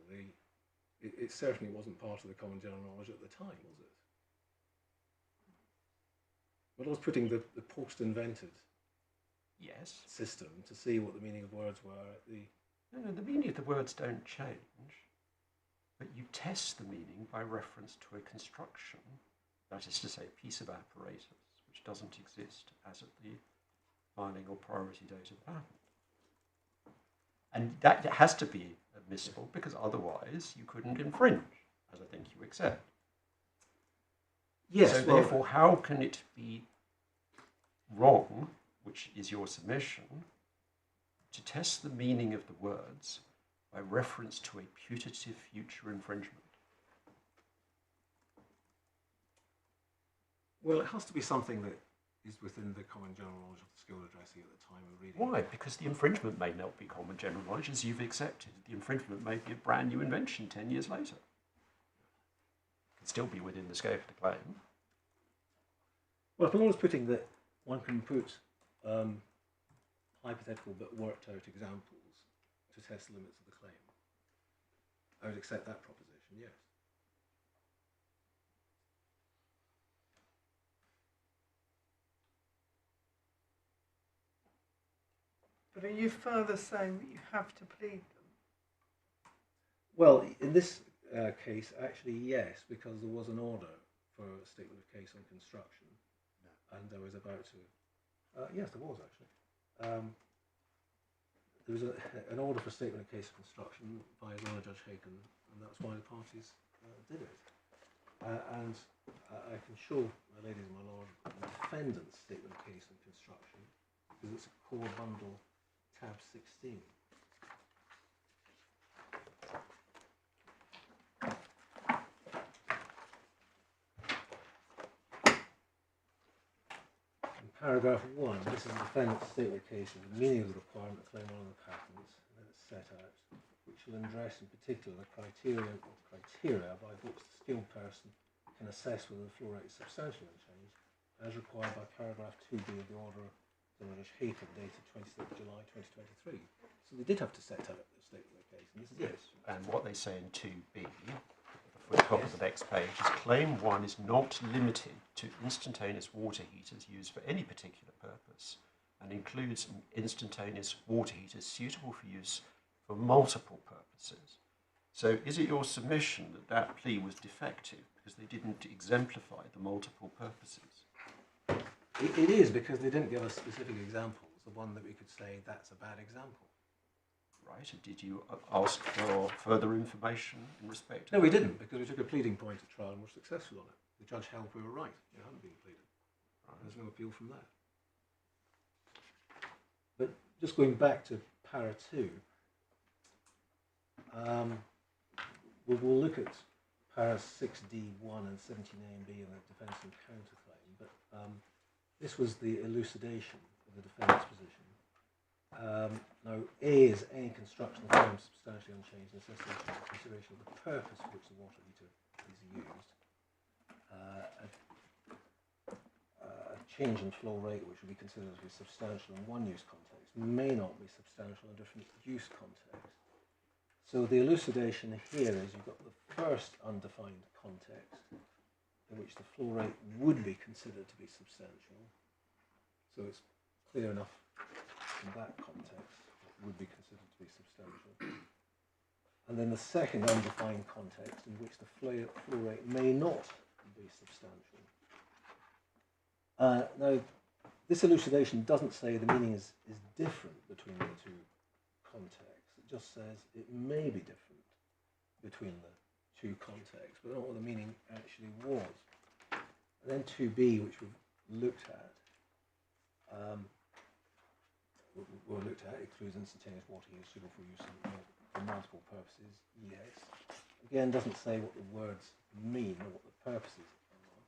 it certainly wasn't part of the common general knowledge at the time, was it? But I was putting the post-invented Yes. system to see what the meaning of words were at the... No, the meaning of the words don't change, but you test the meaning by reference to a construction, that is to say, a piece of apparatus, which doesn't exist as at the filing or priority date of the patent. And that has to be admissible, because otherwise you couldn't infringe, as I think you accept. Yes, So well, therefore, how can it be wrong, which is your submission, to test the meaning of the words by reference to a putative future infringement? well, it has to be something that is within the common general knowledge of the skilled addressee at the time of reading. Why? Because the infringement may not be common general knowledge, as you've accepted. The infringement may be a brand new invention 10 years later. It can still be within the scope of the claim. Well, if I was putting that one can put hypothetical but worked out examples to test the limits of the claim, I would accept that proposition, yes. But are you further saying that you have to plead them? Well, in this case, actually, yes, because there was an order for a statement of case on construction, and there was about to... yes, there was, actually. There was an order for a statement of case of construction by His Honour Judge Haken, and that's why the parties did it. And I can show my ladies and my lord the defendant's statement of case on construction, because it's a core bundle tab 16. In paragraph 1, this is the defendant's statement of case of the meaning of the requirement of claim 1 of the patents, and then it's set out, which will address in particular the criteria by which the skilled person can assess whether the flow rate is substantially unchanged, as required by paragraph 2b of the order of Judge Haken, dated 26th July 2023. So they did have to set out the statement of case, and this is it. And what they say in 2b, at the top of the next page, is claim 1 is not limited to instantaneous water heaters used for any particular purpose, and includes instantaneous water heaters suitable for use for multiple purposes. So is it your submission that that plea was defective because they didn't exemplify the multiple purposes? It is, because they didn't give us specific examples, the one that we could say that's a bad example. Right, and did you ask for further information in respect to No, we didn't, because we took a pleading point at trial and were successful on it. The judge held we were right. It hadn't been pleaded. Right. There's no appeal from that. But just going back to para 2, we'll look at para 6D1 and 17A and B in the defence and counterclaim, but this was the elucidation of the defendant's position. Now, A is any construction of the claim substantially unchanged, necessitating consideration of the purpose for which the water heater is used. A change in flow rate, which would be considered to be substantial in one use context, may not be substantial in a different use context. So the elucidation here is you've got the first undefined context in which the flow rate would be considered to be substantial. So it's clear enough in that context, it would be considered to be substantial. And then the second undefined context in which the flow rate may not be substantial. Now, this elucidation doesn't say the meaning is different between the two contexts. It just says it may be different between the two contexts, but not what the meaning actually was. And then 2b, which we've looked at, includes instantaneous water use suitable for use for multiple purposes. Yes. Again, doesn't say what the words mean or what the purposes are.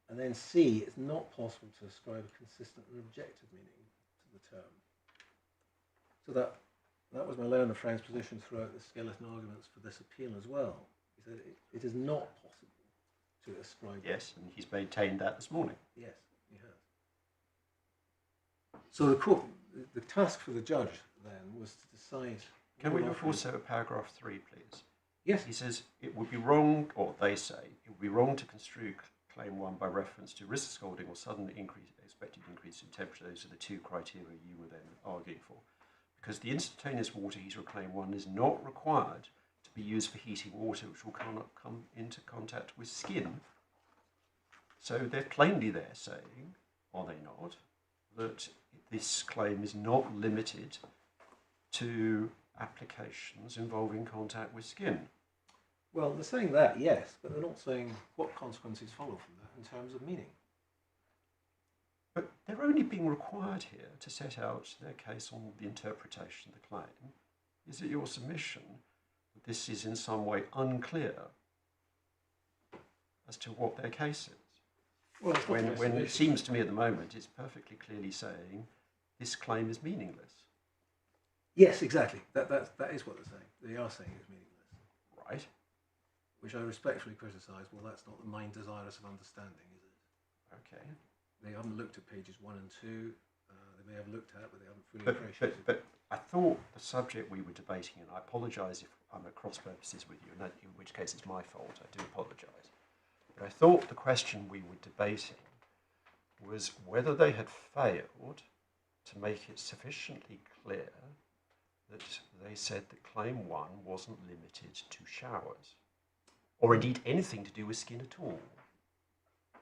And then C, it's not possible to ascribe a consistent and objective meaning to the term. So that was my learned friend's position throughout the skeleton arguments for this appeal as well. He said it is not possible to ascribe. Yes, and he's maintained that this morning. Yes, he has. So the task for the judge then was to decide. Can we look also at paragraph 3, please? Yes. He says it would be wrong, or they say, it would be wrong to construe claim 1 by reference to risk of scalding or sudden expected increase in temperature. Those are the two criteria you were then arguing for. Because the instantaneous water heater of claim 1 is not required to be used for heating water which will come into contact with skin. So they're plainly there saying, are they not, that this claim is not limited to applications involving contact with skin. Well, they're saying that, yes, but they're not saying what consequences follow from that in terms of meaning. But they're only being required here to set out their case on the interpretation of the claim. Is it your submission that this is in some way unclear as to what their case is? Well, when it seems to me at the moment it's perfectly clearly saying this claim is meaningless. Yes, exactly. That is what they're saying. They are saying it's meaningless. Right. Which I respectfully criticise. Well, that's not the mind desirous of understanding, is it? Okay. They haven't looked at pages 1 and 2. They may have looked at, but they haven't fully appreciated. But I thought the subject we were debating, and I apologise if I'm at cross purposes with you, in which case it's my fault. I do apologise. But I thought the question we were debating was whether they had failed to make it sufficiently clear that they said that claim 1 wasn't limited to showers, or indeed anything to do with skin at all.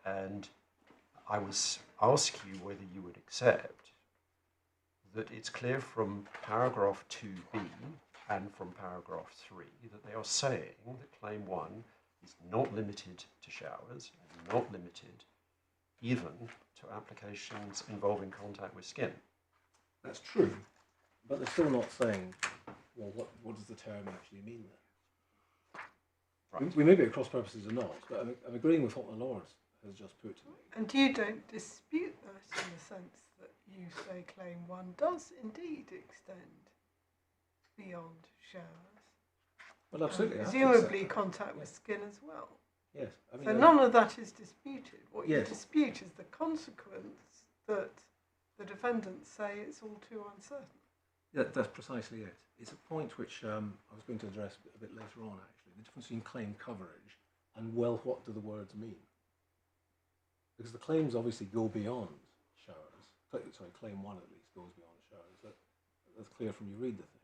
And I was asking you whether you would accept that it's clear from paragraph 2b and from paragraph 3 that they are saying that claim 1 is not limited to showers and not limited even to applications involving contact with skin. That's true, but they're still not saying, well, what does the term actually mean there? Right. We may be at cross purposes or not, but I'm agreeing with what the Lord has just put to me. And you don't dispute that in the sense that you say claim 1 does indeed extend beyond showers. Well, absolutely. And I have to presumably accept that. contact with skin as well. Yes. I mean, So none of that is disputed. What you Yes. dispute is the consequence that the defendants say it's all too uncertain. Yeah, that's precisely it. It's a point which I was going to address a bit later on, actually. The difference between claim coverage and, well, what do the words mean? Because the claims obviously go beyond showers. Sorry, claim 1 at least goes beyond showers. That's clear from you read the thing.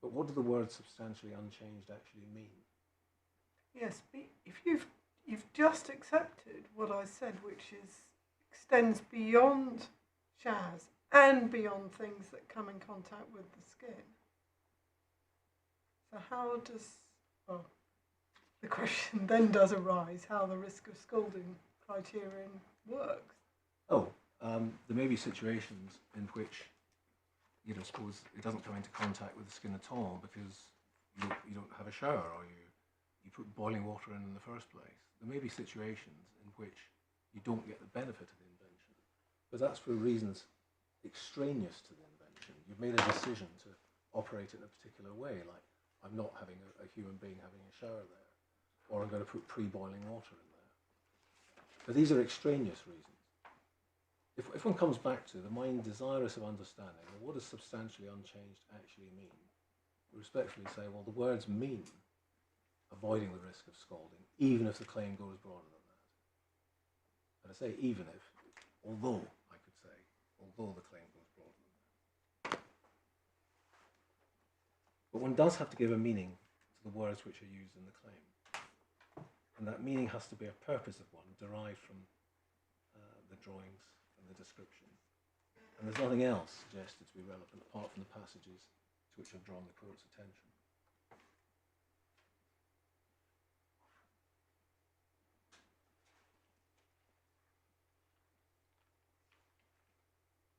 But what do the words substantially unchanged actually mean? Yes, if you've just accepted what I said, which extends beyond showers and beyond things that come in contact with the skin. So how does, well, the question then does arise how the risk of scalding criterion works. Oh, there may be situations in which, suppose it doesn't come into contact with the skin at all because you don't have a shower or you put boiling water in the first place. There may be situations in which you don't get the benefit of the invention, but that's for reasons extraneous to the invention. You've made a decision to operate in a particular way, like I'm not having a human being having a shower there, or I'm going to put pre-boiling water in there. But these are extraneous reasons. If one comes back to the mind desirous of understanding, well, what does substantially unchanged actually mean? We respectfully say, well, the words mean avoiding the risk of scalding, even if the claim goes broader than that. And I say even if, although one does have to give a meaning to the words which are used in the claim. And that meaning has to be a purpose of one, derived from the drawings and the description. And there's nothing else suggested to be relevant apart from the passages to which have drawn the court's attention.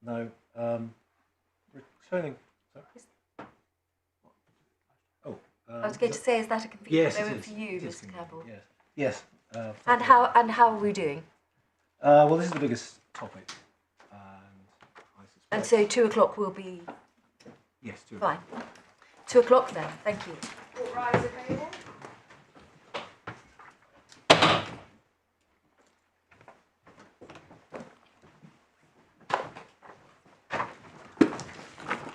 Now, returning. Sorry? Oh, I was going to say, is that a convenient yes, moment for you, it is Mr. convenient, Cabell? Yes. Yes. And how are we doing? Well, this is the biggest topic, and I suspect. And so 2 o'clock will be yes, 2 o'clock. fine. 2 o'clock then. Thank you. All rise, available.